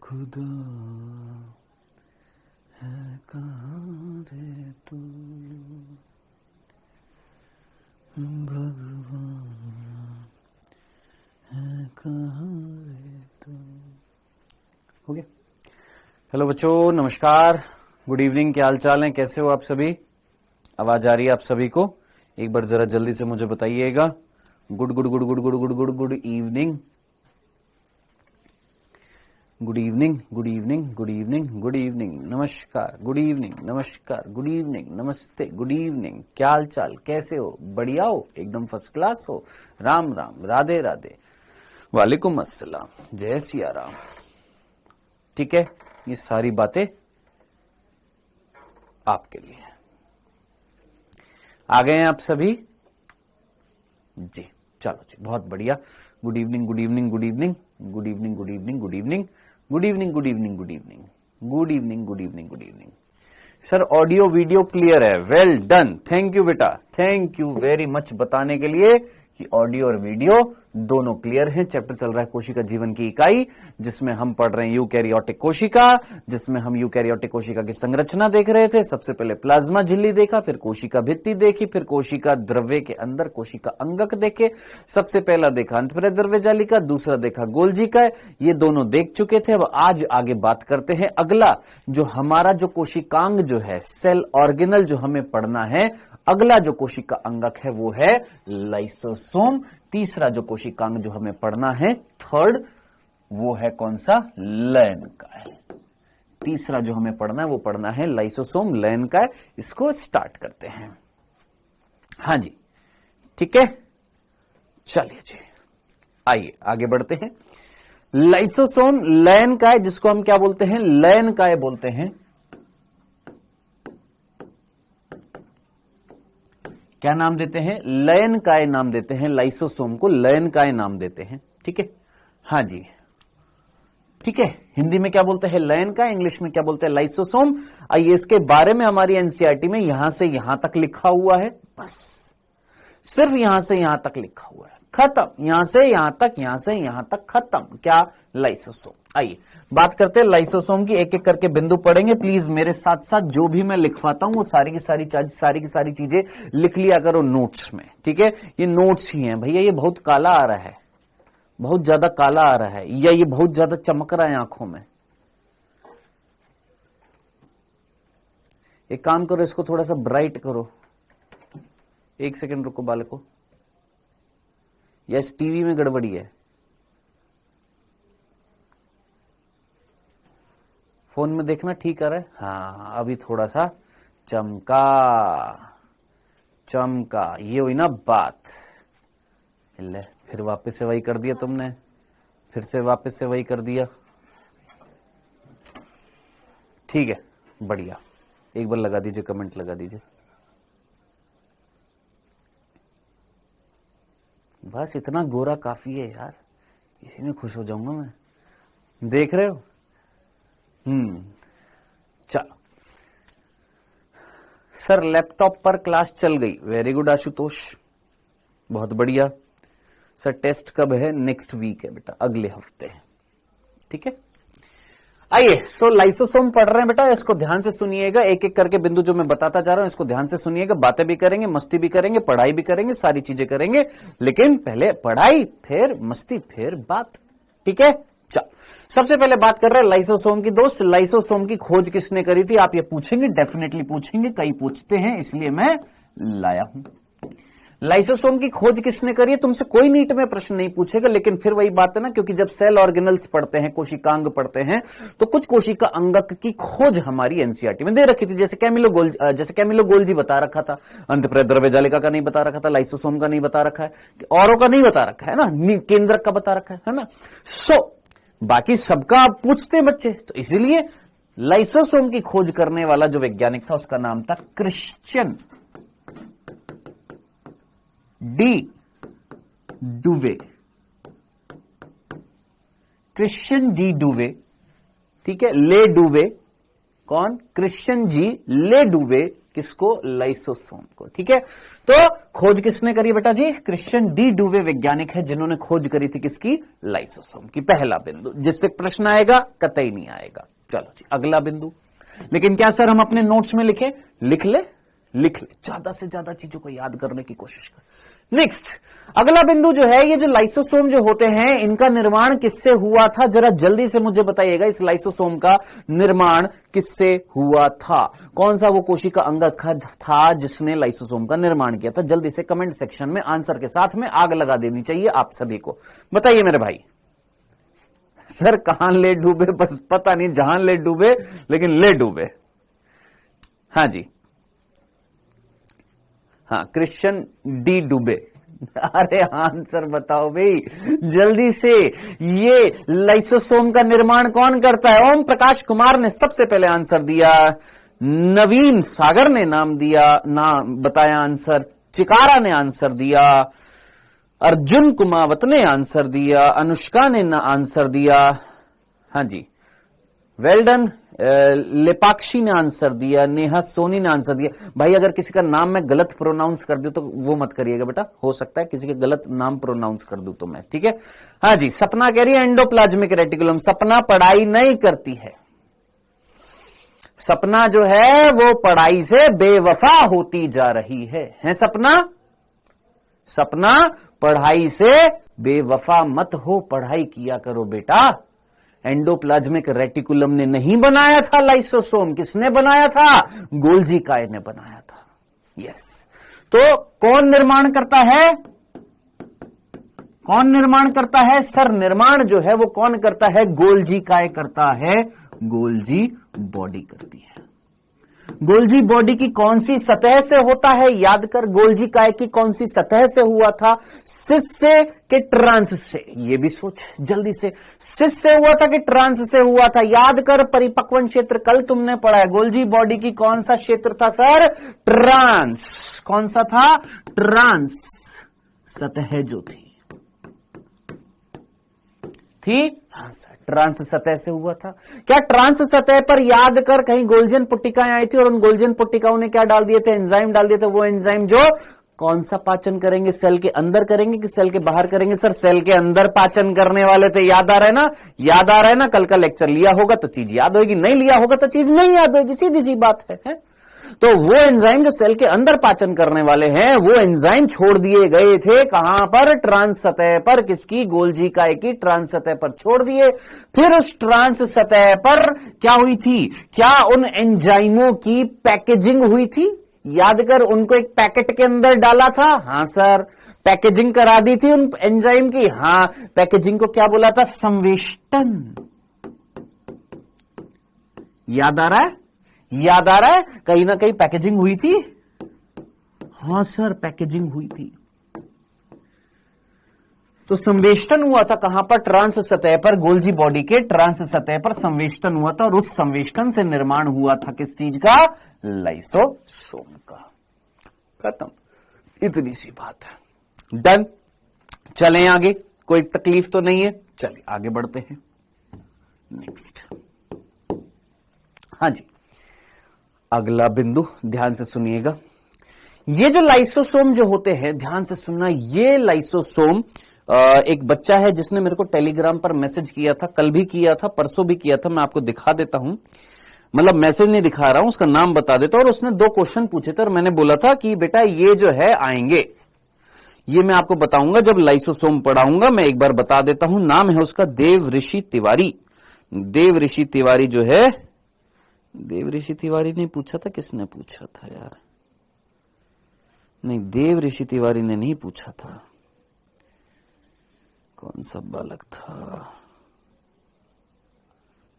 खुदा है कहाँ रे तू, भगवान है कहाँ रे तू। हो गया। हेलो बच्चों, नमस्कार, गुड इवनिंग। क्या हाल चाल है, कैसे हो आप सभी? आवाज आ रही है आप सभी को? एक बार जरा जल्दी से मुझे बताइएगा। Good good good good good good good good evening, good evening, good evening, good evening, good evening, नमस्कार, गुड इवनिंग, नमस्कार, गुड इवनिंग, नमस्ते, गुड इवनिंग। क्या हाल चाल, कैसे हो? बढ़िया हो, एकदम फर्स्ट क्लास हो? राम राम, राधे राधे, वालेकुम अस्सलाम, जय सिया राम। ठीक है, ये सारी बातें आपके लिए। आ गए हैं आप सभी जी? चलो जी, बहुत बढ़िया। Good evening, good evening, good evening, good evening, good evening, good evening, good evening, good evening, good evening, good evening, good evening, good evening. Sir audio video clear है? वेल डन, थैंक यू बेटा, thank you very much बताने के लिए कि audio और video दोनों clear हैं। Chapter चल रहा है कोशिका जीवन की इकाई, जिसमें हम पढ़ रहे हैं यूकैरियोटिक कोशिका, जिसमें हम यूकैरियोटिक कोशिका की संरचना देख रहे थे। सबसे पहले प्लाज्मा झिल्ली देखा, फिर कोशिका भित्ति देखी, फिर कोशिका द्रव्य के अंदर कोशिका अंगक देखे। सबसे पहला देखा अंतःद्रव्य जालिका, दूसरा देखा गोल्जिका। ये दोनों देख चुके थे। अब आज आगे बात करते हैं। अगला जो हमारा जो कोशिकांग जो है, सेल ऑर्गेनल जो हमें पढ़ना है, अगला जो कोशिका अंगक है वो है लाइसोसोम। तीसरा जो कोशिकांग जो हमें पढ़ना है, थर्ड, वो है कौन सा? लयन का है। तीसरा जो हमें पढ़ना है वो पढ़ना है लाइसोसोम, लयन का है। इसको स्टार्ट करते हैं। हाँ जी, ठीक है, चलिए जी, आइए आगे बढ़ते हैं। लाइसोसोम लयन का है, जिसको हम क्या बोलते हैं? लयन काय बोलते हैं। क्या नाम देते हैं? लयन काय नाम देते हैं। लाइसोसोम को लयन काय नाम देते हैं। ठीक है, हाँ जी, ठीक है। हिंदी में क्या बोलते हैं? लयन काय। इंग्लिश में क्या बोलते हैं? लाइसोसोम। आइए, इसके बारे में हमारी एनसीईआरटी में यहां से यहां तक लिखा हुआ है, बस सिर्फ यहां से यहां तक लिखा हुआ है, खत्म। यहां से यहां तक, यहां से यहां तक, खत्म। क्या? लाइसोसोम। आइए बात करते हैं लाइसोसोम की। एक एक करके बिंदु पढ़ेंगे। प्लीज मेरे साथ साथ जो भी मैं लिखवाता हूं वो सारी की सारी चीजें लिख लिया करो नोट्स में। ठीक है, ये नोट्स ही हैं भैया। ये बहुत काला आ रहा है, बहुत ज्यादा काला आ रहा है, या ये बहुत ज्यादा चमक रहा है आंखों में। एक काम करो, इसको थोड़ा सा ब्राइट करो। एक सेकंड रुको बालको, या इस टीवी में गड़बड़ी है? फोन में देखना ठीक आ रहा है? हाँ, अभी थोड़ा सा चमका चमका, ये हुई ना बात। ले, फिर वापस से वही कर दिया तुमने, फिर से वापस से वही कर दिया। ठीक है, बढ़िया। एक बार लगा दीजिए, कमेंट लगा दीजिए। बस इतना गोरा काफी है यार, इसी में खुश हो जाऊंगा मैं। देख रहे हो? चलो सर, लैपटॉप पर क्लास चल गई। वेरी गुड आशुतोष, बहुत बढ़िया। सर टेस्ट कब है? नेक्स्ट वीक है बेटा, अगले हफ्ते है। ठीक है, आइए। सो लाइसोसोम पढ़ रहे हैं बेटा, इसको ध्यान से सुनिएगा। एक एक करके बिंदु जो मैं बताता जा रहा हूं इसको ध्यान से सुनिएगा। बातें भी करेंगे, मस्ती भी करेंगे, पढ़ाई भी करेंगे, सारी चीजें करेंगे, लेकिन पहले पढ़ाई, फिर मस्ती, फिर बात। ठीक है, चल सबसे पहले बात कर रहे हैं लाइसोसोम की। दोस्त, लाइसोसोम की खोज किसने करी थी? आप ये पूछेंगे, डेफिनेटली पूछेंगे, कई पूछते हैं, इसलिए मैं लाया हूं। लाइसोसोम की खोज किसने करी है? तुमसे कोई नीट में प्रश्न नहीं पूछेगा, लेकिन फिर वही बात है ना, क्योंकि जब सेल ऑर्गेनल्स पढ़ते हैं, कोशिकांग पढ़ते हैं, तो कुछ कोशिका अंगक की खोज हमारी एनसीईआरटी में दे रखी थी। जैसे कैमिलो गोल्जी बता रखा था, अंतःद्रव्य जालिका का नहीं बता रखा था, लाइसोसोम का नहीं बता रखा है, औरों का नहीं बता रखा है ना, केंद्रक का बता रखा है ना। सो बाकी सबका आप पूछते हैं बच्चे, तो इसीलिए लाइसोसोम की खोज करने वाला जो वैज्ञानिक था उसका नाम था क्रिश्चियन डी डुवे। क्रिश्चियन जी डुवे, ठीक है, ले डुवे। कौन? क्रिश्चियन जी ले डुवे किसको? लाइसोसोम को। ठीक है, तो खोज किसने करी बेटा जी? क्रिश्चियन डी डुवे वैज्ञानिक है जिन्होंने खोज करी थी किसकी? लाइसोसोम की। पहला बिंदु, जिससे प्रश्न आएगा कतई नहीं आएगा। चलो जी अगला बिंदु। लेकिन क्या सर हम अपने नोट्स में लिखे? लिख ले, ज्यादा से ज्यादा चीजों को याद करने की कोशिश कर। नेक्स्ट अगला बिंदु जो है, ये जो लाइसोसोम जो होते हैं इनका निर्माण किससे हुआ था? जरा जल्दी से मुझे बताइएगा, इस लाइसोसोम का निर्माण किससे हुआ था? कौन सा वो कोशिका अंग था जिसने लाइसोसोम का निर्माण किया था? जल्दी से कमेंट सेक्शन में आंसर के साथ में आग लगा देनी चाहिए आप सभी को। बताइए मेरे भाई। सर कहां ले डूबे? बस पता नहीं, जहां ले डूबे, लेकिन ले डूबे। हाँ जी, हाँ, क्रिश्चियन डी डुबे। अरे आंसर बताओ भाई जल्दी से। ये लाइसोसोम का निर्माण कौन करता है? ओम प्रकाश कुमार ने सबसे पहले आंसर दिया, नवीन सागर ने नाम बताया आंसर, चिकारा ने आंसर दिया, अर्जुन कुमावत ने आंसर दिया, अनुष्का ने आंसर दिया, हाँ जी, वेल डन। लेपाक्षी ने आंसर दिया, नेहा सोनी ने आंसर दिया। भाई अगर किसी का नाम मैं गलत प्रोनाउंस कर दूं तो वो मत करिएगा बेटा, हो सकता है किसी के गलत नाम प्रोनाउंस कर दूं तो मैं। ठीक है, हाँ जी, सपना कह रही है एंडोप्लाज्मिक रेटिकुलम। सपना पढ़ाई नहीं करती है, सपना जो है वो पढ़ाई से बेवफा होती जा रही है सपना? सपना पढ़ाई से बेवफा मत हो, पढ़ाई किया करो बेटा। एंडोप्लाज्मिक रेटिकुलम ने नहीं बनाया था लाइसोसोम, किसने बनाया था? गोल्जी काय ने बनाया था। यस, तो कौन निर्माण करता है? कौन निर्माण करता है सर? निर्माण जो है वो कौन करता है? गोल्जी काय करता है, गोल्जी बॉडी करती है। गोल्जी बॉडी की कौन सी सतह से होता है? याद कर, गोल्जी काय की कौन सी सतह से हुआ था? सिस से कि ट्रांस से? ये भी सोच जल्दी से। सिस से हुआ था कि ट्रांस से हुआ था? याद कर, परिपक्वन क्षेत्र कल तुमने पढ़ा है। गोल्जी बॉडी की कौन सा क्षेत्र था सर? ट्रांस। कौन सा था? ट्रांस सतह जो थी हाँ सर, ट्रांस सतह से हुआ था। क्या ट्रांस सतह पर याद कर कहीं गोल्जन पुट्टिकाएं आई थी और उन गोल्जन पुट्टिकाओं ने क्या डाल दिए थे? एंजाइम डाल दिए थे। वो एंजाइम जो कौन सा पाचन करेंगे? सेल के अंदर करेंगे कि सेल के बाहर करेंगे? सर सेल के अंदर पाचन करने वाले थे। याद आ रहा है ना? याद आ रहा है ना? कल का लेक्चर लिया होगा तो चीज याद होगी, नहीं लिया होगा तो चीज नहीं याद होगी, सीधी सी बात है? तो वो एंजाइम जो सेल के अंदर पाचन करने वाले हैं, वो एंजाइम छोड़ दिए गए थे कहां पर? ट्रांस सतह पर। किसकी? गोल्जी काय की ट्रांस सतह पर छोड़ दिए। फिर उस ट्रांस सतह पर क्या हुई थी? क्या उन एंजाइमों की पैकेजिंग हुई थी? याद कर, उनको एक पैकेट के अंदर डाला था। हाँ सर, पैकेजिंग करा दी थी उन एंजाइम की। हाँ, पैकेजिंग को क्या बोला था? संवेष्टन। याद आ रहा है? याद आ रहा है? कहीं ना कहीं पैकेजिंग हुई थी। हाँ सर, पैकेजिंग हुई थी। तो संवेष्टन हुआ था कहां पर? ट्रांस सतह पर। गोल्जी बॉडी के ट्रांस सतह पर संवेष्टन हुआ था और उस संवेष्टन से निर्माण हुआ था किस चीज का? लाइसोसोम का। खत्म, इतनी सी बात है। डन। चलें आगे, कोई तकलीफ तो नहीं है? चलिए आगे बढ़ते हैं। नेक्स्ट, हाँ जी, अगला बिंदु ध्यान से सुनिएगा। ये जो लाइसोसोम जो होते हैं, ध्यान से सुनना, ये लाइसोसोम एक बच्चा है जिसने मेरे को टेलीग्राम पर मैसेज किया था, कल भी किया था, परसों भी किया था। मैं आपको दिखा देता हूं, मतलब मैसेज नहीं दिखा रहा हूं, उसका नाम बता देता हूं। और उसने 2 क्वेश्चन पूछे थे और मैंने बोला था कि बेटा ये जो है आएंगे, ये मैं आपको बताऊंगा जब लाइसोसोम पढ़ाऊंगा। मैं एक बार बता देता हूं, नाम है उसका देव ऋषि तिवारी। देव ऋषि तिवारी जो है, देव ऋषि तिवारी ने पूछा था, किसने पूछा था यार? नहीं, देव ऋषि तिवारी ने नहीं पूछा था। कौन सा बालक था?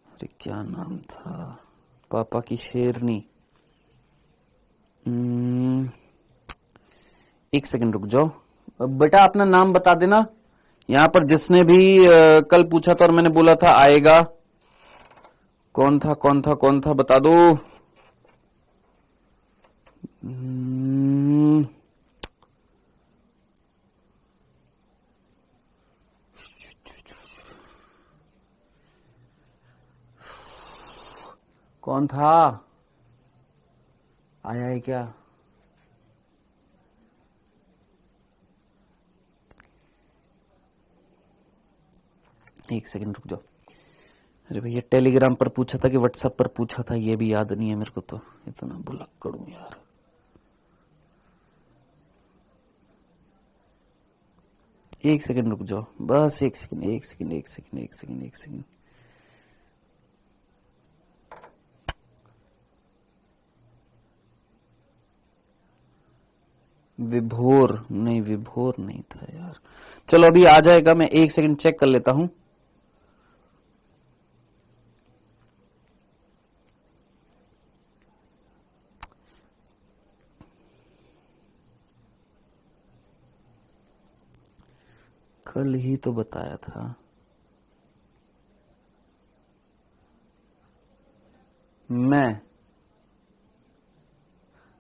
अरे क्या नाम था? पापा की शेरनी। एक सेकंड रुक जाओ बेटा, अपना नाम बता देना। यहां पर जिसने भी कल पूछा था और मैंने बोला था आएगा, कौन था कौन था कौन था बता दो। कौन था? आया है क्या? एक सेकंड रुक जाओ। अरे भैया टेलीग्राम पर पूछा था कि व्हाट्सएप पर पूछा था, ये भी याद नहीं है मेरे को, तो इतना भुलक्कड़ हूं यार। एक सेकंड रुक जाओ, बस एक सेकंड एक सेकंड एक सेकंड एक सेकंड एक सेकंड। विभोर नहीं, विभोर नहीं था यार। चलो अभी आ जाएगा, मैं एक सेकंड चेक कर लेता हूं। कल ही तो बताया था मैं।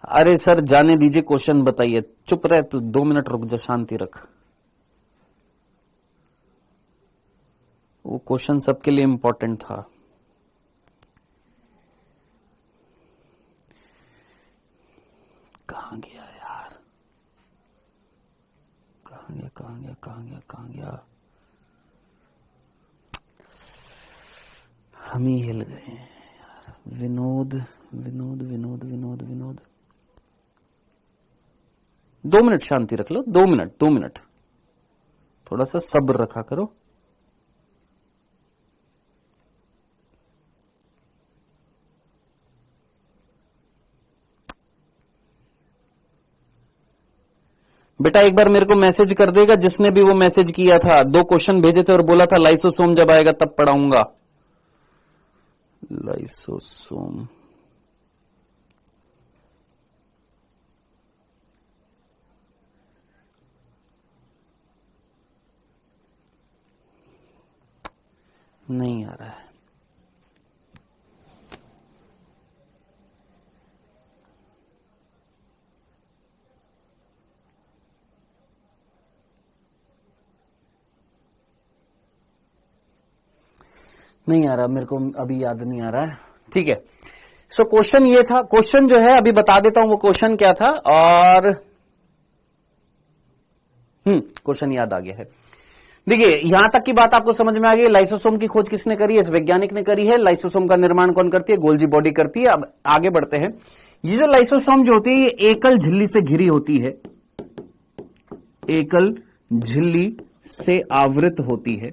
अरे सर जाने दीजिए, क्वेश्चन बताइए। चुप रहे तो 2 मिनट रुक जा, शांति रख। वो क्वेश्चन सबके लिए इंपॉर्टेंट था। कहां गया यार, कहां गया कहां गया कहां गया कहां गया? हम ही हिल गए यार। विनोद विनोद विनोद विनोद विनोद 2 मिनट शांति रख लो, 2 मिनट 2 मिनट, थोड़ा सा सब्र रखा करो। बेटा एक बार मेरे को मैसेज कर देगा जिसने भी वो मैसेज किया था। 2 क्वेश्चन भेजे थे और बोला था लाइसोसोम जब आएगा तब पढ़ाऊंगा। लाइसोसोम नहीं आ रहा है। नहीं आ रहा मेरे को, अभी याद नहीं आ रहा है। ठीक है, सो क्वेश्चन ये था। क्वेश्चन जो है अभी बता देता हूं वो क्वेश्चन क्या था। और क्वेश्चन याद आ गया है। देखिए यहां तक की बात आपको समझ में आ गई। लाइसोसोम की खोज किसने करी है? इस वैज्ञानिक ने करी है। लाइसोसोम का निर्माण कौन करती है? गोल्जी बॉडी करती है। अब आगे बढ़ते हैं। ये जो लाइसोसोम जो होती है ये एकल झिल्ली से घिरी होती है, एकल झिल्ली से आवृत होती है।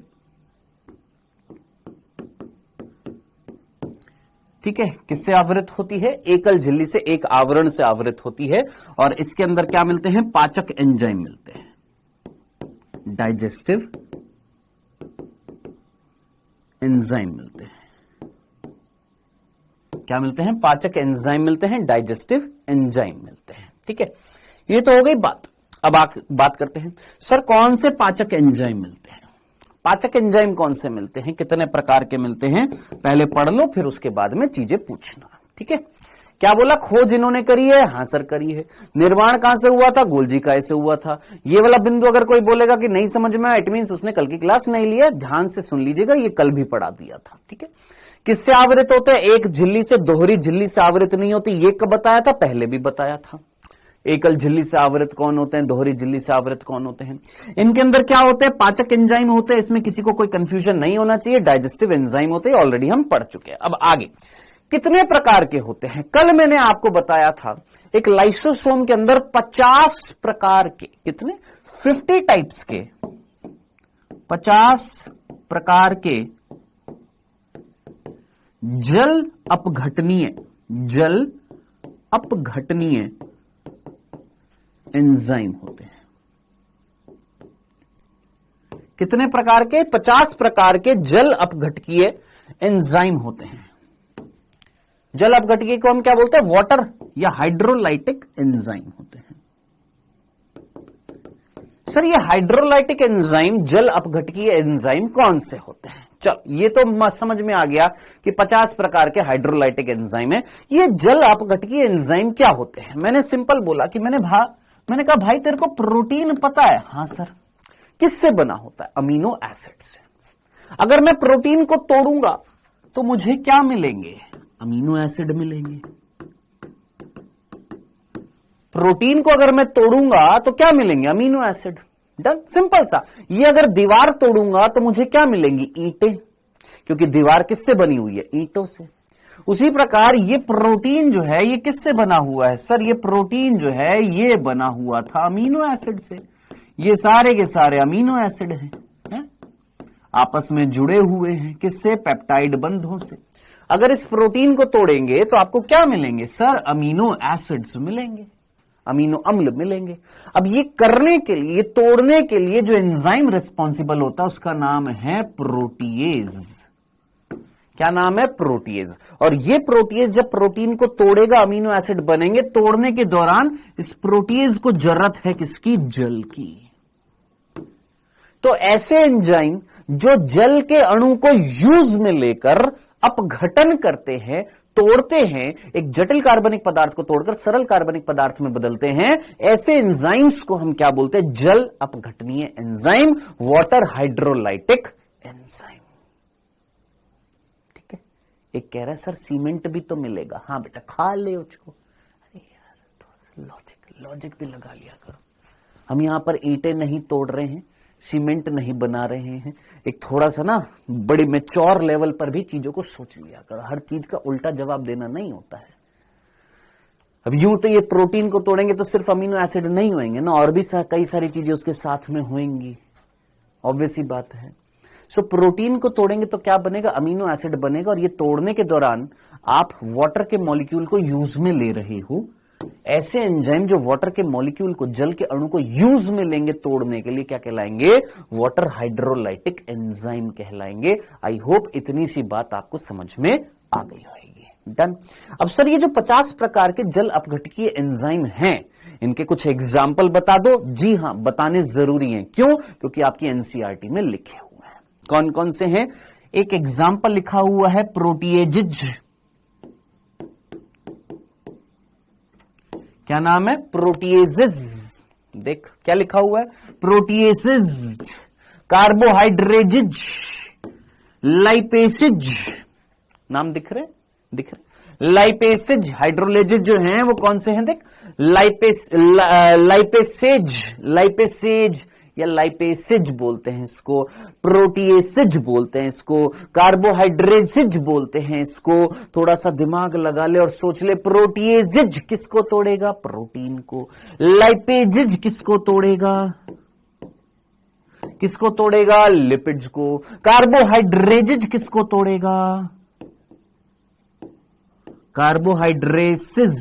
ठीक है, किससे आवृत होती है? एकल झिल्ली से, एक आवरण से आवृत होती है। और इसके अंदर क्या मिलते हैं? पाचक एंजाइम मिलते हैं, डाइजेस्टिव एंजाइम मिलते हैं। क्या मिलते हैं? पाचक एंजाइम मिलते हैं, डाइजेस्टिव एंजाइम मिलते हैं। ठीक है, ये तो हो गई बात। अब बात करते हैं सर कौन से पाचक एंजाइम मिलते हैं। पाचक एंजाइम कौन से मिलते हैं, कितने प्रकार के मिलते हैं, पहले पढ़ लो फिर उसके बाद में चीजें पूछना। ठीक है, क्या बोला? खोज इन्होंने करी है। हाँ सर करी है। निर्माण कहां से हुआ था? गोल्जी काय से हुआ था। ये वाला बिंदु अगर कोई बोलेगा कि नहीं समझ में आया, इट मींस उसने कल की क्लास नहीं लिया। ध्यान से सुन लीजिएगा, ये कल भी पढ़ा दिया था। ठीक है, किससे आवृत होते हैं? एक झिल्ली से, दोहरी झिल्ली से आवृत नहीं होती। ये कब बताया था? पहले भी बताया था। एकल झिल्ली से आवृत कौन होते हैं, दोहरी झिल्ली से आवृत कौन होते हैं। इनके अंदर क्या होते हैं? पाचक एंजाइम होते हैं। इसमें किसी को कोई कंफ्यूजन नहीं होना चाहिए। डाइजेस्टिव एंजाइम होते हैं, ऑलरेडी हम पढ़ चुके हैं। अब आगे कितने प्रकार के होते हैं? कल मैंने आपको बताया था एक लाइसोसोम के अंदर 50 प्रकार के, कितने? 50 टाइप्स के, 50 प्रकार के जल अपघटनीय, जल अपघटनीय एंजाइम होते हैं। कितने प्रकार के? 50 प्रकार के जल अपघटकीय एंजाइम होते हैं। जल अपघटकीय को हम क्या बोलते हैं? वाटर या हाइड्रोलाइटिक एंजाइम होते हैं। सर ये हाइड्रोलाइटिक एंजाइम, जल अपघटकीय एंजाइम कौन से होते हैं? चल ये तो समझ में आ गया कि 50 प्रकार के हाइड्रोलाइटिक एंजाइम है। ये जल अपघटकीय एंजाइम क्या होते हैं? मैंने सिंपल बोला कि मैंने कहा भाई तेरे को प्रोटीन पता है? हाँ सर। किससे बना होता है? अमीनो एसिड से। अगर मैं प्रोटीन को तोड़ूंगा तो मुझे क्या मिलेंगे? अमीनो एसिड मिलेंगे। प्रोटीन को अगर मैं तोड़ूंगा तो क्या मिलेंगे? Amino acid. डन, सिंपल सा। ये अगर दीवार तोड़ूंगा तो मुझे क्या मिलेंगी? ईंटें, क्योंकि दीवार किससे बनी हुई है? ईंटों से। उसी प्रकार ये प्रोटीन जो है ये किससे बना हुआ है? सर ये प्रोटीन जो है ये बना हुआ था अमीनो एसिड से। ये सारे के सारे अमीनो एसिड हैं, आपस में जुड़े हुए हैं, किससे? पेप्टाइड बंधों से। अगर इस प्रोटीन को तोड़ेंगे तो आपको क्या मिलेंगे? सर अमीनो एसिड्स मिलेंगे, अमीनो अम्ल मिलेंगे। अब ये करने के लिए, ये तोड़ने के लिए जो एंजाइम रिस्पॉन्सिबल होता है उसका नाम है प्रोटीएज। क्या नाम है? प्रोटीएज। और ये प्रोटीएज जब प्रोटीन को तोड़ेगा अमीनो एसिड बनेंगे। तोड़ने के दौरान इस प्रोटीएज को जरूरत है किसकी? जल की। तो ऐसे एंजाइम जो जल के अणु को यूज में लेकर अपघटन करते हैं, तोड़ते हैं, एक जटिल कार्बनिक पदार्थ को तोड़कर सरल कार्बनिक पदार्थ में बदलते हैं, ऐसे एंजाइम्स को हम क्या बोलते हैं? जल अपघटनीय एंजाइम, वाटर हाइड्रोलाइटिक एंजाइम। ठीक है। एक कह रहा है सर सीमेंट भी तो मिलेगा। हाँ बेटा खा ले उसको। अरे यार तो लॉजिक भी लगा लिया करो। हम यहां पर ईंटें नहीं तोड़ रहे हैं, सीमेंट नहीं बना रहे हैं। एक थोड़ा सा ना बड़ी मैच्योर लेवल पर भी चीजों को सोच लिया करो। हर चीज का उल्टा जवाब देना नहीं होता है। अब यूं तो ये प्रोटीन को तोड़ेंगे तो सिर्फ अमीनो एसिड नहीं होंगे ना, और भी कई सारी चीजें उसके साथ में होंगी, ऑब्वियस ही बात है। सो प्रोटीन को तोड़ेंगे तो क्या बनेगा? अमीनो एसिड बनेगा। और ये तोड़ने के दौरान आप वाटर के मॉलिक्यूल को यूज में ले रहे हो। ऐसे एंजाइम जो वाटर के मॉलिक्यूल को, जल के अणु को यूज में लेंगे तोड़ने के लिए, क्या कहलाएंगे? वाटर हाइड्रोलाइटिक एंजाइम कहलाएंगे। आई होप इतनी सी बात आपको समझ में आ गई होगी। डन। अब सर ये जो 50 प्रकार के जल अपघटकीय एंजाइम हैं, इनके कुछ एग्जाम्पल बता दो। जी हां, बताने जरूरी हैं। क्यों? क्योंकि आपकी एनसीईआरटी में लिखे हुए हैं। कौन कौन से हैं? एक एग्जाम्पल लिखा हुआ है प्रोटीएजिज। क्या नाम है? प्रोटीएजेज। देख क्या लिखा हुआ है? प्रोटीएसेज, कार्बोहाइड्रेजिज, लाइपेसिज। नाम दिख रहे? दिख रहे? लाइपेसिज, हाइड्रोलेजिज जो हैं वो कौन से हैं? देख, लाइपेसेज या लाइपेसिज बोलते हैं इसको, प्रोटीएसिज बोलते हैं इसको, कार्बोहाइड्रेसिज बोलते हैं इसको। थोड़ा सा दिमाग लगा ले और सोच ले, प्रोटीएजिज किसको तोड़ेगा? प्रोटीन को। लाइपेजिज किसको तोड़ेगा? किसको तोड़ेगा? लिपिड्स को। कार्बोहाइड्रेजिज किसको तोड़ेगा? कार्बोहाइड्रेसिस।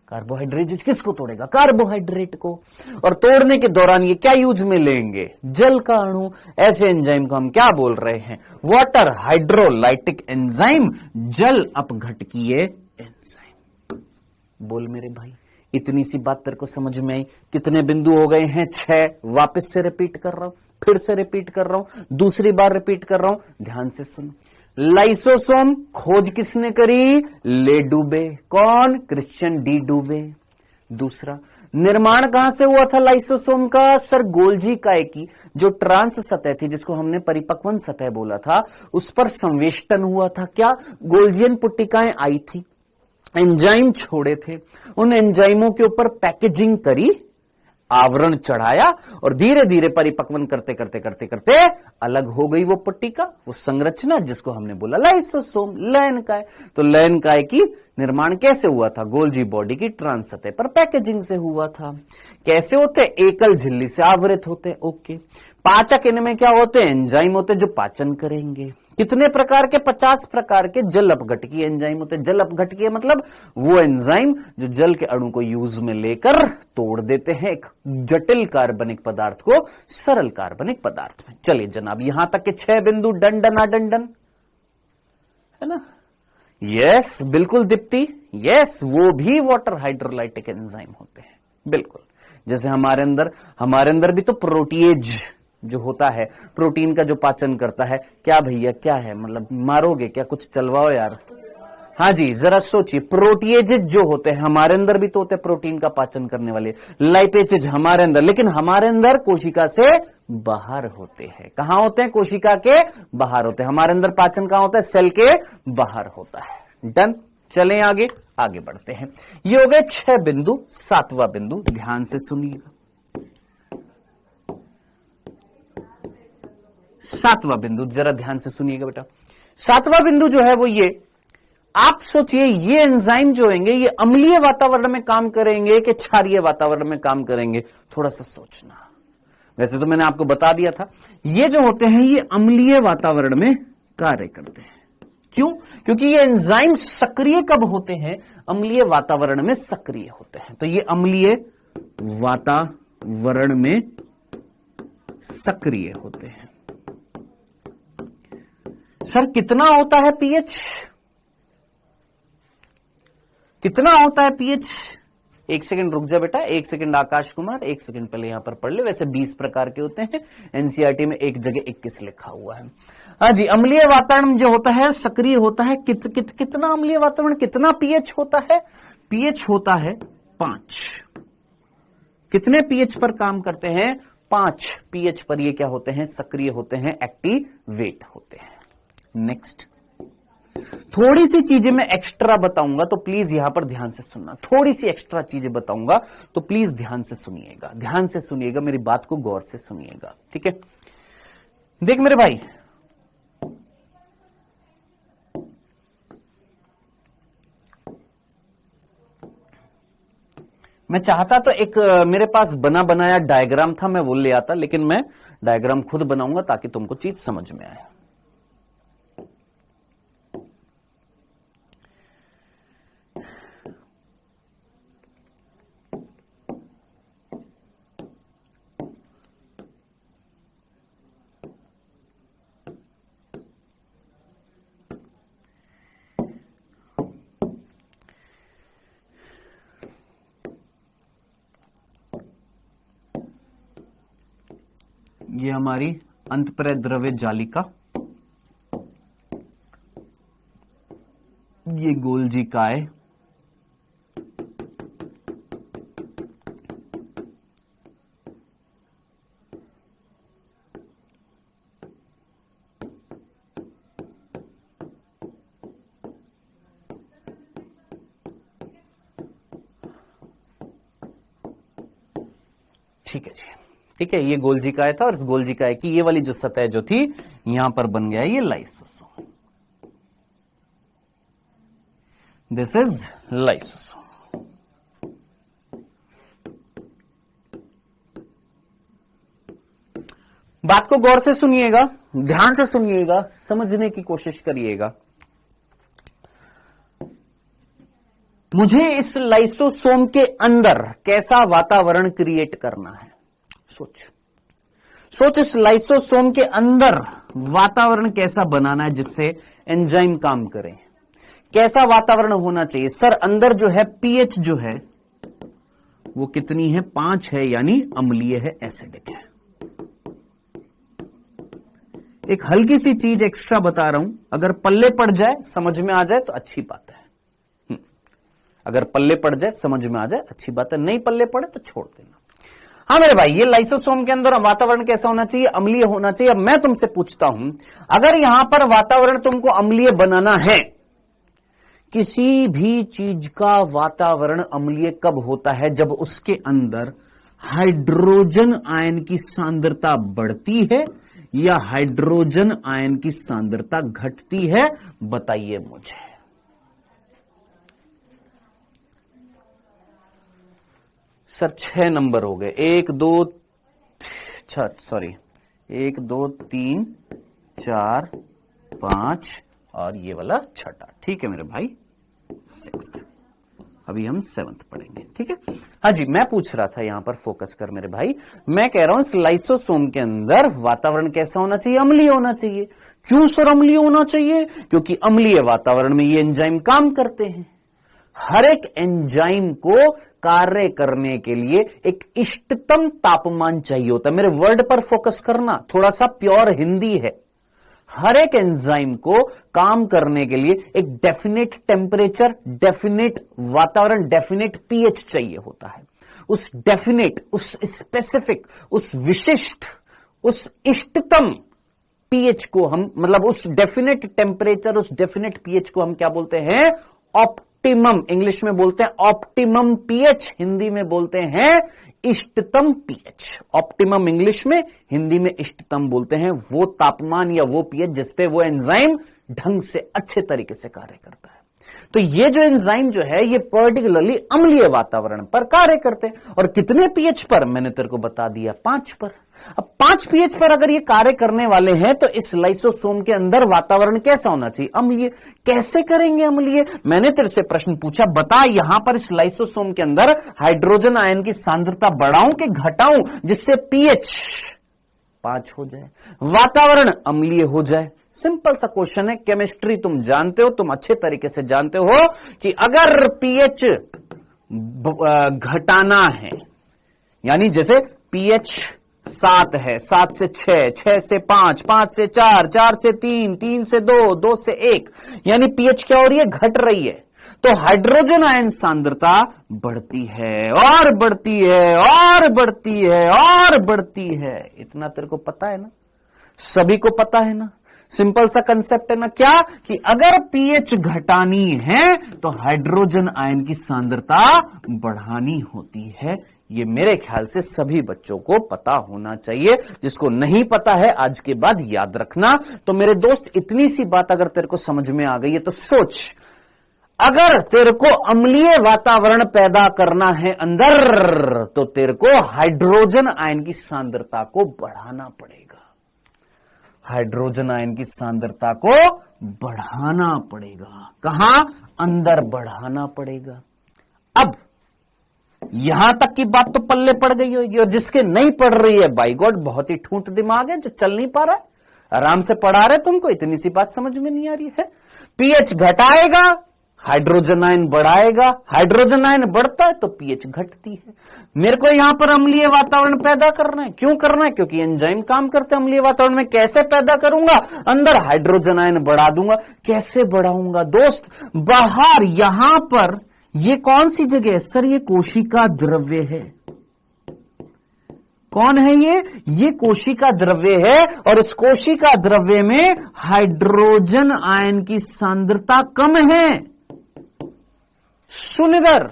कार्बोहाइड्रेट किसको तोड़ेगा? कार्बोहाइड्रेट को। और तोड़ने के दौरान ये क्या यूज में लेंगे? जल का अणु। ऐसे एंजाइम को हम क्या बोल रहे हैं? वाटर हाइड्रोलाइटिक एंजाइम, जल अपघटकीय एंजाइम। बोल मेरे भाई, इतनी सी बात तेरे को समझ में आई? कितने बिंदु हो गए हैं? 6। वापस से रिपीट कर रहा हूं, फिर से रिपीट कर रहा हूं, दूसरी बार रिपीट कर रहा हूं, ध्यान से सुन। लाइसोसोम खोज किसने करी? ले डूबे। कौन? क्रिश्चियन डी डूबे। दूसरा, निर्माण कहां से हुआ था लाइसोसोम का? सर गोल्जी काय की जो ट्रांस सतह थी, जिसको हमने परिपक्वन सतह बोला था, उस पर संवेष्टन हुआ था। क्या? गोल्जियन पुट्टिकाएं आई थी, एंजाइम छोड़े थे, उन एंजाइमों के ऊपर पैकेजिंग करी, आवरण चढ़ाया, और धीरे धीरे परिपक्वन करते करते करते करते अलग हो गई वो पट्टिका, वो संरचना, जिसको हमने बोला लाइसोसोम, लयनकाय। तो लयनकाय की निर्माण कैसे हुआ था? गोल्जी बॉडी की ट्रांस सतह पर पैकेजिंग से हुआ था। कैसे होते? एकल झिल्ली से आवृत होते। ओके। पाचक इनमें क्या होते? एंजाइम होते जो पाचन करेंगे। कितने प्रकार के? 50 प्रकार के जल अपघटकीय एंजाइम होते। जल अपघटकीय मतलब वो एंजाइम जो जल के अणु को यूज में लेकर तोड़ देते हैं एक जटिल कार्बनिक पदार्थ को सरल कार्बनिक पदार्थ में। चलिए जनाब, यहां तक के 6 बिंदु डन डन डन डन है ना? यस, बिल्कुल दीप्ति, यस, वो भी वाटर हाइड्रोलाइटिक एंजाइम होते हैं, बिल्कुल। जैसे हमारे अंदर भी तो प्रोटीएज जो होता है, प्रोटीन का जो पाचन करता है। क्या भैया क्या है? मतलब मारोगे क्या? कुछ चलवाओ यार। हाँ जी, जरा सोचिए, प्रोटीएजेज जो होते हैं हमारे अंदर भी तो होते हैं, प्रोटीन का पाचन करने वाले। लाइपेजेज हमारे अंदर, लेकिन हमारे अंदर कोशिका से बाहर होते हैं। कहां होते हैं? कोशिका के बाहर होते हैं। हमारे अंदर पाचन कहां होता है? सेल के बाहर होता है। डन। चलें आगे, आगे बढ़ते हैं। ये हो गए 6 बिंदु। 7वां बिंदु ध्यान से सुनिएगा। 7वां बिंदु जरा ध्यान से सुनिएगा बेटा। 7वां बिंदु जो है वो ये, आप सोचिए ये एंजाइम जो होंगे ये अम्लीय वातावरण में काम करेंगे कि क्षारीय वातावरण में काम करेंगे, थोड़ा सा सोचना। वैसे तो मैंने आपको बता दिया था, ये जो होते हैं ये अम्लीय वातावरण में कार्य करते हैं। क्यों? क्योंकि ये एंजाइम सक्रिय कब होते हैं? अम्लीय वातावरण में सक्रिय होते हैं। तो ये अम्लीय वातावरण में सक्रिय होते हैं। सर कितना होता है पीएच? कितना होता है पीएच? एक सेकंड रुक जा बेटा, एक सेकंड आकाश कुमार, एक सेकंड पहले यहां पर पढ़ ले। वैसे 20 प्रकार के होते हैं, एनसीईआरटी में एक जगह 21 लिखा हुआ है। हाँ जी, अम्लीय वातावरण जो होता है सक्रिय होता है। कितना अम्लीय वातावरण, कितना पीएच होता है? पीएच होता है 5। कितने पीएच पर काम करते हैं? 5 पीएच पर ये क्या होते हैं? सक्रिय होते हैं, एक्टिवेट होते हैं। नेक्स्ट, थोड़ी सी चीजें मैं एक्स्ट्रा बताऊंगा तो प्लीज यहां पर ध्यान से सुनना। थोड़ी सी एक्स्ट्रा चीजें बताऊंगा तो प्लीज ध्यान से सुनिएगा, ध्यान से सुनिएगा, मेरी बात को गौर से सुनिएगा, ठीक है? देख मेरे भाई, मैं चाहता तो एक मेरे पास बना बनाया डायग्राम था, मैं वो ले आता, लेकिन मैं डायग्राम खुद बनाऊंगा ताकि तुमको चीज समझ में आए। ये हमारी अंतःप्रेरक द्रव्य जालिका, ये गोल्जी काय, ठीक है जी, ठीक है। ये गोल्जिकाय था और इस गोल्जिकाय की ये वाली जो सतह जो थी यहां पर बन गया ये लाइसोसोम। This is lysosome. बात को गौर से सुनिएगा, ध्यान से सुनिएगा, समझने की कोशिश करिएगा। मुझे इस लाइसोसोम के अंदर कैसा वातावरण क्रिएट करना है? सोच, इस लाइसोसोम के अंदर वातावरण कैसा बनाना है जिससे एंजाइम काम करे? कैसा वातावरण होना चाहिए? सर अंदर जो है पीएच जो है वो कितनी है? 5 है, यानी अम्लीय है, एसिडिक है। एक हल्की सी चीज एक्स्ट्रा बता रहा हूं, अगर पल्ले पड़ जाए समझ में आ जाए तो अच्छी बात है। अगर पल्ले पड़ जाए समझ में आ जाए अच्छी बात है, नहीं पल्ले पड़े तो छोड़ देना। हाँ मेरे भाई, ये लाइसोसोम के अंदर वातावरण कैसा होना चाहिए? अम्लीय होना चाहिए। अब मैं तुमसे पूछता हूं, अगर यहां पर वातावरण तुमको अम्लीय बनाना है, किसी भी चीज का वातावरण अम्लीय कब होता है? जब उसके अंदर हाइड्रोजन आयन की सांद्रता बढ़ती है या हाइड्रोजन आयन की सांद्रता घटती है? बताइए मुझे। सर 6 नंबर हो गए, 1 2 1 2 3 4 5 और ये वाला छठा। ठीक है मेरे भाई, 6th। अभी हम 7th पढ़ेंगे, ठीक है? हाँ जी, मैं पूछ रहा था, यहां पर फोकस कर मेरे भाई। मैं कह रहा हूं इस लाइसोसोम के अंदर वातावरण कैसा होना चाहिए? अम्लीय होना चाहिए। क्यों सर अम्लीय होना चाहिए? क्योंकि अम्लीय वातावरण में ये एंजाइम काम करते हैं। हर एक एंजाइम को कार्य करने के लिए एक इष्टतम तापमान चाहिए होता है। मेरे वर्ड पर फोकस करना, थोड़ा सा प्योर हिंदी है। हर एक एंजाइम को काम करने के लिए एक डेफिनेट टेम्परेचर, डेफिनेट वातावरण, डेफिनेट पीएच चाहिए होता है। उस डेफिनेट, उस स्पेसिफिक, उस विशिष्ट, उस इष्टतम पीएच को हम, मतलब उस डेफिनेट टेम्परेचर, उस डेफिनेट पीएच को हम क्या बोलते हैं? ऑप्टिमम, इंग्लिश में बोलते हैं ऑप्टिमम पीएच, हिंदी में बोलते हैं इष्टतम पीएच। ऑप्टिमम इंग्लिश में, हिंदी में इष्टतम बोलते हैं वो तापमान या वो पीएच जिसपे वो एंजाइम ढंग से अच्छे तरीके से कार्य करता है। तो ये जो एंजाइम जो है ये पर्टिकुलरली अम्लीय वातावरण पर कार्य करते हैं। और कितने पीएच पर? मैंने तेरे को बता दिया, 5 पर। अब 5 पीएच पर अगर ये कार्य करने वाले हैं तो इस लाइसोसोम के अंदर वातावरण कैसा होना चाहिए? अम्लीय। कैसे करेंगे अम्लीय? मैंने तेरे से प्रश्न पूछा, बता यहां पर इस लाइसोसोम के अंदर हाइड्रोजन आयन की सांद्रता बढ़ाऊं कि घटाऊं जिससे पीएच 5 हो जाए, वातावरण अम्लीय हो जाए? सिंपल सा क्वेश्चन है। केमिस्ट्री तुम जानते हो, तुम अच्छे तरीके से जानते हो कि अगर पीएच घटाना है, यानी जैसे पीएच 7 है, 7 से 6, 6 से 5, 5 से 4, 4 से 3, 3 से 2, 2 से 1, यानी पीएच क्या हो रही है? घट रही है। तो हाइड्रोजन आयन सांद्रता बढ़ती है और बढ़ती है और बढ़ती है और बढ़ती है। इतना तेरे को पता है ना, सभी को पता है ना, सिंपल सा कंसेप्ट है ना, क्या कि अगर पीएच घटानी है तो हाइड्रोजन आयन की सांद्रता बढ़ानी होती है। ये मेरे ख्याल से सभी बच्चों को पता होना चाहिए। जिसको नहीं पता है आज के बाद याद रखना। तो मेरे दोस्त, इतनी सी बात अगर तेरे को समझ में आ गई है तो सोच, अगर तेरे को अम्लीय वातावरण पैदा करना है अंदर तो तेरे को हाइड्रोजन आयन की सांद्रता को बढ़ाना पड़ेगा। हाइड्रोजन आयन की सांद्रता को बढ़ाना पड़ेगा। कहां? अंदर बढ़ाना पड़ेगा। अब यहां तक की बात तो पल्ले पड़ गई होगी, और जिसके नहीं पड़ रही है, बाई गॉड बहुत ही ठूंठ दिमाग है, जो चल नहीं पा रहा है, आराम से पढ़ा रहे तुमको, इतनी सी बात समझ में नहीं आ रही है। पीएच घटाएगा, हाइड्रोजन आयन बढ़ाएगा। हाइड्रोजन आयन बढ़ता है तो पीएच घटती है। मेरे को यहां पर अम्लीय वातावरण पैदा करना है। क्यों करना है? क्योंकि एंजाइम काम करते हैं अम्लीय वातावरण में। कैसे पैदा करूंगा? अंदर हाइड्रोजन आयन बढ़ा दूंगा। कैसे बढ़ाऊंगा दोस्त? बाहर यहां पर ये कौन सी जगह है? सर ये कोशिका द्रव्य है। कौन है ये? ये कोशिका द्रव्य है, और इस कोशिका द्रव्य में हाइड्रोजन आयन की सांद्रता कम है। सुन इधर,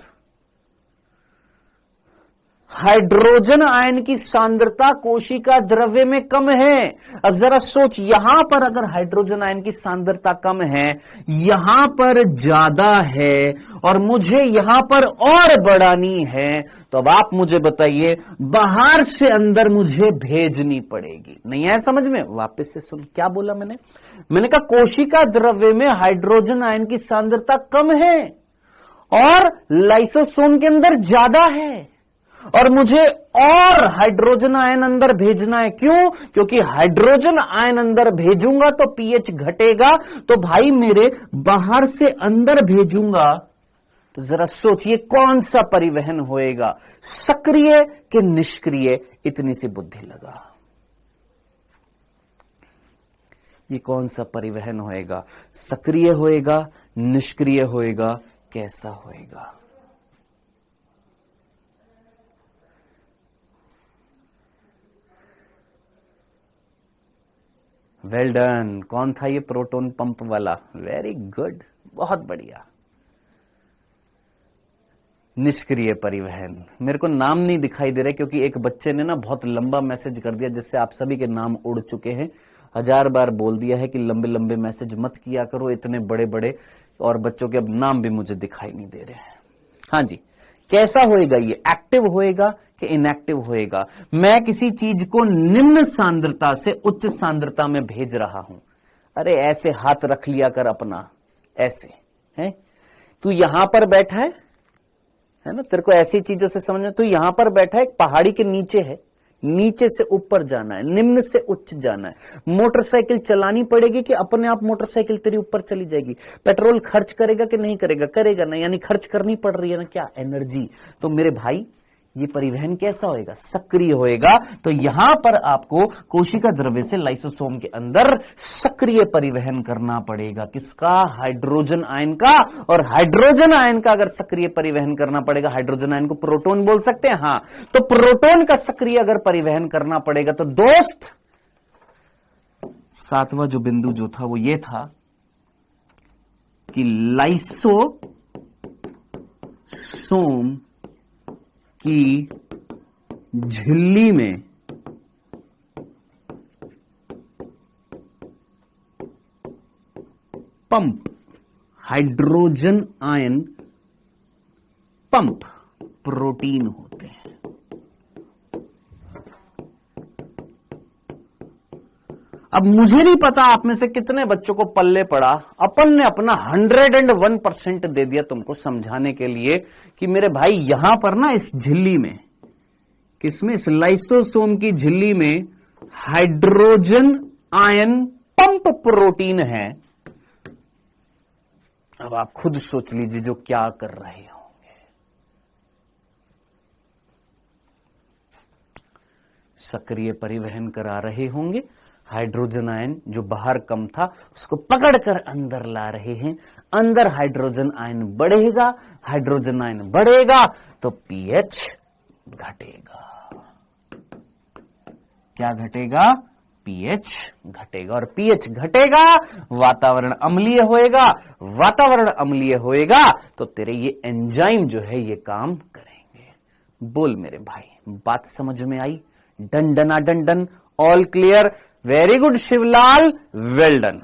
हाइड्रोजन आयन की सांद्रता कोशिका द्रव्य में कम है। अब जरा सोच, यहां पर अगर हाइड्रोजन आयन की सांद्रता कम है, यहां पर ज्यादा है, और मुझे यहां पर और बढ़ानी है, तो अब आप मुझे बताइए, बाहर से अंदर मुझे भेजनी पड़ेगी। नहीं आया समझ में? वापस से सुन, क्या बोला मैंने कहा कोशिका द्रव्य में हाइड्रोजन आयन की सांद्रता कम है और लाइसोसोम के अंदर ज्यादा है, और मुझे और हाइड्रोजन आयन अंदर भेजना है। क्यों? क्योंकि हाइड्रोजन आयन अंदर भेजूंगा तो पीएच घटेगा। तो भाई मेरे बाहर से अंदर भेजूंगा, तो जरा सोचिए कौन सा परिवहन होएगा, सक्रिय कि निष्क्रिय? इतनी सी बुद्धि लगा। ये कौन सा परिवहन होएगा? सक्रिय होएगा, निष्क्रिय होएगा, कैसा होएगा? Well done. कौन था ये प्रोटॉन पंप वाला? वेरी गुड, बहुत बढ़िया। निष्क्रिय परिवहन। मेरे को नाम नहीं दिखाई दे रहे क्योंकि एक बच्चे ने ना बहुत लंबा मैसेज कर दिया जिससे आप सभी के नाम उड़ चुके हैं। 1000 बार बोल दिया है कि लंबे लंबे मैसेज मत किया करो, इतने बड़े बड़े, और बच्चों के अब नाम भी मुझे दिखाई नहीं दे रहे हैं। हाँ जी, कैसा होएगा ये? एक्टिव होएगा कि इनएक्टिव होएगा? मैं किसी चीज को निम्न सांद्रता से उच्च सांद्रता में भेज रहा हूं। अरे ऐसे हाथ रख लिया कर अपना, ऐसे है। तू यहां पर बैठा है ना, तेरे को ऐसी चीजों से समझना। तू यहां पर बैठा है, एक पहाड़ी के नीचे है, नीचे से ऊपर जाना है, निम्न से उच्च जाना है। मोटरसाइकिल चलानी पड़ेगी कि अपने आप मोटरसाइकिल तेरी ऊपर चली जाएगी? पेट्रोल खर्च करेगा कि नहीं करेगा? करेगा ना, यानी खर्च करनी पड़ रही है ना, क्या? एनर्जी। तो मेरे भाई ये परिवहन कैसा होएगा? सक्रिय होएगा। तो यहां पर आपको कोशिका द्रव्य से लाइसोसोम के अंदर सक्रिय परिवहन करना पड़ेगा। किसका? हाइड्रोजन आयन का। और हाइड्रोजन आयन का अगर सक्रिय परिवहन करना पड़ेगा, हाइड्रोजन आयन को प्रोटॉन बोल सकते हैं, हाँ, तो प्रोटॉन का सक्रिय अगर परिवहन करना पड़ेगा तो दोस्त 7वां जो बिंदु जो था वो ये था कि लाइसो लाइसोसोम की झिल्ली में pump hydrogen ion pump protein होते हैं। अब मुझे नहीं पता आप में से कितने बच्चों को पल्ले पड़ा, अपन ने अपना 101% दे दिया तुमको समझाने के लिए कि मेरे भाई यहां पर ना इस झिल्ली में, किसमें, इस लाइसोसोम की झिल्ली में हाइड्रोजन आयन पंप प्रोटीन है। अब आप खुद सोच लीजिए जो क्या कर रहे होंगे। सक्रिय परिवहन करा रहे होंगे, हाइड्रोजन आयन जो बाहर कम था उसको पकड़कर अंदर ला रहे हैं। अंदर हाइड्रोजन आयन बढ़ेगा, हाइड्रोजन आयन बढ़ेगा तो पीएच घटेगा। क्या घटेगा? पीएच घटेगा। और पीएच घटेगा, वातावरण अम्लीय होएगा। वातावरण अम्लीय होएगा तो तेरे ये एंजाइम जो है ये काम करेंगे। बोल मेरे भाई, बात समझ में आई? डंडना डंडन, all clear, very good Shivlal, well done.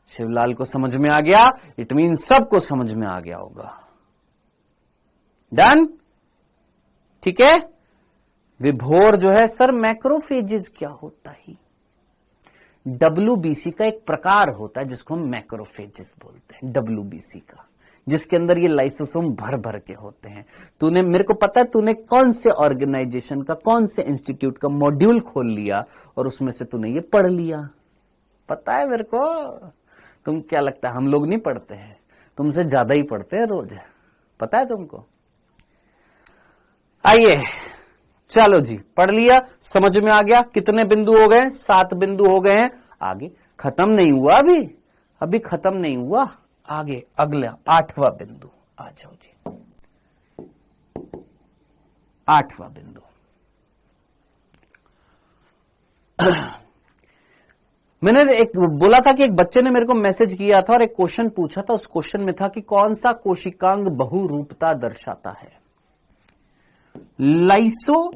Shivlal को समझ में आ गया, इट मीन सबको समझ में आ गया होगा। डन, ठीक है। विभोर जो है, सर मैक्रोफेजेस क्या होता है? डब्ल्यूबीसी का एक प्रकार होता है जिसको हम मैक्रोफेजेस बोलते हैं, डब्ल्यूबीसी का, जिसके अंदर ये लाइसोसोम भर भर के होते हैं। तूने, मेरे को पता है तूने कौन से ऑर्गेनाइजेशन का, कौन से इंस्टीट्यूट का मॉड्यूल खोल लिया और उसमें से तूने ये पढ़ लिया। पता है मेरे को। तुम क्या लगता है हम लोग नहीं पढ़ते हैं? तुमसे ज्यादा ही पढ़ते हैं रोज, पता है तुमको। आइए, चलो जी, पढ़ लिया, समझ में आ गया। कितने बिंदु हो गए? 7 बिंदु हो गए हैं। आगे खत्म नहीं हुआ, अभी खत्म नहीं हुआ। आगे अगला 8वां बिंदु, आ जाओ जी। 8वां बिंदु, मैंने एक बोला था कि एक बच्चे ने मेरे को मैसेज किया था और एक क्वेश्चन पूछा था। उस क्वेश्चन में था कि कौन सा कोशिकांग बहुरूपता दर्शाता है? लाइसोसोम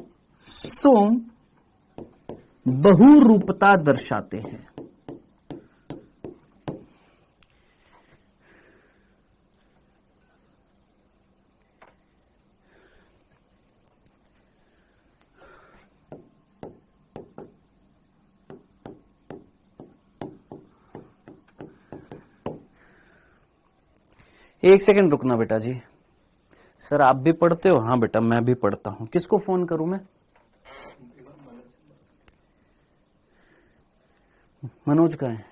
बहुरूपता दर्शाते हैं। एक सेकंड रुकना बेटा जी। सर आप भी पढ़ते हो? हाँ बेटा मैं भी पढ़ता हूं। किसको फोन करूं मैं? मनोज का है।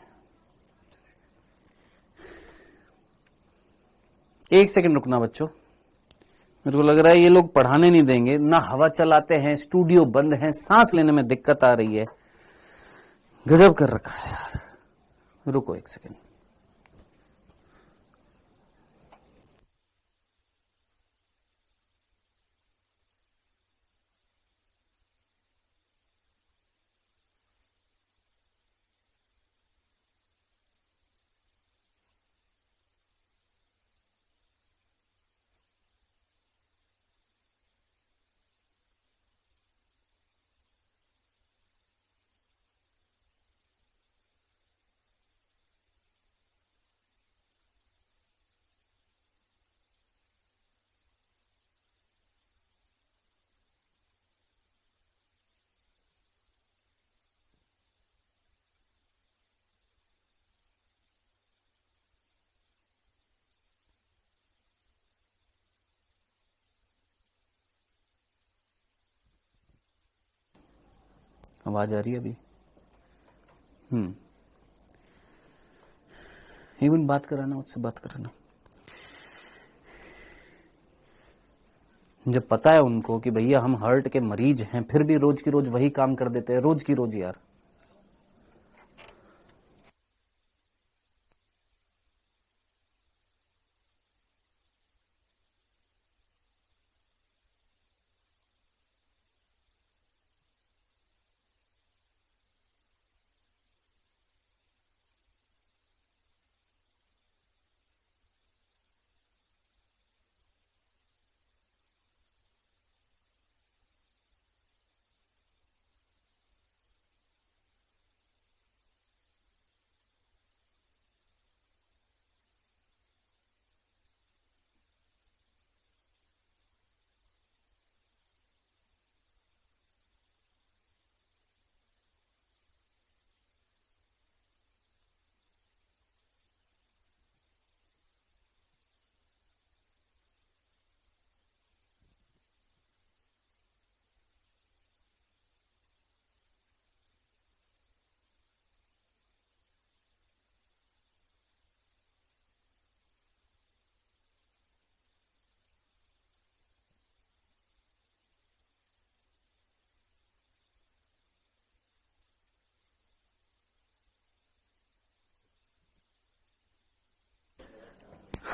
एक सेकंड रुकना बच्चों, मेरे को लग रहा है ये लोग पढ़ाने नहीं देंगे ना। हवा चलाते हैं, स्टूडियो बंद है, सांस लेने में दिक्कत आ रही है। गजब कर रखा है यार। रुको एक सेकंड। आवाज आ रही है अभी? इवन बात कराना, उससे बात कराना। जब पता है उनको कि भैया हम हार्ट के मरीज हैं, फिर भी रोज की रोज वही काम कर देते हैं, रोज की रोज यार।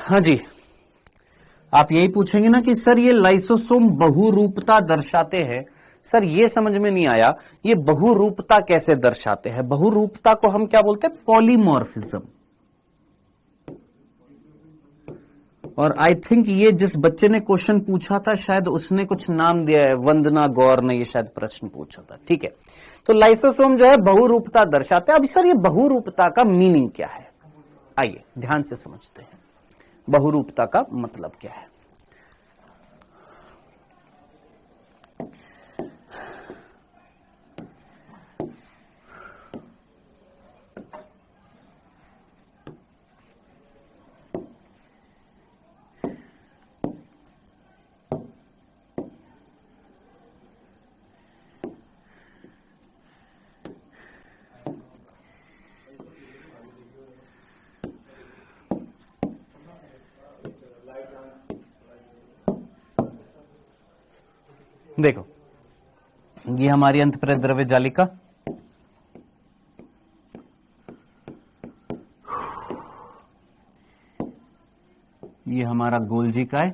हाँ जी, आप यही पूछेंगे ना कि सर ये लाइसोसोम बहुरूपता दर्शाते हैं। सर ये समझ में नहीं आया, ये बहुरूपता कैसे दर्शाते हैं? बहुरूपता को हम क्या बोलते हैं? पॉलीमॉर्फिज्म। और आई थिंक ये जिस बच्चे ने क्वेश्चन पूछा था शायद उसने कुछ नाम दिया है, वंदना गौर ने ये शायद प्रश्न पूछा था। ठीक है, तो लाइसोसोम जो है बहुरूपता दर्शाते हैं। अभी सर ये बहुरूपता का मीनिंग क्या है? आइए ध्यान से समझते हैं बहुरूपता का मतलब क्या है। देखो, ये हमारी अंतःप्रेरक द्रव्य जालिका, ये हमारा गोल्जिकाय,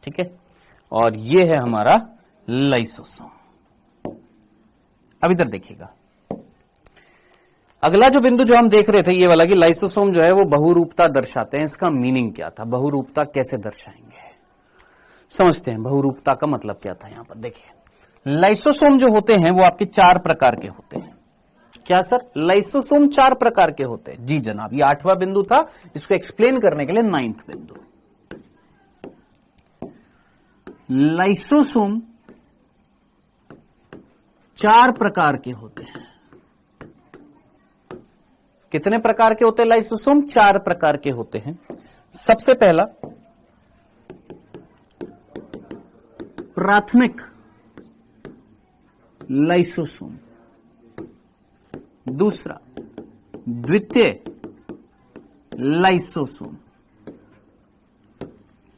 ठीक है, और ये है हमारा लाइसोसोम। अब इधर देखिएगा, अगला जो बिंदु जो हम देख रहे थे ये वाला कि लाइसोसोम जो है वो बहुरूपता दर्शाते हैं। इसका मीनिंग क्या था? बहुरूपता कैसे दर्शाएंगे, समझते हैं। बहुरूपता का मतलब क्या था? यहां पर देखिए, लाइसोसोम जो होते हैं वो आपके 4 प्रकार के होते हैं। क्या सर? लाइसोसोम 4 प्रकार के होते हैं। जी जनाब, ये 8वां बिंदु था, इसको एक्सप्लेन करने के लिए 9th बिंदु। लाइसोसोम 4 प्रकार के होते हैं। कितने प्रकार के होते हैं लाइसोसोम? 4 प्रकार के होते हैं। सबसे पहला प्राथमिक लाइसोसोम, दूसरा द्वितीय लाइसोसोम,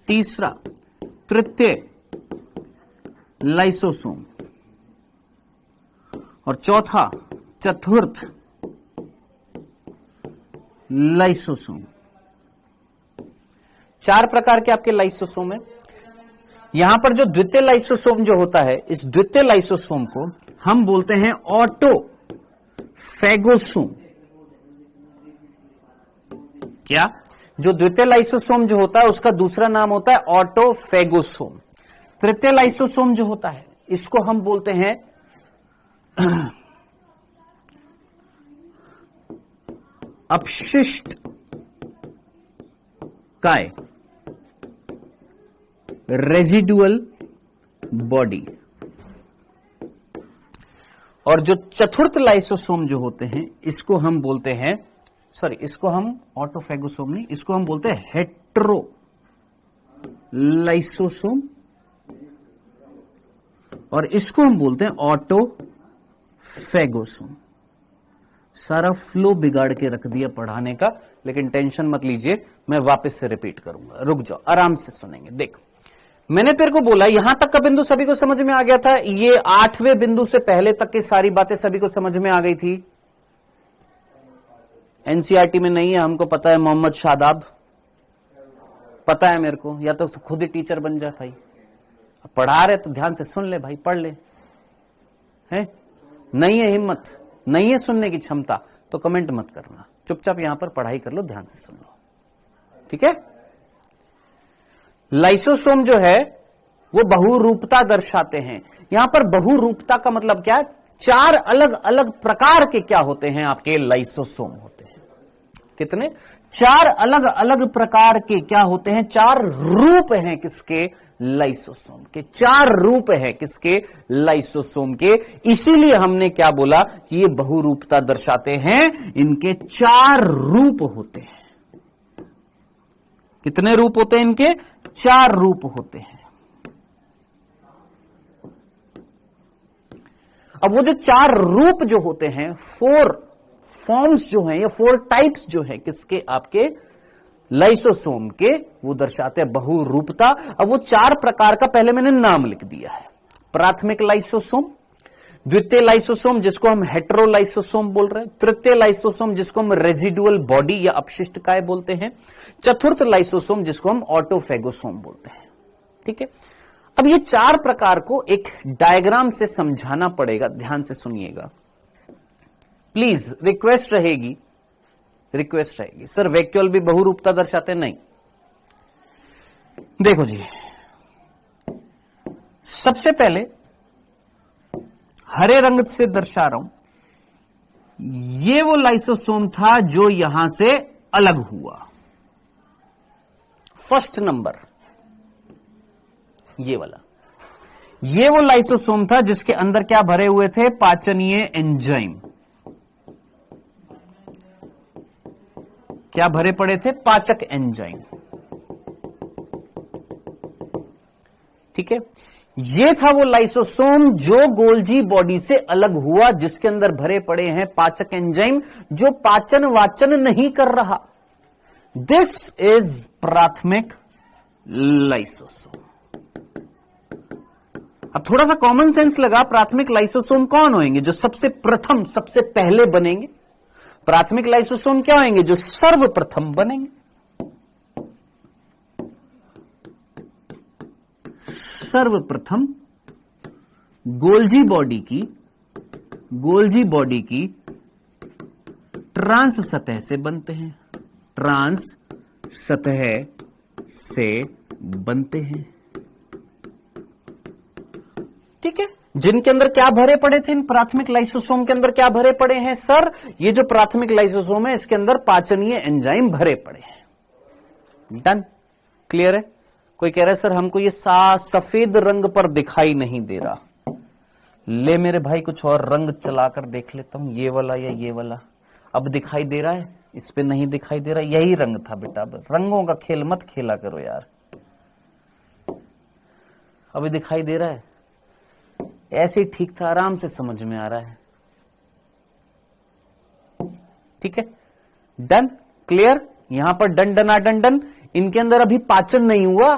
तीसरा तृतीय लाइसोसोम और चौथा चतुर्थ लाइसोसोम। 4 प्रकार के आपके लाइसोसोम है। यहां पर जो द्वितीय लाइसोसोम जो होता है, इस द्वितीय लाइसोसोम को हम बोलते हैं ऑटोफैगोसोम। क्या? जो द्वितीय लाइसोसोम जो होता है उसका दूसरा नाम होता है ऑटोफैगोसोम। तृतीय लाइसोसोम जो होता है इसको हम बोलते हैं अपशिष्ट काय, रेजिडुअल बॉडी। और जो चतुर्थ लाइसोसोम जो होते हैं इसको हम बोलते हैं, सॉरी इसको हम ऑटोफैगोसोम नहीं, इसको हम बोलते हैं हेट्रो लाइसोसोम और इसको हम बोलते हैं ऑटोफैगोसोम। सारा फ्लो बिगाड़ के रख दिया पढ़ाने का, लेकिन टेंशन मत लीजिए, मैं वापस से रिपीट करूंगा। रुक जाओ, आराम से सुनेंगे। देखो, मैंने तेरे को बोला यहां तक का बिंदु सभी को समझ में आ गया था। ये 8वें बिंदु से पहले तक की सारी बातें सभी को समझ में आ गई थी। एनसीईआरटी में नहीं है, हमको पता है। मोहम्मद शादाब, पता है मेरे को, या तो खुद ही टीचर बन जाए भाई। पढ़ा रहे तो ध्यान से सुन ले भाई, पढ़ ले। है नहीं है हिम्मत, नहीं है सुनने की क्षमता, तो कमेंट मत करना, चुपचाप यहां पर पढ़ाई कर लो, ध्यान से सुन लो, ठीक है। लाइसोसोम जो है वो बहुरूपता दर्शाते हैं। यहां पर बहुरूपता का मतलब क्या है? 4 अलग अलग प्रकार के क्या होते हैं? आपके लाइसोसोम होते हैं। कितने? 4 अलग अलग प्रकार के क्या होते हैं? 4 रूप हैं किसके? लाइसोसोम के। 4 रूप हैं किसके? लाइसोसोम के। इसीलिए हमने क्या बोला कि ये बहुरूपता दर्शाते हैं। इनके 4 रूप होते हैं। कितने रूप होते हैं इनके? 4 रूप होते हैं। अब वो जो 4 रूप जो होते हैं, 4 फॉर्म्स जो हैं, या 4 टाइप्स जो है किसके? आपके लाइसोसोम के, वो दर्शाते हैं बहुरूपता। अब वो 4 प्रकार का पहले मैंने नाम लिख दिया है। प्राथमिक लाइसोसोम, द्वितीय लाइसोसोम जिसको हम हेटेरोलाइसोसोम बोल रहे हैं, तृतीय लाइसोसोम जिसको हम रेजिडुअल बॉडी या अपशिष्ट काय बोलते हैं, चतुर्थ लाइसोसोम जिसको हम ऑटोफेगोसोम बोलते हैं। ठीक है, अब ये 4 प्रकार को एक डायग्राम से समझाना पड़ेगा, ध्यान से सुनिएगा प्लीज। रिक्वेस्ट रहेगी सर वैक्यूअल भी बहुरूपता दर्शाते नहीं। देखो जी, सबसे पहले हरे रंग से दर्शा रहा हूं, ये वो लाइसोसोम था जो यहां से अलग हुआ। फर्स्ट नंबर ये वाला, ये वो लाइसोसोम था जिसके अंदर क्या भरे हुए थे, पाचनीय एंजाइम। क्या भरे पड़े थे, पाचक एंजाइम। ठीक है, ये था वो लाइसोसोम जो गोल्जी बॉडी से अलग हुआ, जिसके अंदर भरे पड़े हैं पाचक एंजाइम जो पाचन वाचन नहीं कर रहा। दिस इज प्राथमिक लाइसोसोम। अब थोड़ा सा कॉमन सेंस लगा, प्राथमिक लाइसोसोम कौन होंगे, जो सबसे प्रथम सबसे पहले बनेंगे। प्राथमिक लाइसोसोम क्या होंगे, जो सर्वप्रथम बनेंगे। सर्वप्रथम गोल्जी बॉडी की ट्रांस सतह से बनते हैं, ट्रांस सतह से बनते हैं। ठीक है, जिनके अंदर क्या भरे पड़े थे, इन प्राथमिक लाइसोसोम के अंदर क्या भरे पड़े हैं सर, ये जो प्राथमिक लाइसोसोम है इसके अंदर पाचनीय एंजाइम भरे पड़े हैं। डन, क्लियर है। कोई कह रहा है सर हमको ये सफेद रंग पर दिखाई नहीं दे रहा। ले मेरे भाई कुछ और रंग चलाकर देख लेता हूं, ये वाला या ये वाला। अब दिखाई दे रहा है, इस पे नहीं दिखाई दे रहा। यही रंग था बेटा, रंगों का खेल मत खेला करो यार। अभी दिखाई दे रहा है, ऐसे ही ठीक था, आराम से समझ में आ रहा है। ठीक है, डन, क्लियर। यहां पर डन डना डन डन। इनके अंदर अभी पाचन नहीं हुआ,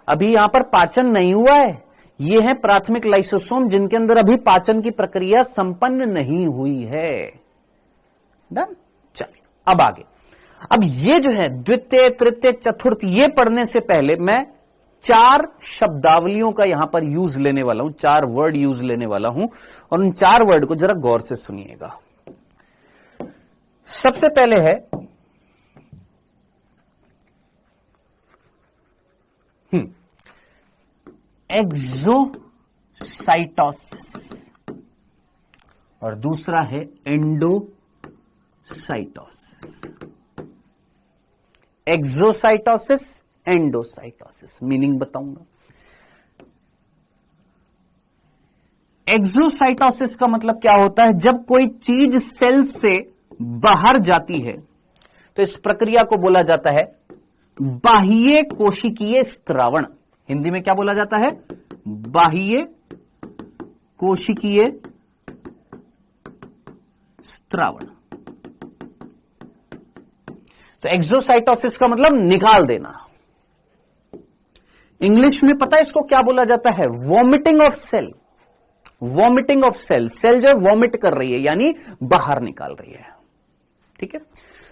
अभी यहां पर पाचन नहीं हुआ है। ये है प्राथमिक लाइसोसोम जिनके अंदर अभी पाचन की प्रक्रिया संपन्न नहीं हुई है। डन, चलिए अब आगे। अब ये जो है द्वितीय तृतीय चतुर्थ, ये पढ़ने से पहले मैं 4 शब्दावलियों का यहां पर यूज लेने वाला हूं, 4 वर्ड यूज लेने वाला हूं, और उन 4 वर्ड को जरा गौर से सुनिएगा। सबसे पहले है एक्सोसाइटोसिस और दूसरा है एंडोसाइटोसिस। एक्सोसाइटोसिस, एंडोसाइटोसिस, मीनिंग बताऊंगा। एक्सोसाइटोसिस का मतलब क्या होता है, जब कोई चीज सेल से बाहर जाती है तो इस प्रक्रिया को बोला जाता है बाह्य कोशिकीय स्त्रावण। हिंदी में क्या बोला जाता है, बाह्य कोशिकीय स्त्रावण। तो एक्सोसाइटोसिस का मतलब निकाल देना। इंग्लिश में पता है इसको क्या बोला जाता है, vomiting of cell. Vomiting of cell, cell जो वॉमिट कर रही है यानी बाहर निकाल रही है। ठीक है,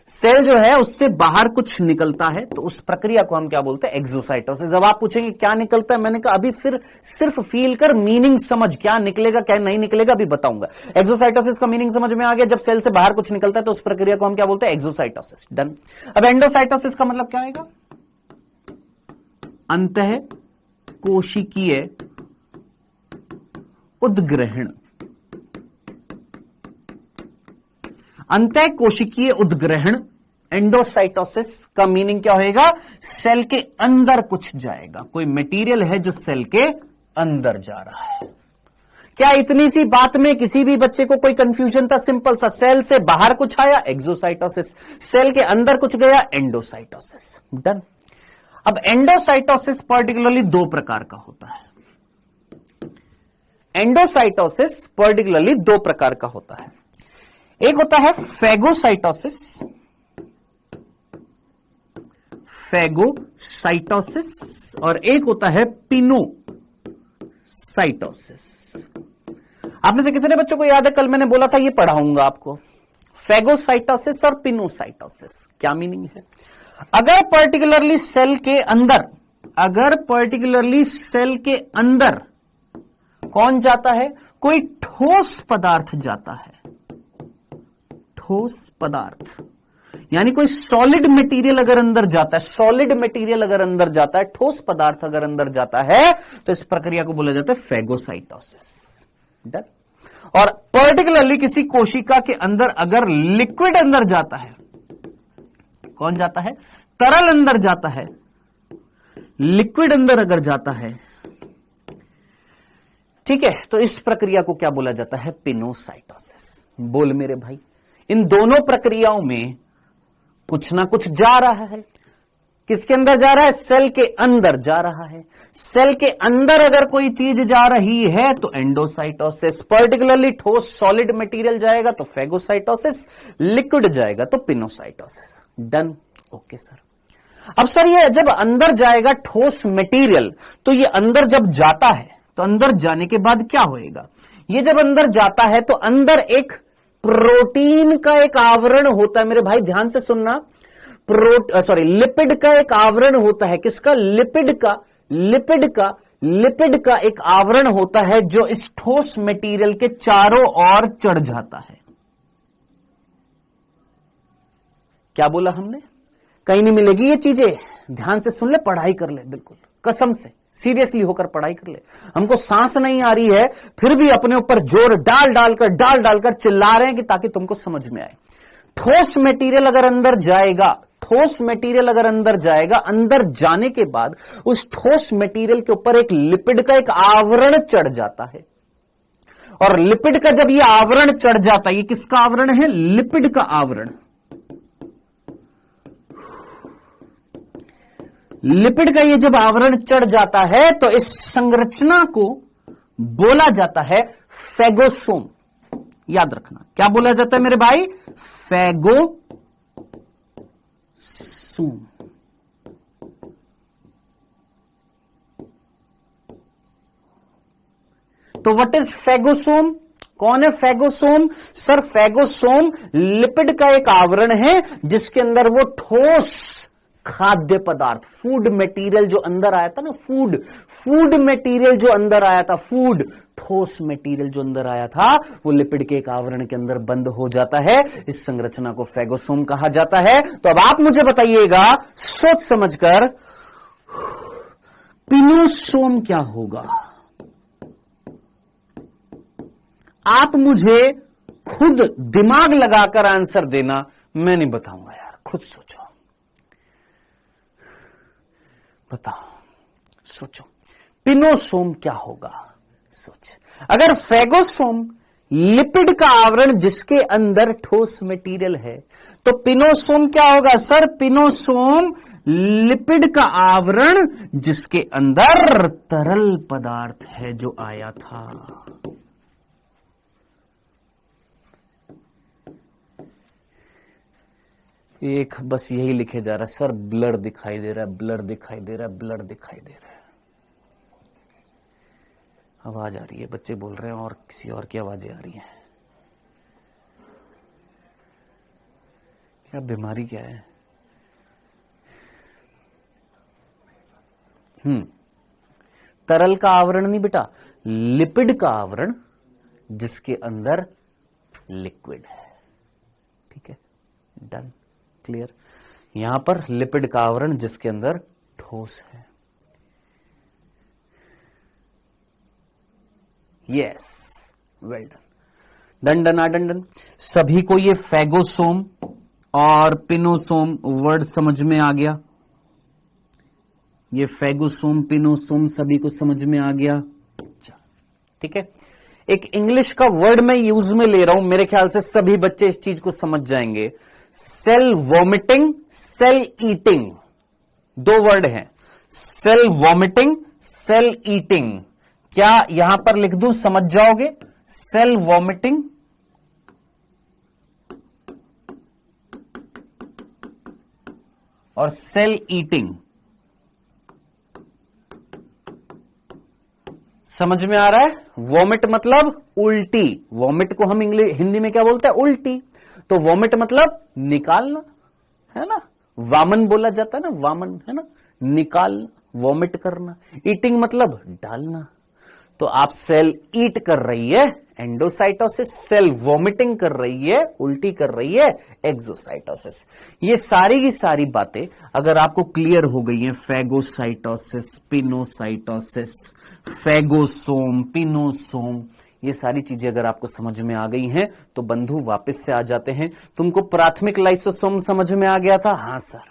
सेल जो है उससे बाहर कुछ निकलता है, तो उस प्रक्रिया को हम क्या बोलते हैं, एक्सोसाइटोसिस। अब आप पूछेंगे क्या निकलता है, मैंने कहा अभी फिर सिर्फ फील कर, मीनिंग समझ, क्या निकलेगा क्या नहीं निकलेगा अभी बताऊंगा। एक्सोसाइटोसिस का मीनिंग समझ में आ गया, जब सेल से बाहर कुछ निकलता है तो उस प्रक्रिया को हम क्या बोलते हैं, एक्सोसाइटोसिस। डन। अब एंडोसाइटोसिस का मतलब क्या आएगा, अंतः कोशिकीय उद्ग्रहण। अंतः कोशिकीय उद्ग्रहण, एंडोसाइटोसिस का मीनिंग क्या होएगा, सेल के अंदर कुछ जाएगा, कोई मटेरियल है जो सेल के अंदर जा रहा है। क्या इतनी सी बात में किसी भी बच्चे को कोई कंफ्यूजन था, सिंपल सा, सेल से बाहर कुछ आया एक्सोसाइटोसिस, सेल के अंदर कुछ गया एंडोसाइटोसिस। डन। अब एंडोसाइटोसिस पर्टिकुलरली 2 प्रकार का होता है। एंडोसाइटोसिस पर्टिकुलरली 2 प्रकार का होता है। एक होता है फैगोसाइटोसिस, फैगोसाइटोसिस, और एक होता है पिनोसाइटोसिस। साइटोसिस। आप में से कितने बच्चों को याद है कल मैंने बोला था ये पढ़ाऊंगा आपको, फेगोसाइटोसिस और पिनोसाइटोसिस क्या मीनिंग है। अगर पर्टिकुलरली सेल के अंदर कौन जाता है, कोई ठोस पदार्थ जाता है, ठोस पदार्थ यानी कोई सॉलिड मटेरियल अगर अंदर जाता है, ठोस पदार्थ अगर अंदर जाता है तो इस प्रक्रिया को बोला जाता है फेगोसाइटोसिस। डन। और पर्टिकुलरली किसी कोशिका के अंदर अगर लिक्विड अंदर जाता है, कौन जाता है, तरल अंदर जाता है, लिक्विड अंदर अगर जाता है, ठीक है, तो इस प्रक्रिया को क्या बोला जाता है, पिनोसाइटोसिस। बोल मेरे भाई, इन दोनों प्रक्रियाओं में कुछ ना कुछ जा रहा है। किसके अंदर जा रहा है, सेल के अंदर जा रहा है। सेल के अंदर अगर कोई चीज जा रही है तो एंडोसाइटोसिस, पर्टिकुलरली ठोस सॉलिड मटेरियल जाएगा तो फेगोसाइटोसिस, लिक्विड जाएगा तो पिनोसाइटोसिस। डन। Okay sir. अब सर ये जब अंदर जाएगा ठोस मटेरियल, तो ये अंदर जब जाता है तो अंदर जाने के बाद क्या होएगा, ये जब अंदर जाता है तो अंदर एक प्रोटीन का एक आवरण होता है। मेरे भाई ध्यान से सुनना, लिपिड का एक आवरण होता है। किसका, लिपिड का एक आवरण होता है जो इस ठोस मटेरियल के चारों ओर चढ़ जाता है। क्या बोला हमने, कहीं नहीं मिलेगी ये चीजें, ध्यान से सुन ले, पढ़ाई कर ले, बिल्कुल कसम से सीरियसली होकर पढ़ाई कर ले। हमको सांस नहीं आ रही है फिर भी अपने ऊपर जोर डाल डालकर चिल्ला रहे हैं कि ताकि तुमको समझ में आए। ठोस मटेरियल अगर अंदर जाएगा, अंदर जाने के बाद उस ठोस मटेरियल के ऊपर एक लिपिड का एक आवरण चढ़ जाता है। और लिपिड का जब ये आवरण चढ़ जाता है, ये किसका आवरण है, लिपिड का आवरण। लिपिड का ये जब आवरण चढ़ जाता है तो इस संरचना को बोला जाता है फेगोसोम। याद रखना क्या बोला जाता है मेरे भाई, फेगोसोम। तो व्हाट इज फेगोसोम, कौन है फेगोसोम, सर फेगोसोम लिपिड का एक आवरण है जिसके अंदर वो ठोस खाद्य पदार्थ, फूड मटेरियल जो अंदर आया था ना, फूड मटेरियल जो अंदर आया था, ठोस मटेरियल जो अंदर आया था वो लिपिड के एक आवरण के अंदर बंद हो जाता है। इस संरचना को फेगोसोम कहा जाता है। तो अब आप मुझे बताइएगा सोच समझकर, पिनोसोम क्या होगा। आप मुझे खुद दिमाग लगाकर आंसर देना, मैं नहीं बताऊंगा यार, खुद सोचो, बताओ, सोचो पिनोसोम क्या होगा, सोच। अगर फेगोसोम लिपिड का आवरण जिसके अंदर ठोस मटेरियल है, तो पिनोसोम क्या होगा सर, पिनोसोम लिपिड का आवरण जिसके अंदर तरल पदार्थ है जो आया था। एक बस यही लिखे जा रहा है सर, ब्लर दिखाई दे रहा है, ब्लर दिखाई दे रहा है, ब्लर दिखाई दे रहा है। आवाज आ रही है, बच्चे बोल रहे हैं और किसी और की आवाजें आ रही हैं। क्या बीमारी क्या है, तरल का आवरण नहीं बेटा, लिपिड का आवरण जिसके अंदर लिक्विड है। ठीक है, डन, क्लियर। यहां पर लिपिड का आवरण जिसके अंदर ठोस है। Yes, well done, done. सभी को ये फेगोसोम और पिनोसोम वर्ड समझ में आ गया। ये फेगोसोम पिनोसोम सभी को समझ में आ गया। ठीक है, एक इंग्लिश का वर्ड मैं यूज में ले रहा हूं, मेरे ख्याल से सभी बच्चे इस चीज को समझ जाएंगे। सेल वॉमिटिंग, सेल ईटिंग, दो वर्ड हैं, सेल वॉमिटिंग, सेल ईटिंग। क्या यहां पर लिख दूं, समझ जाओगे? सेल वॉमिटिंग और सेल ईटिंग समझ में आ रहा है? वॉमिट मतलब उल्टी। वॉमिट को हम हिंदी में क्या बोलते हैं? उल्टी। तो वॉमिट मतलब निकालना, है ना? वामन बोला जाता है ना, वामन, है ना? निकालना, वॉमिट करना। ईटिंग मतलब डालना। तो आप सेल ईट कर रही है, एंडोसाइटोसिस। सेल वॉमिटिंग कर रही है, उल्टी कर रही है, एक्सोसाइटोसिस। ये सारी की सारी बातें अगर आपको क्लियर हो गई हैं, फेगोसाइटोसिस, पिनोसाइटोसिस, फेगोसोम, पिनोसोम, ये सारी चीजें अगर आपको समझ में आ गई हैं तो बंधु वापस से आ जाते हैं। तुमको प्राथमिक लाइसोसोम समझ में आ गया था? हाँ सर।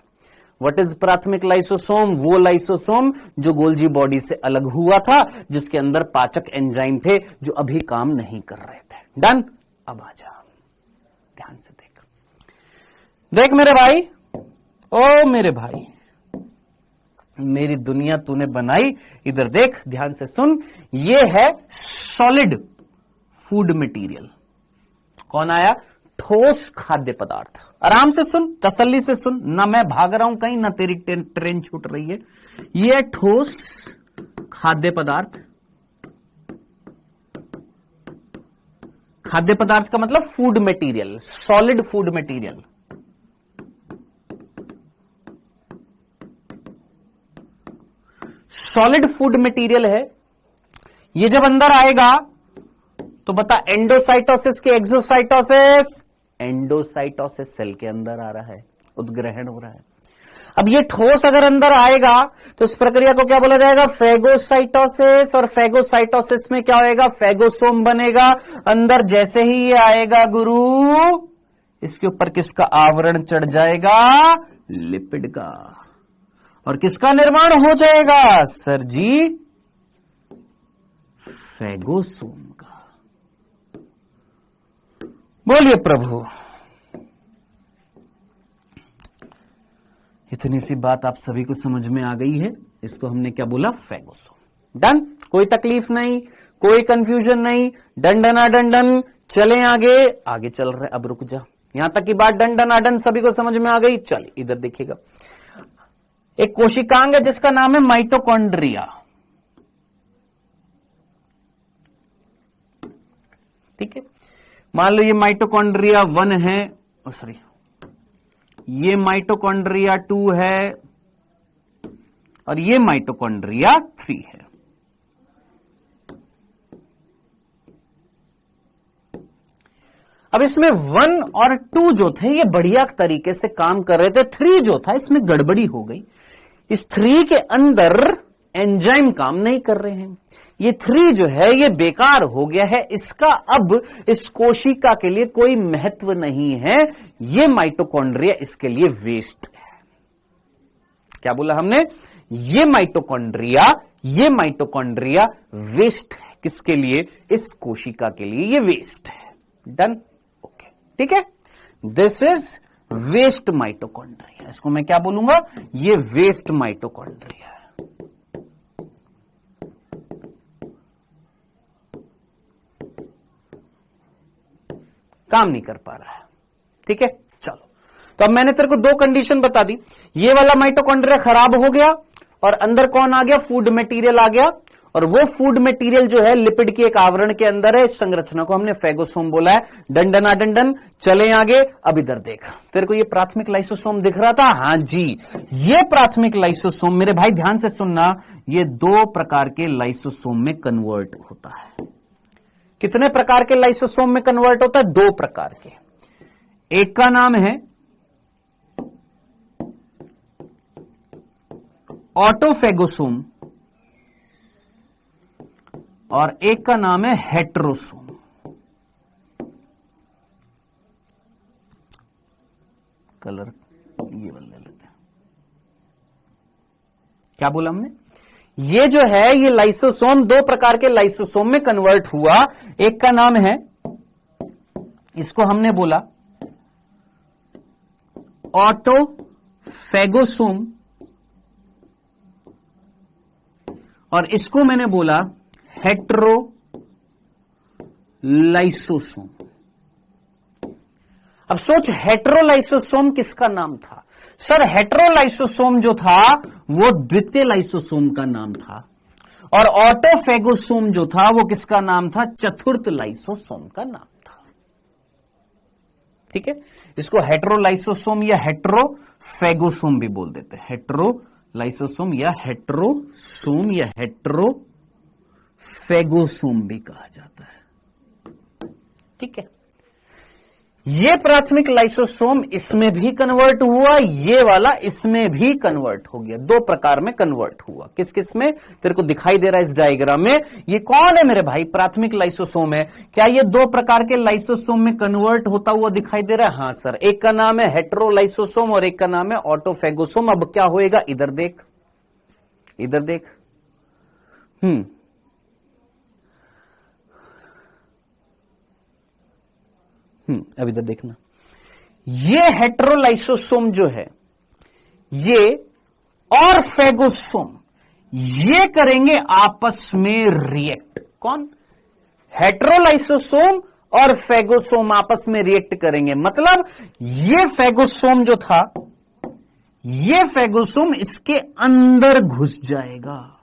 व्हाट इज प्राथमिक लाइसोसोम? वो लाइसोसोम जो गोल्जी बॉडी से अलग हुआ था, जिसके अंदर पाचक एंजाइम थे जो अभी काम नहीं कर रहे थे। डन? अब आ जा, ध्यान से देख। देख मेरे भाई, ओ मेरे भाई, मेरी दुनिया तूने बनाई। इधर देख, ध्यान से सुन। ये है सॉलिड फूड मटेरियल। कौन आया? ठोस खाद्य पदार्थ। आराम से सुन, तसल्ली से सुन, ना मैं भाग रहा हूं कहीं, ना तेरी ट्रेन छूट रही है। ये ठोस खाद्य पदार्थ। खाद्य पदार्थ का मतलब food material, solid food material. Solid food material है। ये जब अंदर आएगा तो बता, एंडोसाइटोसिस के एक्सोसाइटोसिस? एंडोसाइटोसिस, सेल के अंदर आ रहा है, उद्ग्रहण हो रहा है। अब ये ठोस अगर अंदर आएगा तो इस प्रक्रिया को क्या बोला जाएगा? फेगोसाइटोसिस। और फेगोसाइटोसिस में क्या होएगा? फेगोसोम बनेगा। अंदर जैसे ही ये आएगा गुरु, इसके ऊपर किसका आवरण चढ़ जाएगा? लिपिड का। और किसका निर्माण हो जाएगा सर जी? फेगोसोम का। बोलिए प्रभु। इतनी सी बात आप सभी को समझ में आ गई है। इसको हमने क्या बोला? फेगोसोम। डन? कोई तकलीफ नहीं, कोई कंफ्यूजन नहीं। डंडना डंडन। चलें आगे, आगे चल रहे। अब रुक जा, यहां तक की बात डंडना डन सभी को समझ में आ गई। चल इधर देखिएगा, एक कोशिकांग है जिसका नाम है माइटोकॉन्ड्रिया। ठीक है, मान लो ये माइटोकॉन्ड्रिया 1 है, सॉरी ये माइटोकॉन्ड्रिया 2 है, और ये माइटोकॉन्ड्रिया 3 है। अब इसमें 1 और 2 जो थे ये बढ़िया तरीके से काम कर रहे थे। 3 जो था इसमें गड़बड़ी हो गई। इस 3 के अंदर एंजाइम काम नहीं कर रहे हैं। ये 3 जो है ये बेकार हो गया है। इसका अब इस कोशिका के लिए कोई महत्व नहीं है। ये माइटोकॉन्ड्रिया इसके लिए वेस्ट है। क्या बोला हमने? ये माइटोकॉन्ड्रिया वेस्ट है। किसके लिए? इस कोशिका के लिए ये वेस्ट है। डन? ओके, ठीक है। This is waste mitochondria. इसको मैं क्या बोलूंगा? ये वेस्ट माइटोकॉन्ड्रिया। काम नहीं कर पा रहा है। ठीक है, चलो। तो अब मैंने तेरे को 2 कंडीशन बता दी। ये वाला माइटोकॉन्ड्रिया खराब हो गया और अंदर कौन आ गया? फूड मटेरियल आ गया। और वो फूड मटेरियल जो है लिपिड के एक आवरण के अंदर है। इस संरचना को हमने फेगोसोम बोला है। डंडना डंडन। चले आगे। अब इधर देख, तेरे को ये प्राथमिक लाइसोसोम दिख रहा था? हां जी, ये प्राथमिक लाइसोसोम मेरे भाई ध्यान से सुनना, ये 2 प्रकार के लाइसोसोम में कन्वर्ट होता है। कितने प्रकार के लाइसोसोम में कन्वर्ट होता है? 2 प्रकार के। एक का नाम है ऑटोफेगोसोम और एक का नाम है हेट्रोसोम। कलर ये वाला ले लेते हैं। क्या बोला हमने? ये जो है ये लाइसोसोम 2 प्रकार के लाइसोसोम में कन्वर्ट हुआ। एक का नाम है, इसको हमने बोला ऑटोफेगोसोम और इसको मैंने बोला हेट्रोलाइसोसोम। अब सोच, हेट्रोलाइसोसोम किसका नाम था? सर हेट्रोलाइसोसोम जो था वो द्वितीय लाइसोसोम का नाम था। और ऑटोफेगोसोम जो था वो किसका नाम था? चतुर्थ लाइसोसोम का नाम था। ठीक है, इसको हेटेरोलाइसोसोम या हेटेरोफेगोसोम भी बोल देते हैं। हेटेरोलाइसोसोम या हेटेरोसोम या हेटेरोफेगोसोम भी कहा जाता है। ठीक है, ये प्राथमिक लाइसोसोम इसमें भी कन्वर्ट हुआ, ये वाला इसमें भी कन्वर्ट हो गया। दो प्रकार में कन्वर्ट हुआ। किस किस में? तेरे को दिखाई दे रहा है इस डायग्राम में। ये कौन है मेरे भाई? प्राथमिक लाइसोसोम है। क्या ये दो प्रकार के लाइसोसोम में कन्वर्ट होता हुआ दिखाई दे रहा है? हाँ सर। एक का नाम है हेटेरोलाइसोसोम और एक का नाम है ऑटोफेगोसोम। अब क्या होएगा? इधर देख, इधर देख। अब इधर देखना, ये हेटेरोलाइसोसोम जो है ये और फेगोसोम ये करेंगे आपस में रिएक्ट। कौन? हेटेरोलाइसोसोम और फेगोसोम आपस में रिएक्ट करेंगे। मतलब ये फेगोसोम जो था, ये फेगोसोम इसके अंदर घुस जाएगा,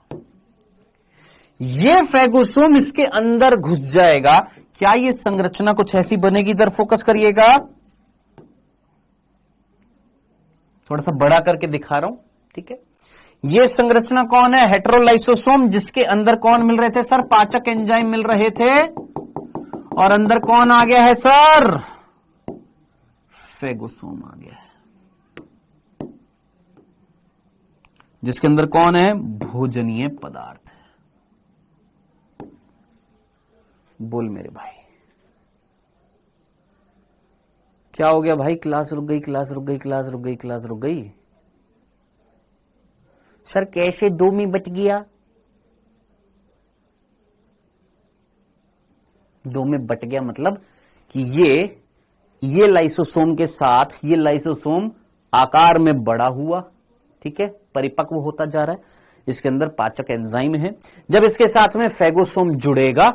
ये फेगोसोम इसके अंदर घुस जाएगा। क्या ये संरचना कुछ ऐसी बनेगी? इधर फोकस करिएगा, थोड़ा सा बड़ा करके दिखा रहा हूं। ठीक है, ये संरचना कौन है? हेटेरोलाइसोसोम, जिसके अंदर कौन मिल रहे थे सर? पाचक एंजाइम मिल रहे थे। और अंदर कौन आ गया है सर? फेगोसोम आ गया है, जिसके अंदर कौन है? भोजनीय पदार्थ है। बोल मेरे भाई, क्या हो गया भाई? क्लास रुक गई, क्लास रुक गई, क्लास रुक गई, क्लास रुक गई। सर कैसे 2 में बच गया? 2 में बट गया मतलब कि ये लाइसोसोम के साथ ये लाइसोसोम आकार में बड़ा हुआ। ठीक है, परिपक्व होता जा रहा है। इसके अंदर पाचक एंजाइम है। जब इसके साथ में फेगोसोम जुड़ेगा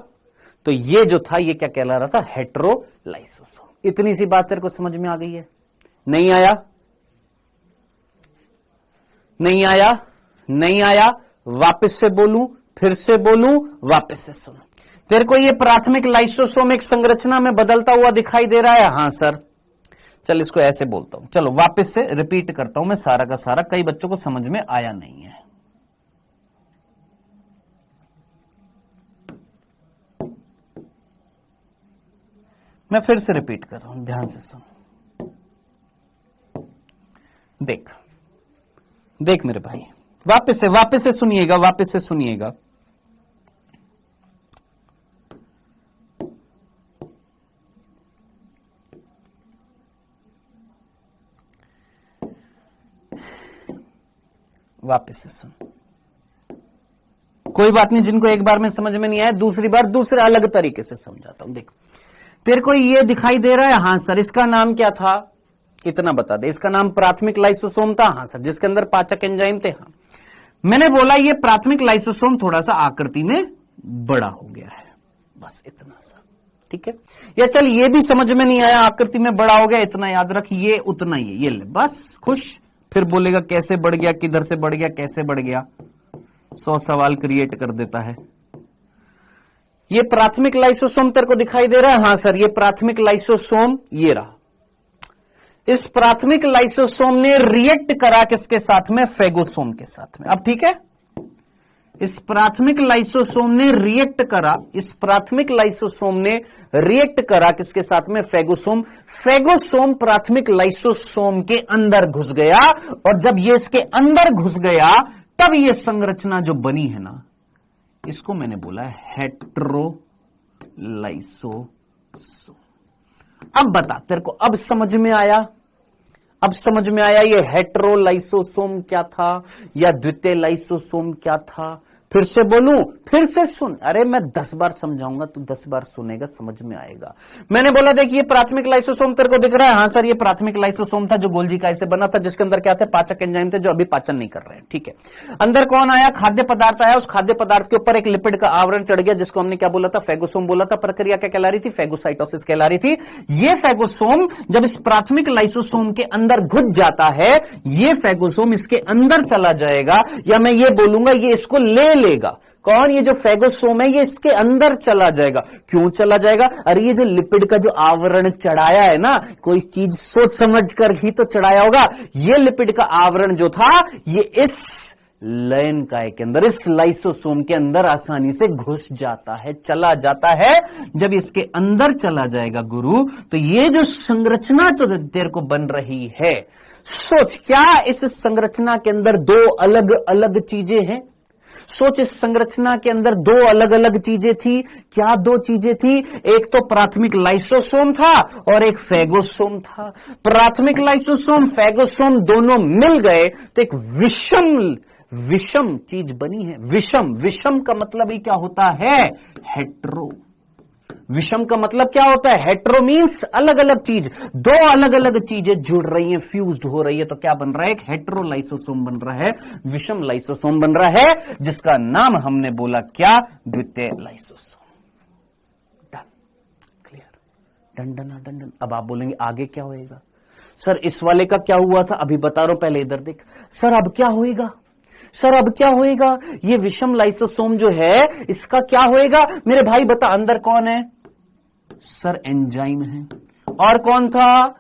तो ये जो था ये क्या कहला रहा था? हेटेरोलाइसोसोम। इतनी सी बात तेरे को समझ में आ गई है? नहीं आया? नहीं आया? नहीं आया? वापस से बोलूं, फिर से बोलूं, वापस से सुनो। तेरे को ये प्राथमिक लाइसोसोम एक संरचना में बदलता हुआ दिखाई दे रहा है? हां सर। चल इसको ऐसे बोलता हूं, चलो वापस से रिपीट करता हूं मैं सारा का सारा, कई बच्चों को समझ में आया नहीं है। मैं फिर से रिपीट कर रहा हूं, ध्यान से सुन। देख देख मेरे भाई, वापस से सुनिएगा, वापस से सुनिएगा। वापस से सुन। कोई बात नहीं, जिनको एक बार में समझ में नहीं आया दूसरी बार दूसरे अलग तरीके से समझाता हूं। देखो, तेरे को ये दिखाई दे रहा है? हां सर। इसका नाम क्या था? इतना बता दे। इसका नाम प्राथमिक लाइसोसोम था? हां सर। जिसके अंदर पाचक एंजाइम थे? हां। मैंने बोला ये प्राथमिक लाइसोसोम थोड़ा सा आकृति में बड़ा हो गया है, बस इतना सा। ठीक है, या चल ये भी समझ में नहीं आया, आकृति में बड़ा हो गया, इतना याद रख, ये उतना ही है, ये ले बस। खुश? फिर बोलेगा कैसे बढ़ गया, किधर से बढ़ गया, कैसे बढ़ गया, 100 सवाल क्रिएट कर देता है। ये प्राथमिक लाइसोसोम तेरे को दिखाई दे रहा है? हां सर। ये प्राथमिक लाइसोसोम ये रहा। इस प्राथमिक लाइसोसोम ने रिएक्ट करा किसके साथ में? फेगोसोम के साथ में। अब ठीक है, इस प्राथमिक लाइसोसोम ने रिएक्ट करा, इस प्राथमिक लाइसोसोम ने रिएक्ट करा किसके साथ में? फेगोसोम। फेगोसोम प्राथमिक लाइसोसोम के अंदर घुस गया, और जब ये इसके अंदर घुस गया तब ये संरचना जो बनी है ना, इसको मैंने बोला है हेटेरोलाइसोसोम। अब बता, तेरे को अब समझ में आया? अब समझ में आया ये हेटेरोलाइसोसोम क्या था या द्वितीय लाइसोसोम क्या था? फिर से बोलूं, फिर से सुन। अरे मैं 10 बार समझाऊंगा, तू 10 बार सुनेगा, समझ में आएगा। मैंने बोला देखिए प्राथमिक लाइसोसोम तेरे को दिख रहा है? हां सर। ये प्राथमिक लाइसोसोम था जो गोल्जी काय से बना था, जिसके अंदर क्या थे? पाचक एंजाइम थे जो अभी पाचन नहीं कर रहे हैं। ठीक है, अंदर कौन आया? खाद्य पदार्थ आया। उस खाद्य पदार्थ के ऊपर एक लिपिड का आवरण चढ़ गया, जिसको हमने क्या बोला था? फेगोसोम बोला था। प्रक्रिया क्या कहला रही थी? फेगोसाइटोसिस कहला रही थी। ये फेगोसोम जब इस प्राथमिक लाइसोसोम के अंदर घुस जाता है, ये फेगोसोम इसके अंदर चला जाएगा, या मैं ये बोलूंगा ये इसको ले लेगा। कौन? ये जो फेगोसोम है ये इसके अंदर चला जाएगा। क्यों चला जाएगा? अरे ये जो लिपिड का जो आवरण चढ़ाया है ना, कोई चीज सोच समझ कर ही तो चढ़ाया होगा। ये लिपिड का आवरण जो था ये इस लयन काय के अंदर, इस लाइसोसोम के अंदर आसानी से घुस जाता है, चला जाता है। जब इसके अंदर चला जाएगा गुरु, तो ये जो संरचना तो तेरे को बन रही है, सोच क्या इस संरचना के अंदर दो अलग अलग चीजें हैं। सोच इस संरचना के अंदर दो अलग अलग चीजें थी। क्या दो चीजें थी? एक तो प्राथमिक लाइसोसोम था और एक फेगोसोम था। प्राथमिक लाइसोसोम फेगोसोम दोनों मिल गए तो एक विषम चीज बनी है। विषम का मतलब ही क्या होता है? हेट्रो। विषम का मतलब क्या होता है? हेट्रो मीन्स अलग अलग चीज, दो अलग अलग चीजें जुड़ रही हैं, फ्यूज्ड हो रही है, तो क्या बन रहा है? एक हेट्रो लाइसोसोम बन रहा है, विषम लाइसोसोम बन रहा है, जिसका नाम हमने बोला क्या? द्वितीय lysosome. Done, clear, done done done done. अब आप बोलेंगे आगे क्या होएगा? सर इस वाले का क्या हुआ था? अभी बता रहा हूं, पहले इधर देख। सर अब क्या होएगा? सर अब क्या होएगा? ये विषम लाइसोसोम जो है इसका क्या होएगा? मेरे भाई बता, अंदर कौन है? सर एंजाइम है। और कौन था?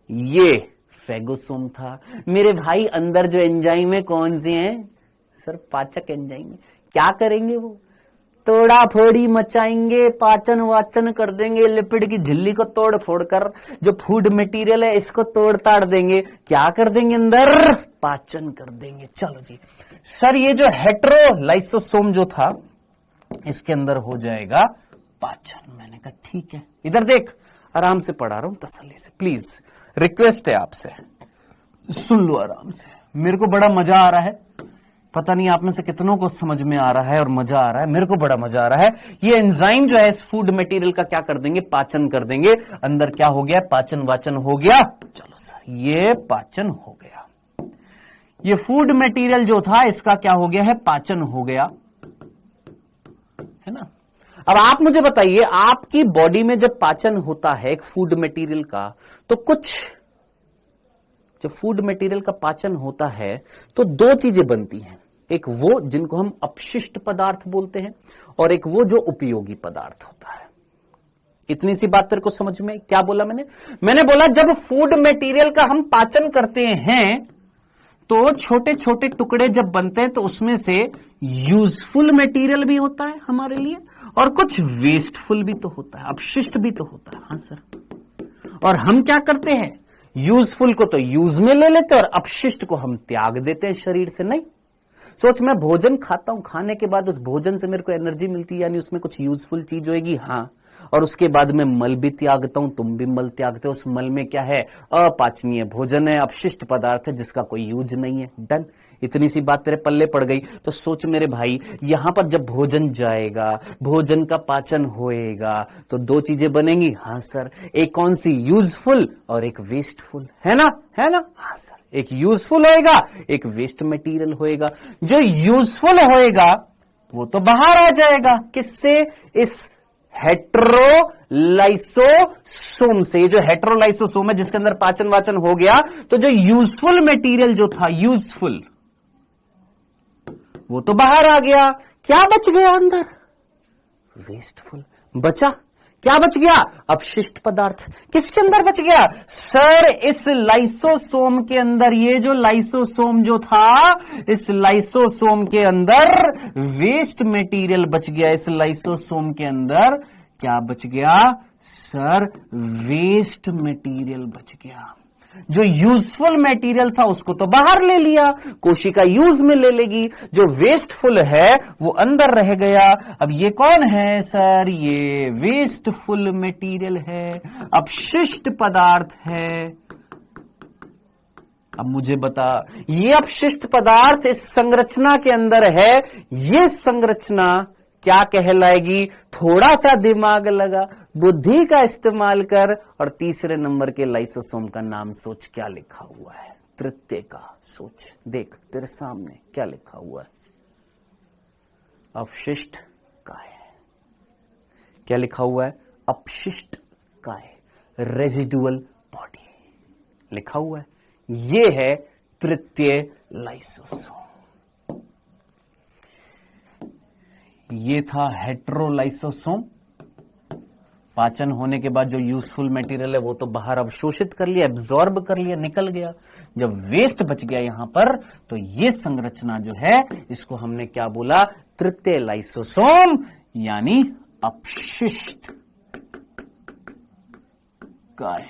ये फेगोसोम था। मेरे भाई अंदर जो एंजाइम है कौन से हैं? सर पाचक एंजाइम है। क्या करेंगे वो? तोड़ा फोड़ी मचाएंगे, पाचन वाचन कर देंगे, लिपिड की झिल्ली को तोड़ फोड़ कर जो फूड मटेरियल है इसको तोड़ ताड़ देंगे। क्या कर देंगे? अंदर पाचन कर देंगे। चलो जी सर, ये जो हेट्रो लाइसोसोम जो था इसके अंदर हो जाएगा पाचन। मैंने कहा ठीक है। इधर देख, आराम से पढ़ा रहा हूं, तसल्ली से, प्लीज रिक्वेस्ट है आपसे, सुन लो आराम से। मेरे को बड़ा मजा आ रहा है, पता नहीं आप में से कितनों को समझ में आ रहा है और मजा आ रहा है, मेरे को बड़ा मजा आ रहा है। ये एंजाइम जो है इस फूड मटेरियल का क्या कर देंगे? पाचन कर देंगे। अंदर क्या हो गया? पाचन वाचन हो गया। चलो सर, ये पाचन हो गया। ये फूड मटेरियल जो था इसका क्या हो गया है? पाचन हो गया, है ना। अब आप मुझे बताइए, आपकी बॉडी में जब पाचन होता है एक फूड मटेरियल का, तो कुछ जब फूड मटेरियल का पाचन होता है तो दो चीजें बनती हैं। एक वो जिनको हम अपशिष्ट पदार्थ बोलते हैं और एक वो जो उपयोगी पदार्थ होता है। इतनी सी बात तेरे को समझ में? क्या बोला मैंने बोला जब फूड मटेरियल का हम पाचन करते हैं तो छोटे छोटे टुकड़े जब बनते हैं तो उसमें से यूजफुल मटेरियल भी होता है हमारे लिए और कुछ वेस्टफुल भी तो होता है, अपशिष्ट भी तो होता है। हाँ सर। और हम क्या करते हैं? यूजफुल को तो यूज में ले लेते हैं और अपशिष्ट को हम त्याग देते हैं शरीर से। नहीं सोच, मैं भोजन खाता हूं, खाने के बाद उस भोजन से मेरे को एनर्जी मिलती है, यानी उसमें कुछ यूजफुल चीज होगी। हाँ, और उसके बाद मैं मल भी त्यागता हूं, तुम भी मल त्यागते हो। उस मल में क्या है? अपाचनीय भोजन है, अपशिष्ट पदार्थ है जिसका कोई यूज नहीं है। डन। इतनी सी बात तेरे पल्ले पड़ गई। तो सोच मेरे भाई, यहां पर जब भोजन जाएगा, भोजन का पाचन होएगा तो दो चीजें बनेंगी। हाँ सर। एक कौन सी? यूजफुल और एक वेस्टफुल, है ना? है ना? हाँ सर। एक यूजफुल होएगा, एक वेस्ट मटेरियल होएगा। जो यूजफुल होएगा वो तो बाहर आ जाएगा। किससे? इस हेट्रो लाइसोसोम से। जो हेट्रो लाइसोसोम है जिसके अंदर पाचन वाचन हो गया, तो जो यूजफुल मटेरियल जो था, यूजफुल, वो तो बाहर आ गया। क्या बच गया अंदर? वेस्टफुल बचा। क्या बच गया? अपशिष्ट पदार्थ। किसके अंदर बच गया? सर इस लाइसोसोम के अंदर। ये जो लाइसोसोम जो था, इस लाइसोसोम के अंदर वेस्ट मटेरियल बच गया। इस लाइसोसोम के अंदर क्या बच गया? सर वेस्ट मटेरियल बच गया। जो यूजफुल मटेरियल था उसको तो बाहर ले लिया, कोशिका यूज में ले लेगी। जो वेस्टफुल है वो अंदर रह गया। अब ये कौन है सर? ये वेस्टफुल मटेरियल है, अपशिष्ट पदार्थ है। अब मुझे बता, ये अपशिष्ट पदार्थ इस संरचना के अंदर है, ये संरचना क्या कहलाएगी? थोड़ा सा दिमाग लगा, बुद्धि का इस्तेमाल कर और तीसरे नंबर के लाइसोसोम का नाम सोच। क्या लिखा हुआ है? तृतीय का। सोच, देख तेरे सामने क्या लिखा हुआ है। अपशिष्ट काय। क्या लिखा हुआ है? अपशिष्ट काय, रेजिडुअल बॉडी लिखा हुआ है। ये है तृतीय लाइसोसोम। ये था हेटेरोलाइसोसोम। पाचन होने के बाद जो यूजफुल मटेरियल है वो तो बाहर अवशोषित कर लिया, एब्जॉर्ब कर लिया, निकल गया। जब वेस्ट बच गया यहां पर, तो ये संरचना जो है इसको हमने क्या बोला? तृतीय लाइसोसोम, यानी अपशिष्ट काय।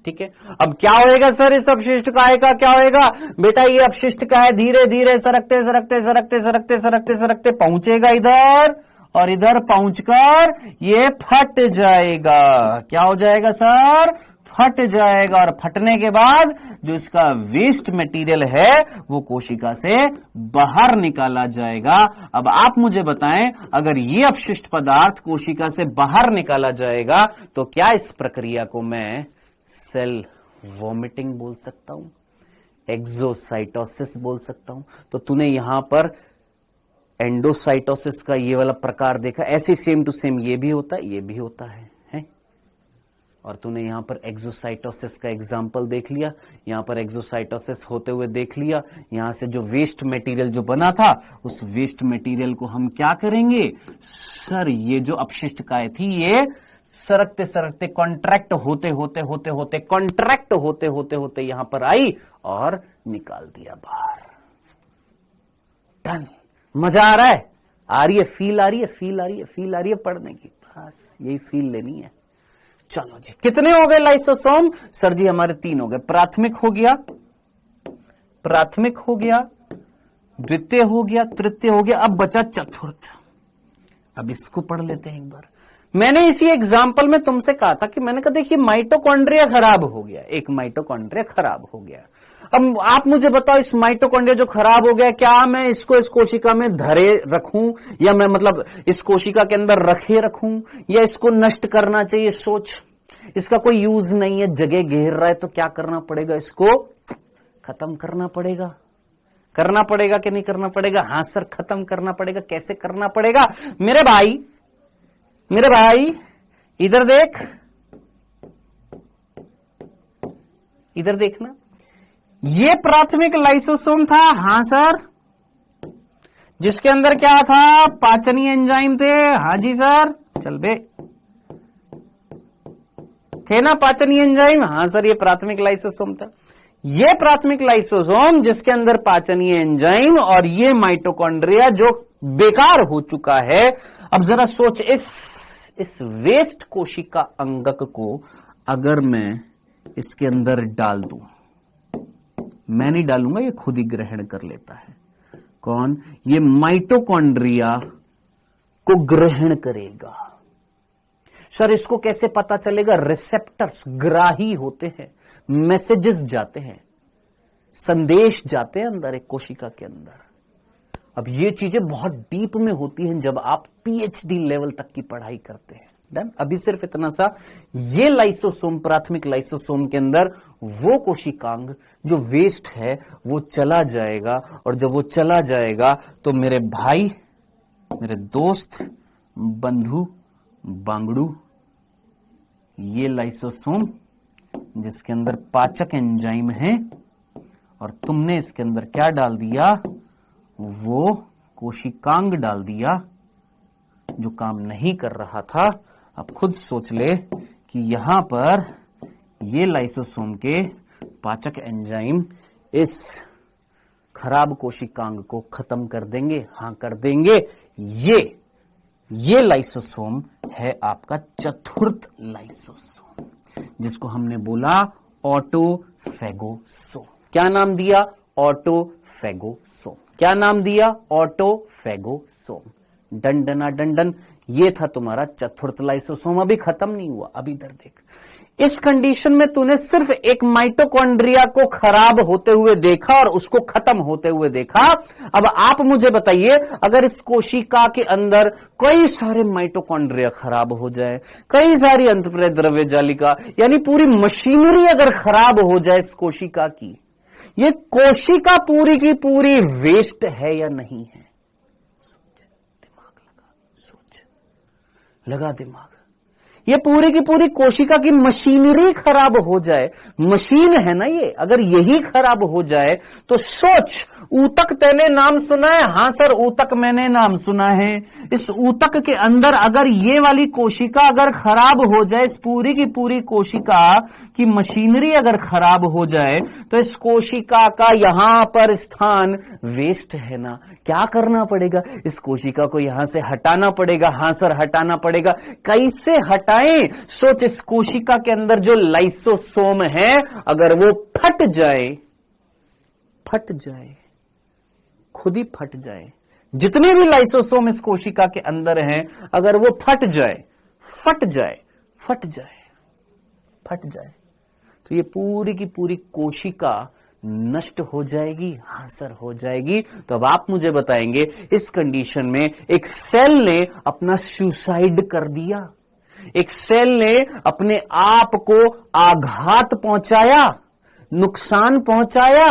ठीक है, अब क्या होएगा सर इस अपशिष्ट काय का? क्या होएगा बेटा? ये अपशिष्ट काय धीरे धीरे सरकते सरकते सरकते सरकते सरकते सरकते पहुंचेगा इधर, और इधर पहुंचकर ये फट जाएगा। क्या हो जाएगा सर? फट जाएगा, और फटने के बाद जो इसका वेस्ट मटेरियल है वो कोशिका से बाहर निकाला जाएगा। अब आप मुझे बताएं, अगर ये अपशिष्ट पदार्थ कोशिका से बाहर निकाला जाएगा तो क्या इस प्रक्रिया को मैं सेल वॉमिटिंग बोल सकता हूं, एक्सोसाइटोसिस बोल सकता हूं? तो तूने यहां पर एंडोसाइटोसिस का ये वाला प्रकार देखा, ऐसे सेम टू सेम ये भी होता है, ये भी होता है? और तूने यहां पर एक्सोसाइटोसिस का एग्जाम्पल देख लिया, यहां पर एक्सोसाइटोसिस होते हुए देख लिया। यहां से जो वेस्ट मटेरियल जो बना था, उस वेस्ट मटेरियल को हम क्या करेंगे सर? ये जो अपशिष्ट काय थी, ये सरकते सरकते कॉन्ट्रैक्ट होते होते होते होते कॉन्ट्रैक्ट होते होते होते यहां पर आई और निकाल दिया बाहर। डन। मजा आ रहा है? आ रही है? फील आ रही है? फील आ रही है? फील आ रही है पढ़ने की? बस यही फील लेनी है। चलो जी, कितने हो गए लाइसोसोम? सर जी हमारे 3 हो गए। प्राथमिक हो गया, प्राथमिक हो गया, द्वितीय हो गया, तृतीय हो गया, अब बचा चतुर्थ। अब इसको पढ़ लेते हैं एक बार। मैंने इसी एग्जाम्पल में तुमसे कहा था कि मैंने कहा देखिए माइटोकॉन्ड्रिया खराब हो गया, एक माइटोकॉन्ड्रिया खराब हो गया। अब आप मुझे बताओ, इस माइटोकॉन्ड्रिया जो खराब हो गया, क्या मैं इसको इस कोशिका में धरे रखूं, या मैं मतलब इस कोशिका के अंदर रखे रखूं, या इसको नष्ट करना चाहिए? सोच, इसका कोई यूज नहीं है, जगह घेर रहा है, तो क्या करना पड़ेगा? इसको खत्म करना पड़ेगा। करना पड़ेगा कि नहीं करना पड़ेगा? हाँ सर, खत्म करना पड़ेगा। कैसे करना पड़ेगा मेरे भाई? मेरे भाई इधर देख, इधर देखना। ये प्राथमिक लाइसोसोम था, हाँ सर, जिसके अंदर क्या था? पाचनीय एंजाइम थे। हाँ जी सर, चल बे, थे ना पाचनीय एंजाइम? हाँ सर, ये प्राथमिक लाइसोसोम था। ये प्राथमिक लाइसोसोम जिसके अंदर पाचनीय एंजाइम, और ये माइटोकॉन्ड्रिया जो बेकार हो चुका है। अब जरा सोच, इस वेस्ट कोशिका अंगक को अगर मैं इसके अंदर डाल दूं, मैं नहीं डालूंगा, ये खुद ही ग्रहण कर लेता है। कौन? ये माइटोकॉन्ड्रिया को ग्रहण करेगा। सर इसको कैसे पता चलेगा? रिसेप्टर्स, ग्राही होते हैं, मैसेजेस जाते हैं, संदेश जाते हैं अंदर एक कोशिका के अंदर। अब ये चीजें बहुत डीप में होती हैं जब आप पीएचडी लेवल तक की पढ़ाई करते हैं। डन। अभी सिर्फ इतना सा, ये लाइसोसोम, प्राथमिक लाइसोसोम के अंदर वो कोशिकांग जो वेस्ट है वो चला जाएगा, और जब वो चला जाएगा तो मेरे भाई, मेरे दोस्त, बंधु, बांगड़ू, ये लाइसोसोम जिसके अंदर पाचक एंजाइम है, और तुमने इसके अंदर क्या डाल दिया? वो कोशिकांग डाल दिया जो काम नहीं कर रहा था। अब खुद सोच ले कि यहां पर ये लाइसोसोम के पाचक एंजाइम इस खराब कोशिकांग को खत्म कर देंगे। हाँ कर देंगे। ये लाइसोसोम है आपका चतुर्थ लाइसोसोम, जिसको हमने बोला ऑटोफेगोसोम। क्या नाम दिया? ऑटोफेगोसोम। क्या नाम दिया? ऑटोफेगोसोम। डन डना डन डन। ये था तुम्हारा चतुर्थ लाइसोसोम। अभी खत्म नहीं हुआ, अभी इधर देख। इस कंडीशन में तूने सिर्फ एक माइटोकॉन्ड्रिया को खराब होते हुए देखा और उसको खत्म होते हुए देखा। अब आप मुझे बताइए, अगर इस कोशिका के अंदर कई सारे माइटोकॉन्ड्रिया खराब हो जाए, कई सारी अंतःप्रेरक द्रव्य जालिका, यानी पूरी मशीनरी अगर खराब हो जाए इस कोशिका की, ये कोशिका पूरी की पूरी वेस्ट है या नहीं है? सोच, दिमाग लगा, सोच, लगा दिमाग। ये पूरी की पूरी कोशिका की मशीनरी खराब हो जाए, मशीन है ना ये, अगर यही खराब हो जाए तो सोच, ऊतक तैने नाम सुना है? हां सर, ऊतक मैंने नाम सुना है। इस ऊतक के अंदर अगर ये वाली कोशिका अगर खराब हो जाए, इस पूरी की पूरी कोशिका की मशीनरी अगर खराब हो जाए, तो इस कोशिका का यहां पर स्थान वेस्ट है ना। क्या करना पड़ेगा? इस कोशिका को यहां से हटाना पड़ेगा। हां सर, हटाना पड़ेगा। कैसे हटाएं? सोच, इस कोशिका के अंदर जो लाइसोसोम है, अगर वो फट जाए, खुद ही फट जाए, जितने भी लाइसोसोम इस कोशिका के अंदर हैं, अगर वो फट जाए, तो ये पूरी की पूरी कोशिका नष्ट हो जाएगी। हां सर, हो जाएगी। तो अब आप मुझे बताएंगे, इस कंडीशन में एक सेल ने अपना सुसाइड कर दिया, एक सेल ने अपने आप को आघात पहुंचाया, नुकसान पहुंचाया।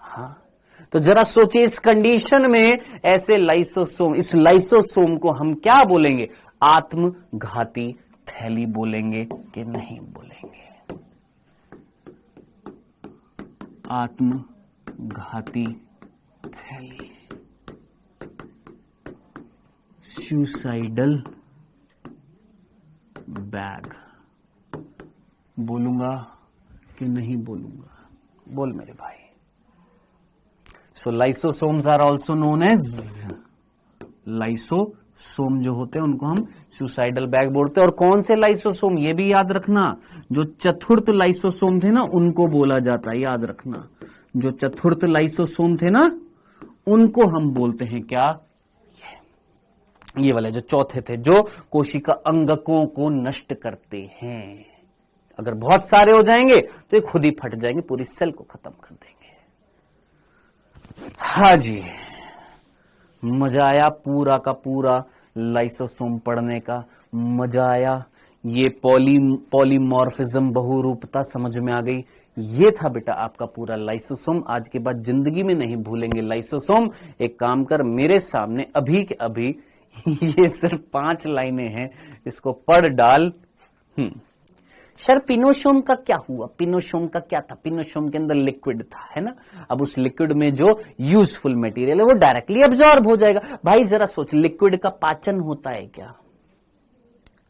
हाँ, तो जरा सोचिए, इस कंडीशन में ऐसे लाइसोसोम, इस लाइसोसोम को हम क्या बोलेंगे? आत्मघाती थैली बोलेंगे कि नहीं बोलेंगे? आत्मघाती थैली, सुसाइडल बैग बोलूंगा कि नहीं बोलूंगा? बोल मेरे भाई। So lysosomes are also known as, lysosome जो होते हैं उनको हम सुसाइडल बैग बोलते हैं। और कौन से लाइसोसोम, ये भी याद रखना, जो चतुर्थ लाइसोसोम थे ना, उनको बोला जाता है, याद रखना। जो चतुर्थ लाइसोसोम थे ना, उनको हम बोलते हैं क्या? ये वाले जो चौथे थे, जो कोशिका अंगकों को नष्ट करते हैं। अगर बहुत सारे हो जाएंगे तो ये खुद ही फट जाएंगे, पूरी सेल को खत्म कर देंगे। हाँ जी, मजा आया पूरा का पूरा लाइसोसोम पढ़ने का, मजा आया। ये पॉलीमॉर्फिज्म, बहुरूपता समझ में आ गई। ये था बेटा आपका पूरा लाइसोसोम। आज के बाद जिंदगी में नहीं भूलेंगे लाइसोसोम। एक काम कर, मेरे सामने अभी के अभी ये सिर्फ 5 लाइनें हैं, इसको पढ़ डाल। सर पिनोसोम का क्या हुआ? पिनोसोम का क्या था? पिनोसोम के अंदर लिक्विड था, है ना। अब उस लिक्विड में जो यूजफुल मटेरियल है वो डायरेक्टली अब्सॉर्ब हो जाएगा। भाई जरा सोच, लिक्विड का पाचन होता है क्या?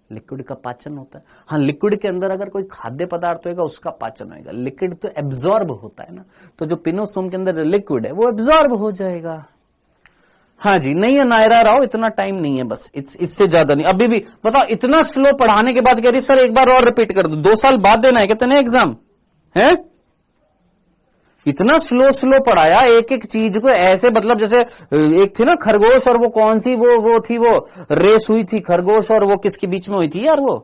लिक्विड का पाचन होता है। हाँ, लिक्विड के अंदर अगर कोई खाद्य पदार्थ होगा उसका पाचन होगा। लिक्विड तो एब्सॉर्ब होता है ना, तो जो पिनोसोम के अंदर जो लिक्विड है वो एब्सॉर्ब हो जाएगा। हाँ जी, नहीं है नायरा राव, इतना टाइम नहीं है, बस इससे ज्यादा नहीं। अभी भी बताओ, इतना स्लो पढ़ाने के बाद कह रही सर एक बार और रिपीट कर दो। 2 साल बाद देना है कितने एग्जाम है? इतना स्लो पढ़ाया एक एक चीज को, ऐसे मतलब जैसे एक थी ना खरगोश, और वो कौन सी वो थी, वो रेस हुई थी खरगोश और वो किसके बीच में हुई थी यार? वो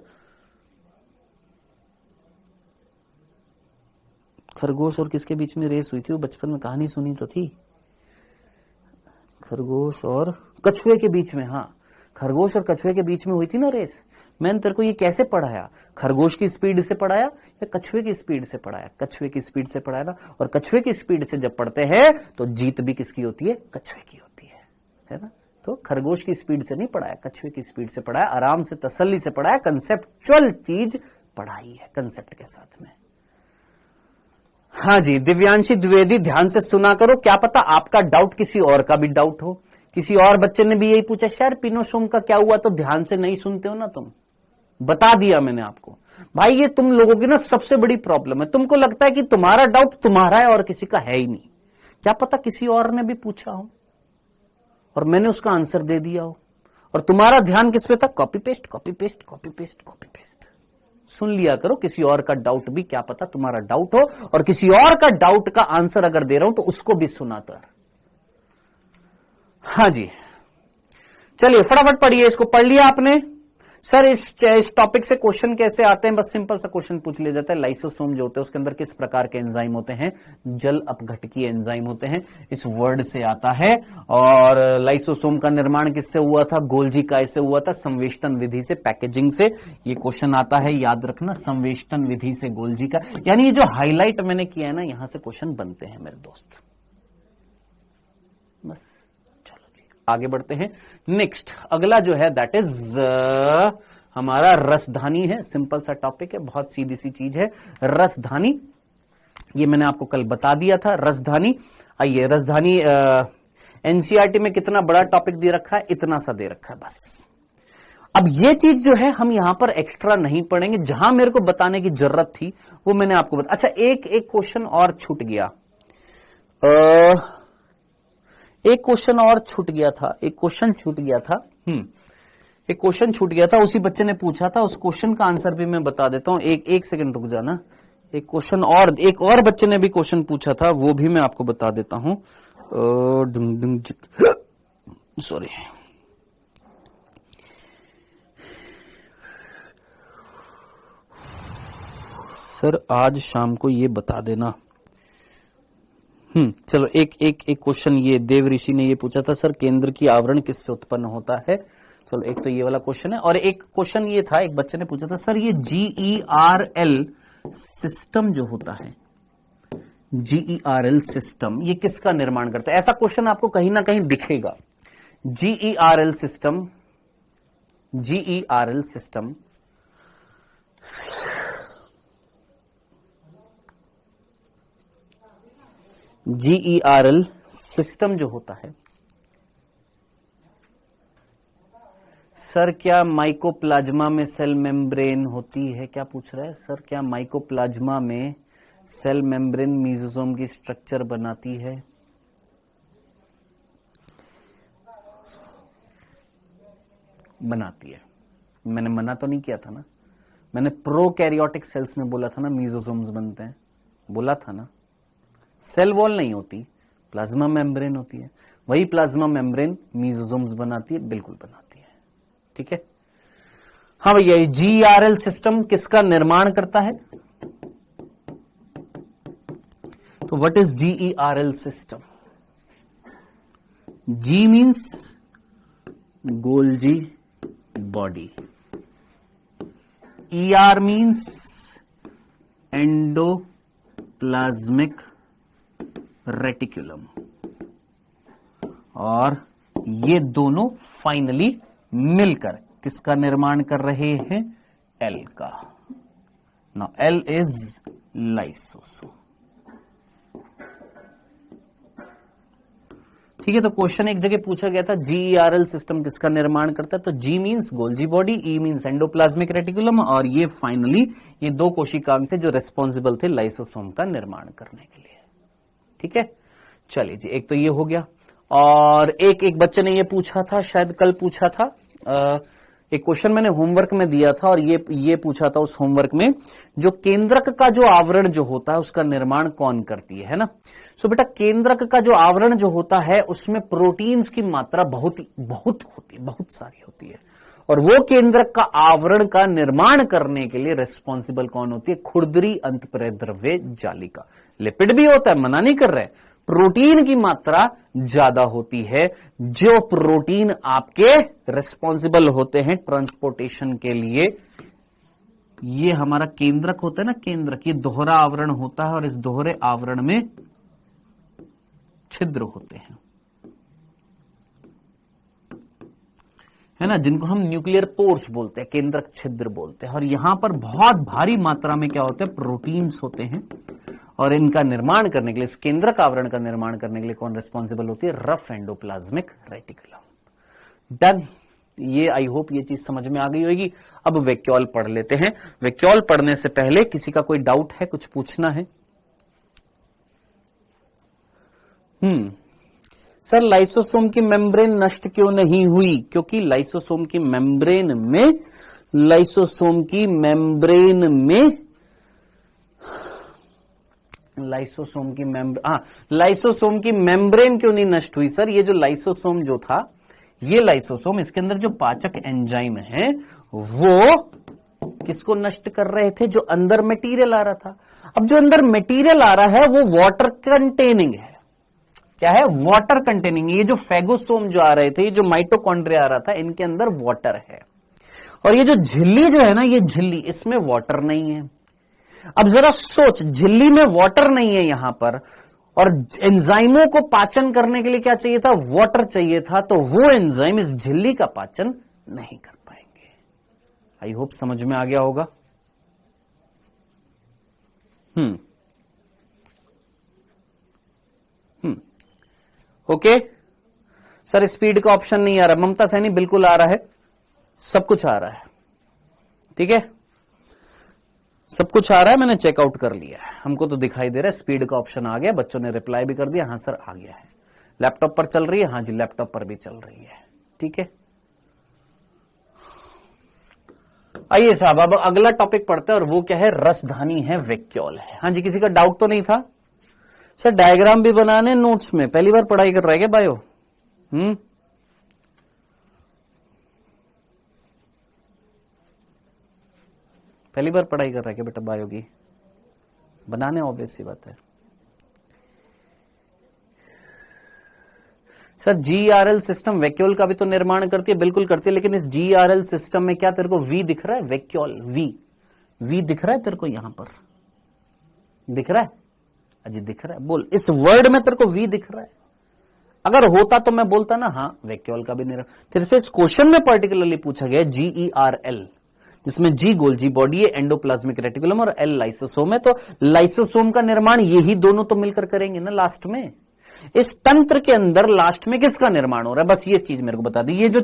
खरगोश और किसके बीच में रेस हुई थी? वो बचपन में कहानी सुनी तो थी, खरगोश और कछुए के बीच में। हाँ, खरगोश और कछुए के बीच में हुई थी ना रेस। मैंने तेरे को ये कैसे पढ़ाया? खरगोश की स्पीड से पढ़ाया या कछुए की स्पीड से पढ़ाया? कछुए की स्पीड से पढ़ाया ना। और कछुए की स्पीड से जब पढ़ते हैं तो जीत भी किसकी होती है? कछुए की होती है ना। तो खरगोश की स्पीड से नहीं पढ़ाया, कछुए की स्पीड से पढ़ाया, आराम से तसल्ली से पढ़ाया, कंसेप्चुअल चीज पढ़ाई है कंसेप्ट के साथ में। हाँ जी, दिव्यांशी द्विवेदी, ध्यान से सुना करो। क्या पता आपका डाउट किसी और का भी डाउट हो। किसी और बच्चे ने भी यही पूछा, सर पिनोसोम का क्या हुआ? तो ध्यान से नहीं सुनते हो ना तुम। बता दिया मैंने आपको। भाई ये तुम लोगों की ना सबसे बड़ी प्रॉब्लम है। तुमको लगता है कि तुम्हारा डाउट तुम्हारा है और किसी का है ही नहीं। क्या पता किसी और ने भी पूछा हो और मैंने उसका आंसर दे दिया हो, और तुम्हारा ध्यान किस पे था? Copy paste, copy paste, copy paste, copy paste. सुन लिया करो, किसी और का डाउट भी क्या पता तुम्हारा डाउट हो, और किसी और का डाउट का आंसर अगर दे रहा हूं तो उसको भी सुना कर। हाँ जी, चलिए फटाफट पढ़िए। इसको पढ़ लिया आपने? सर इस टॉपिक से क्वेश्चन कैसे आते हैं? बस सिंपल सा क्वेश्चन पूछ लिया जाता है, लाइसोसोम जो होते हैं उसके अंदर किस प्रकार के एंजाइम होते हैं? जल अपघटकीय एंजाइम होते हैं, इस वर्ड से आता है। और लाइसोसोम का निर्माण किससे हुआ था? गोल्जी काय से हुआ था, संवेष्टन विधि से, पैकेजिंग से। ये क्वेश्चन आता है, याद रखना, संवेष्टन विधि से गोल्जी का। यानी ये जो हाईलाइट मैंने किया है ना, यहां से क्वेश्चन बनते हैं मेरे दोस्त। बस आगे बढ़ते हैं। नेक्स्ट अगला जो है दैट इज हमारा रसधानी है। सिंपल सा टॉपिक है, बहुत सीधी सी चीज है रसधानी। ये मैंने आपको कल बता दिया था रसधानी। आइए, रसधानी एनसीईआरटी में कितना बड़ा टॉपिक दे रखा है, इतना सा दे रखा है बस। अब ये चीज जो है हम यहां पर एक्स्ट्रा नहीं पढ़ेंगे, जहां मेरे को बताने की जरूरत थी वो मैंने आपको बता। अच्छा, एक क्वेश्चन और छूट गया, एक क्वेश्चन और छूट गया था, एक क्वेश्चन छूट गया था, एक क्वेश्चन छूट गया था, उसी बच्चे ने पूछा था, उस क्वेश्चन का आंसर भी मैं बता देता हूं। एक सेकंड रुक जाना। एक क्वेश्चन और, एक और बच्चे ने भी क्वेश्चन पूछा था, वो भी मैं आपको बता देता हूं। सॉरी, सर आज शाम को ये बता देना। चलो, एक क्वेश्चन ये देव ऋषि ने ये पूछा था, सर केंद्र की आवरण किससे उत्पन्न होता है। चलो, एक तो ये वाला क्वेश्चन है, और एक क्वेश्चन ये था, एक बच्चे ने पूछा था, सर ये GERL सिस्टम जो होता है, GERL सिस्टम, ये किसका निर्माण करता है। ऐसा क्वेश्चन आपको कहीं ना कहीं दिखेगा। GERL system, GERL system GERL system जो होता है, सर क्या माइकोप्लाज्मा में सेल मेम्ब्रेन होती है, क्या पूछ रहा है सर, क्या माइकोप्लाज्मा में सेल मेम्ब्रेन मीजोसोम की स्ट्रक्चर बनाती है। बनाती है, मैंने मना तो नहीं किया था ना, मैंने प्रोकैरियोटिक सेल्स में बोला था ना मीजोसोम्स बनते हैं, बोला था ना। सेल वॉल नहीं होती, प्लाज्मा मेम्ब्रेन होती है, वही प्लाज्मा मेम्ब्रेन मीजोसोम्स बनाती है, बिल्कुल बनाती है, ठीक है। हाँ भैया, GERL सिस्टम किसका निर्माण करता है, तो what is GERL system. G means Golgi body, ER means endoplasmic reticulum, और ये दोनों फाइनली मिलकर किसका निर्माण कर रहे हैं, L का। नाउ L इज लाइसोसोम, ठीक है। तो क्वेश्चन एक जगह पूछा गया था, GERL सिस्टम किसका निर्माण करता है, तो G means Golgi body, E means endoplasmic reticulum, और ये फाइनली ये दो कोशिकांग थे जो रेस्पॉन्सिबल थे लाइसोसोम का निर्माण करने के लिए, ठीक है। चलिए जी, एक तो ये हो गया, और एक बच्चे ने ये पूछा था, शायद कल पूछा था, एक क्वेश्चन मैंने होमवर्क में दिया था, और ये पूछा था उस होमवर्क में, जो केंद्रक का जो आवरण जो होता है उसका निर्माण कौन करती है ना। सो बेटा, केंद्रक का जो आवरण जो होता है उसमें प्रोटीन्स की मात्रा बहुत होती है, बहुत सारी होती है, और वो केंद्रक का आवरण का निर्माण करने के लिए रेस्पॉन्सिबल कौन होती है, खुरदरी अंतःप्रेद्रव्य जालिका। लिपिड भी होता है, मना नहीं कर रहे, प्रोटीन की मात्रा ज्यादा होती है, जो प्रोटीन आपके रेस्पॉन्सिबल होते हैं ट्रांसपोर्टेशन के लिए। ये हमारा केंद्रक होता है ना, केंद्रक, ये दोहरा आवरण होता है, और इस दोहरे आवरण में छिद्र होते हैं, है ना, जिनको हम न्यूक्लियर पोर्स बोलते हैं, केंद्रक छिद्र बोलते हैं। और यहां पर बहुत भारी मात्रा में क्या होते हैं, प्रोटीन्स होते हैं, और इनका निर्माण करने के लिए, इस केंद्रक आवरण का निर्माण करने के लिए कौन रिस्पॉन्सिबल होती है, रफ एंडोप्लाज्मिक रेटिकुलम। डन, ये आई होप ये चीज समझ में आ गई होगी। अब वैक्यूल पढ़ लेते हैं। वैक्यूल पढ़ने से पहले किसी का कोई डाउट है, कुछ पूछना है। सर लाइसोसोम की मेम्ब्रेन नष्ट क्यों नहीं हुई, क्योंकि लाइसोसोम की मेम्ब्रेन क्यों नहीं नष्ट हुई सर, ये जो लाइसोसोम जो था, ये लाइसोसोम, इसके अंदर जो पाचक एंजाइम है वो किसको नष्ट कर रहे थे, जो अंदर मटेरियल आ रहा था। अब जो अंदर मटेरियल आ रहा है वो वाटर कंटेनिंग है, क्या है, वाटर कंटेनिंग। ये जो फेगोसोम जो आ रहे थे, ये जो माइटोकॉन्ड्रिया आ रहा था, इनके अंदर वाटर है, और ये जो झिल्ली जो है ना, ये झिल्ली, इसमें वाटर नहीं है। अब जरा सोच, झिल्ली में वाटर नहीं है यहां पर, और एंजाइमों को पाचन करने के लिए क्या चाहिए था, वाटर चाहिए था, तो वो एंजाइम इस झिल्ली का पाचन नहीं कर पाएंगे। आई होप समझ में आ गया होगा। ओके सर, स्पीड का ऑप्शन नहीं आ रहा। ममता सैनी बिल्कुल आ रहा है, सब कुछ आ रहा है, ठीक है, सब कुछ आ रहा है, मैंने चेकआउट कर लिया है, हमको तो दिखाई दे रहा है स्पीड का ऑप्शन आ गया, बच्चों ने रिप्लाई भी कर दिया, हाँ सर आ गया है। लैपटॉप पर चल रही है, हाँ जी लैपटॉप पर भी चल रही है, ठीक है। आइए साहब, अब अगला टॉपिक पढ़ते हैं और वो क्या है, रसधानी है, वैक्यूल है। हाँ जी, किसी का डाउट तो नहीं था? सर डायग्राम भी बनाने नोट्स में, पहली बार पढ़ाई कर रहा है क्या बायो? पहली बार पढ़ाई कर रहा है क्या बेटा बायो की? बनाने ऑब्वियस सी बात है। सर जीआरएल सिस्टम वैक्यूल का भी तो निर्माण करती है, बिल्कुल करती है, लेकिन इस जीआरएल सिस्टम में क्या तेरे को वी दिख रहा है? वैक्यूल वी दिख रहा है तेरे को? यहां पर दिख रहा है? अजी दिख रहा है, बोल इस वर्ड में तेरे को वी दिख रहा है? अगर होता तो मैं बोलता ना हाँ वैक्यूल का भी निर्माण। फिर से इस क्वेश्चन में पर्टिकुलरली पूछा गया जीईआरएल, जिसमें जी गोल्जी बॉडी है, एंडोप्लाज्मिक रेटिकुलम, और एल लाइसोसोम है। तो लाइसोसोम का निर्माण यही दोनों तो मिलकर करेंगे ना लास्ट में। इस तंत्र के अंदर लास्ट में किसका निर्माण हो रहा है, बस ये चीज मेरे को बता दी। ये जो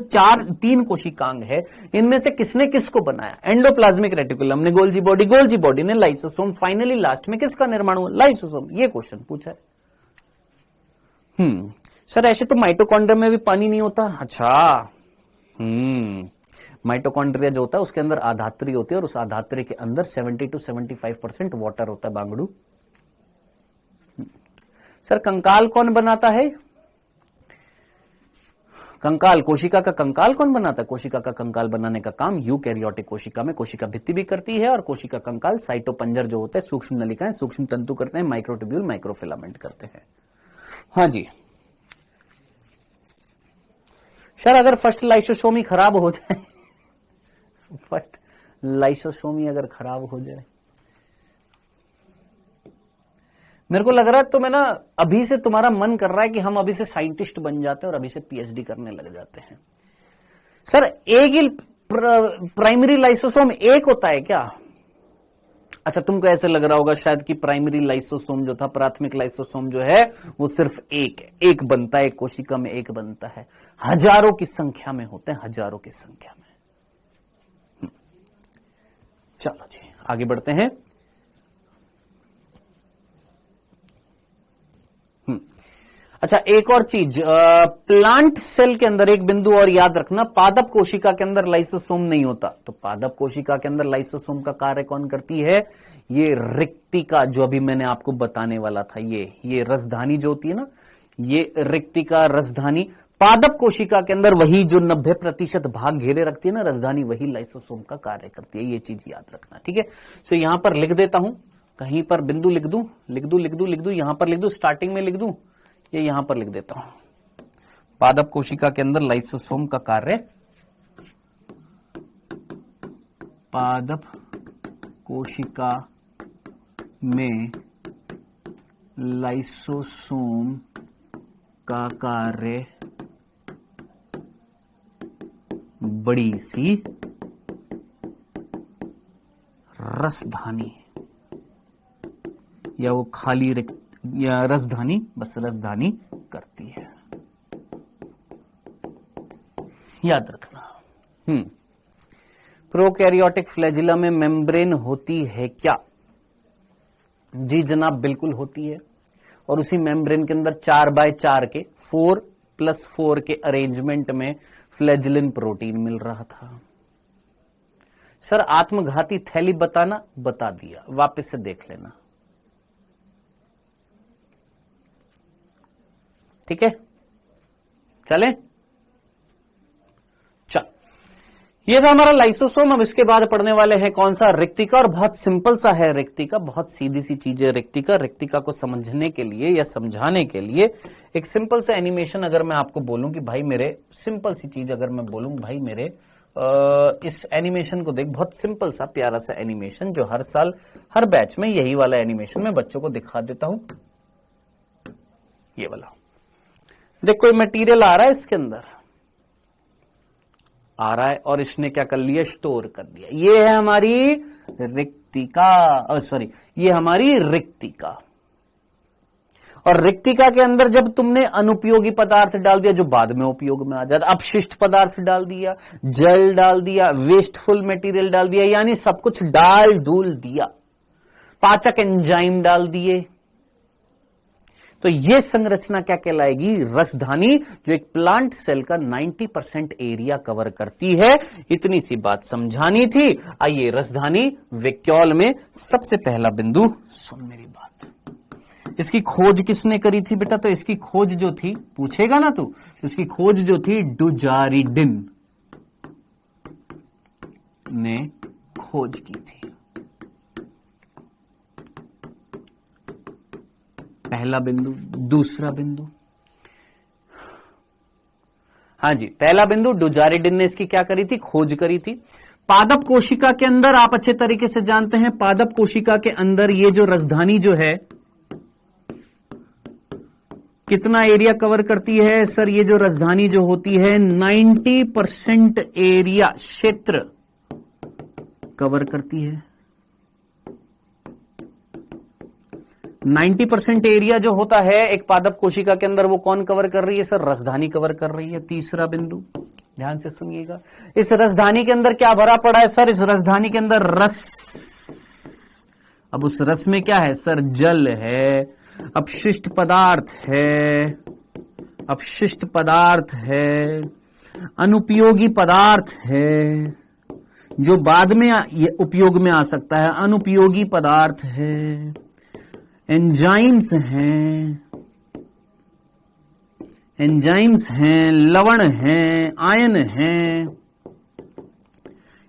तीन कोशिकांग है, इनमें से किसने किसको बनाया? एंडोप्लाज्मिक रेटिकुलम ने गोल्जी बॉडी ने लाइसोसोम, फाइनली लास्ट में किसका निर्माण हुआ? लाइसोसोम। ये क्वेश्चन पूछा है। सर ऐसे तो माइटोकॉन्ड्रिया में भी पानी नहीं होता। अच्छा, माइटोकॉन्ड्रिया जो होता है उसके अंदर आधात्री होती है, और उस आधात्री के अंदर 70 to 75% वाटर होता है बांगड़ू। सर कंकाल कौन बनाता है? कंकाल, कोशिका का कंकाल कौन बनाता है? कोशिका का कंकाल बनाने का काम यूकैरियोटिक कोशिका में कोशिका भित्ति भी करती है, और कोशिका कंकाल साइटोपंजर जो होता है, सूक्ष्म नलिकाएं, सूक्ष्म तंतु करते हैं, माइक्रोट्यूब्यूल, माइक्रोफिलामेंट करते हैं। हाँ जी सर, अगर फर्स्ट लाइसोसोमी खराब हो जाए फर्स्ट लाइसोसोमी अगर खराब हो जाए, मेरे को लग रहा है तो मैं ना अभी से तुम्हारा मन कर रहा है कि हम अभी से साइंटिस्ट बन जाते हैं और अभी से पीएचडी करने लग जाते हैं। सर एक ही प्राइमरी लाइसोसोम एक होता है क्या? अच्छा, तुमको ऐसे लग रहा होगा शायद कि प्राइमरी लाइसोसोम जो था, प्राथमिक लाइसोसोम जो है वो सिर्फ एक बनता है, एक कोशिका में एक बनता है। हजारों की संख्या में होते हैं, हजारों की संख्या में। चलो जी आगे बढ़ते हैं। अच्छा, एक और चीज, प्लांट सेल के अंदर एक बिंदु और याद रखना, पादप कोशिका के अंदर लाइसोसोम नहीं होता। तो पादप कोशिका के अंदर लाइसोसोम का कार्य कौन करती है? ये रिक्तिका, जो अभी मैंने आपको बताने वाला था, ये रसधानी जो होती है ना, ये रिक्तिका रसधानी पादप कोशिका के अंदर वही जो 90% भाग घेरे रखती है ना रसधानी, वही लाइसोसोम का कार्य करती है। ये चीज याद रखना, ठीक है। तो यहां पर लिख देता हूं, कहीं पर बिंदु लिख दूं, यहां पर लिख दूं, स्टार्टिंग में लिख दूं, ये यहां पर लिख देता हूं। पादप कोशिका के अंदर लाइसोसोम का कार्य, पादप कोशिका में लाइसोसोम का कार्य बड़ी सी रसधानी, या वो खाली या रसधानी, बस रसधानी करती है, याद रखना। प्रोकैरियोटिक फ्लैजिला में मेम्ब्रेन होती है क्या? जी जनाब, बिल्कुल होती है। और उसी मेम्ब्रेन के अंदर 4x4 के 4+4 के अरेंजमेंट में फ्लैजिलिन प्रोटीन मिल रहा था। सर आत्मघाती थैली बताना, बता दिया, वापस से देख लेना, ठीक है। चले, चल, ये था हमारा लाइसोसोम। अब इसके बाद पढ़ने वाले हैं कौन सा? रिक्तिका। और बहुत सिंपल सा है रिक्तिका, बहुत सीधी सी चीज है रिक्तिका। रिक्तिका को समझने के लिए या समझाने के लिए एक सिंपल सा एनिमेशन अगर मैं आपको बोलूं कि भाई मेरे, सिंपल सी चीज अगर मैं बोलूं भाई मेरे, इस एनिमेशन को देख, बहुत सिंपल सा प्यारा सा एनिमेशन, जो हर साल हर बैच में यही वाला एनिमेशन मैं बच्चों को दिखा देता हूं। ये वाला देख, कोई मटेरियल आ रहा है इसके अंदर, आ रहा है और इसने क्या कर लिया, स्टोर कर दिया। ये है हमारी रिक्तिका, सॉरी ये हमारी रिक्तिका। और रिक्तिका के अंदर जब तुमने अनुपयोगी पदार्थ डाल दिया जो बाद में उपयोग में आ जाता, अपशिष्ट पदार्थ डाल दिया, जल डाल दिया, वेस्टफुल मटेरियल डाल दिया, यानी सब कुछ डाल डूल दिया, पाचक एंजाइम डाल दिए, तो ये संरचना क्या कहलाएगी, रसधानी, जो एक प्लांट सेल का 90% एरिया कवर करती है। इतनी सी बात समझानी थी। आइए रसधानी वैक्यूल में सबसे पहला बिंदु, सुन मेरी बात, इसकी खोज किसने करी थी बेटा, तो इसकी खोज जो थी, पूछेगा ना तू, इसकी खोज जो थी डुजारिडिन ने खोज की थी। पहला बिंदु। दूसरा बिंदु, हाँ जी, पहला बिंदु डुजारिडिन ने इसकी क्या करी थी, खोज करी थी। पादप कोशिका के अंदर आप अच्छे तरीके से जानते हैं, पादप कोशिका के अंदर ये जो रसधानी जो है कितना एरिया कवर करती है सर, ये जो रसधानी जो होती है 90% एरिया, क्षेत्र कवर करती है। 90% एरिया जो होता है एक पादप कोशिका के अंदर, वो कौन कवर कर रही है सर, रसधानी कवर कर रही है। तीसरा बिंदु ध्यान से सुनिएगा, इस रसधानी के अंदर क्या भरा पड़ा है सर, इस रसधानी के अंदर रस। अब उस रस में क्या है सर, जल है, अपशिष्ट पदार्थ है, अपशिष्ट पदार्थ है, अनुपयोगी पदार्थ है जो बाद में उपयोग में आ सकता है, अनुपयोगी पदार्थ है, एंजाइम्स हैं, एंजाइम्स हैं, लवण हैं, आयन हैं,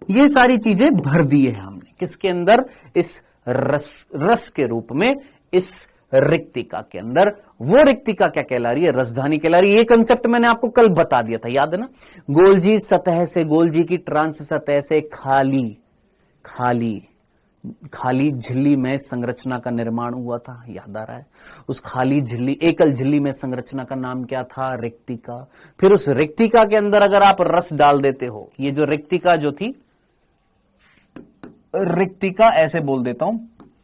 ये सारी चीजें भर दी है हमने किसके अंदर, इस रस के रूप में, इस रिक्तिका के अंदर। वो रिक्तिका क्या कहला रही है, रसधानी कहला रही है। ये कंसेप्ट मैंने आपको कल बता दिया था, याद है ना, गोल्जी सतह से, गोल्जी की ट्रांस सतह से खाली खाली खाली झिल्ली में संरचना का निर्माण हुआ था, याद आ रहा है। उस खाली झिल्ली, एकल झिल्ली में संरचना का नाम क्या था, रिक्तिका। फिर उस रिक्तिका के अंदर अगर आप रस डाल देते हो, ये जो रिक्तिका जो थी, रिक्तिका ऐसे बोल देता हूं,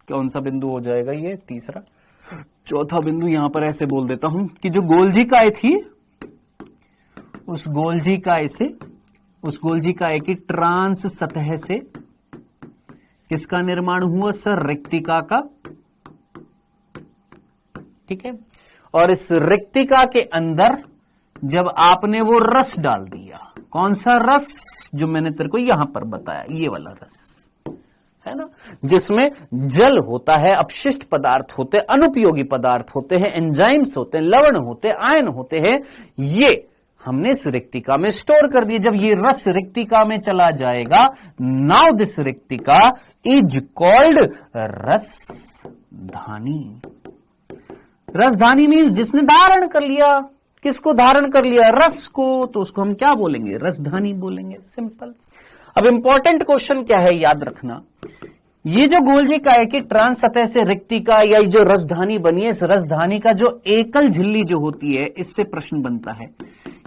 कौन सा बिंदु हो जाएगा ये, तीसरा। चौथा बिंदु यहां पर ऐसे बोल देता हूं कि जो गोल्जिकाएं थी, उस गोल्जिकाएं से, उस गोल्जिकाएं की ट्रांस सतह से किसका निर्माण हुआ सर, रिक्तिका का, ठीक है। और इस रिक्तिका के अंदर जब आपने वो रस डाल दिया, कौन सा रस, जो मैंने तेरे को यहां पर बताया, ये वाला रस है ना, जिसमें जल होता है, अपशिष्ट पदार्थ होते हैं, अनुपयोगी पदार्थ होते हैं, एंजाइम्स होते हैं, लवण होते हैं, आयन होते हैं, ये हमने इस रिक्तिका में स्टोर कर दिए। जब ये रस रिक्तिका में चला जाएगा, नाउ दिस रिक्तिका इज कॉल्ड रसधानी। रसधानी मीन्स जिसने धारण कर लिया, किसको धारण कर लिया, रस को, तो उसको हम क्या बोलेंगे, रसधानी बोलेंगे, सिंपल। अब इंपॉर्टेंट क्वेश्चन क्या है, याद रखना, ये जो गोल्जिकाएं की ट्रांस सतह से रिक्तिका या जो रसधानी बनी है, इस रसधानी का जो एकल झिल्ली जो होती है, इससे प्रश्न बनता है,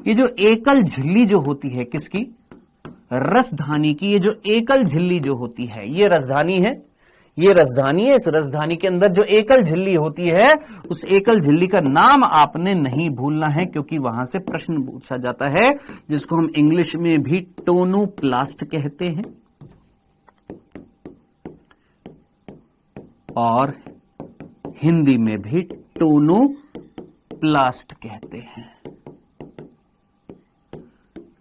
ये जो एकल झिल्ली जो होती है किसकी, रसधानी की, ये जो एकल झिल्ली जो होती है, ये रसधानी है, ये रसधानी है। इस रसधानी के अंदर जो एकल झिल्ली होती है, उस एकल झिल्ली का नाम आपने नहीं भूलना है, क्योंकि वहां से प्रश्न पूछा जाता है, जिसको हम इंग्लिश में भी टोनोप्लास्ट कहते हैं और हिंदी में भी टोनोप्लास्ट कहते हैं।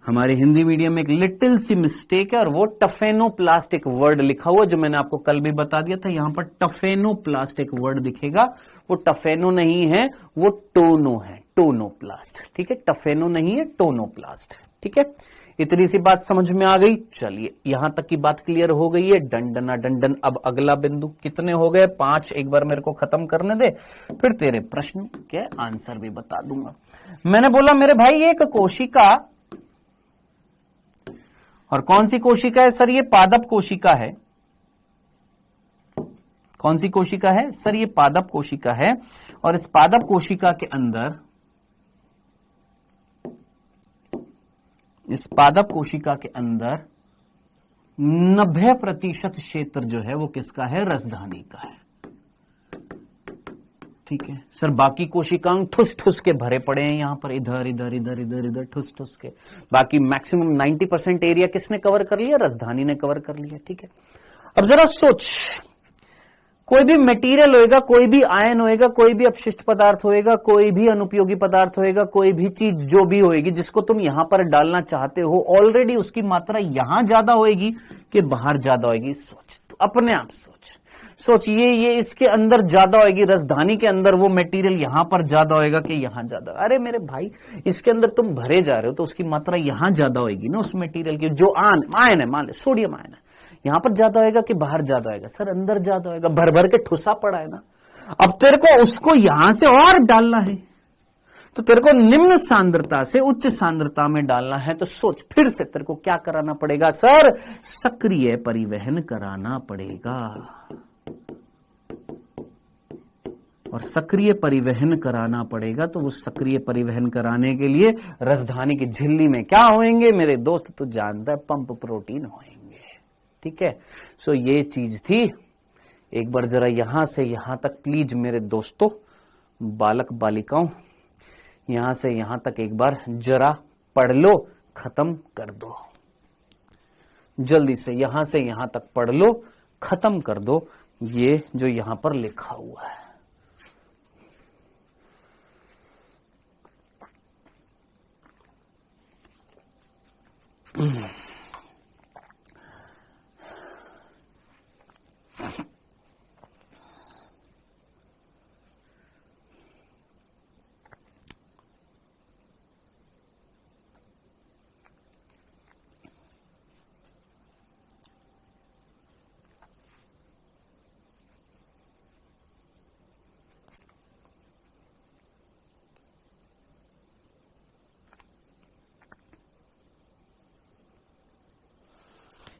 हमारे हिंदी मीडियम में एक लिटिल सी मिस्टेक है, और वो टफेनोप्लास्ट एक वर्ड लिखा हुआ, जो मैंने आपको कल भी बता दिया था। यहां पर टफेनोप्लास्ट एक वर्ड दिखेगा, वो टफेनो नहीं है, वो टोनो है, टोनोप्लास्ट, ठीक है। टफेनो नहीं है, टोनोप्लास्ट, ठीक है। इतनी सी बात समझ में आ गई। चलिए यहां तक की बात क्लियर हो गई है, डंडना डंडन। अब अगला बिंदु, कितने हो गए, 5, एक बार मेरे को खत्म करने दे, फिर तेरे प्रश्न के आंसर भी बता दूंगा। मैंने बोला मेरे भाई एक कोशिका, और कौन सी कोशिका है सर, ये पादप कोशिका है। कौन सी कोशिका है सर, ये पादप कोशिका है। और इस पादप कोशिका के अंदर इस पादप कोशिका के अंदर 90% क्षेत्र जो है वो किसका है? रसधानी का है। ठीक है सर, बाकी कोशिकांग ठुस ठुस के भरे पड़े हैं यहां पर, इधर इधर इधर इधर इधर ठुस ठुस के। बाकी मैक्सिमम 90% एरिया किसने कवर कर लिया? रसधानी ने कवर कर लिया। ठीक है, अब जरा सोच, कोई भी मटेरियल होएगा, कोई भी आयन होएगा, कोई भी अपशिष्ट पदार्थ होएगा, कोई भी अनुपयोगी पदार्थ होएगा, कोई भी चीज जो भी होएगी जिसको तुम यहां पर डालना चाहते हो, ऑलरेडी उसकी मात्रा यहां ज्यादा होएगी कि बाहर ज्यादा होएगी? सोच, अपने आप सोच, ये इसके अंदर ज्यादा होएगी, रसधानी के अंदर वो मटेरियल यहां पर ज्यादा होएगा कि यहां ज्यादा? अरे मेरे भाई, इसके अंदर तुम भरे जा रहे हो तो उसकी मात्रा यहां ज्यादा होएगी ना, उस मटेरियल की। जो आयन है, मान ले सोडियम आयन है, यहां पर ज्यादा होएगा कि बाहर ज्यादा होएगा? सर अंदर ज्यादा होएगा, भर भर के ठुसा पड़ा है ना। अब तेरे को उसको यहां से और डालना है, तो तेरे को निम्न सांद्रता से उच्च सांद्रता में डालना है। तो सोच, फिर से तेरे को क्या कराना पड़ेगा? सर सक्रिय परिवहन कराना पड़ेगा। और सक्रिय परिवहन कराना पड़ेगा, तो उस सक्रिय परिवहन कराने के लिए रसधानी की झिल्ली में क्या होंगे मेरे दोस्त? तो जानता है, पंप प्रोटीन होंगे। ठीक है, सो ये चीज थी। एक बार जरा यहां से यहां तक प्लीज मेरे दोस्तों, बालक बालिकाओं, यहां से यहां तक एक बार जरा पढ़ लो, खत्म कर दो जल्दी से। यहां से यहां तक पढ़ लो, खत्म कर दो ये जो यहां पर लिखा हुआ है।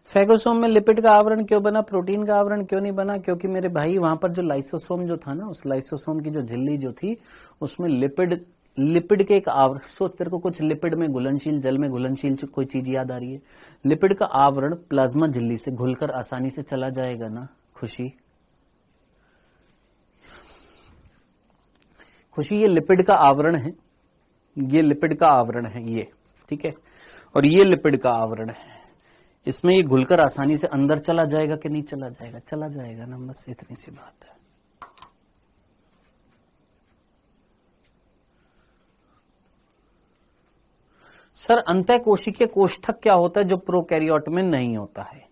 फैगोसोम में लिपिड का आवरण क्यों बना, प्रोटीन का आवरण क्यों नहीं बना? क्योंकि मेरे भाई वहां पर जो लाइसोसोम जो था ना, उस लाइसोसोम की जो झिल्ली जो थी, उसमें लिपिड के एक आवरण। सोच, तेरे को कुछ लिपिड में घुलनशील, जल में घुलनशील कोई चीज याद आ रही है? लिपिड का आवरण प्लाज्मा झिल्ली से घुलकर आसानी से चला जाएगा ना? खुशी, ये लिपिड का आवरण है, ये लिपिड का आवरण है ये। ठीक है, और ये लिपिड का आवरण है। इसमें ये घुलकर आसानी से अंदर चला जाएगा कि नहीं चला जाएगा? चला जाएगा ना, बस इतनी सी बात है। सर अंतः कोशिकीय कोष्ठक क्या होता है जो प्रोकैरियोट में नहीं होता है?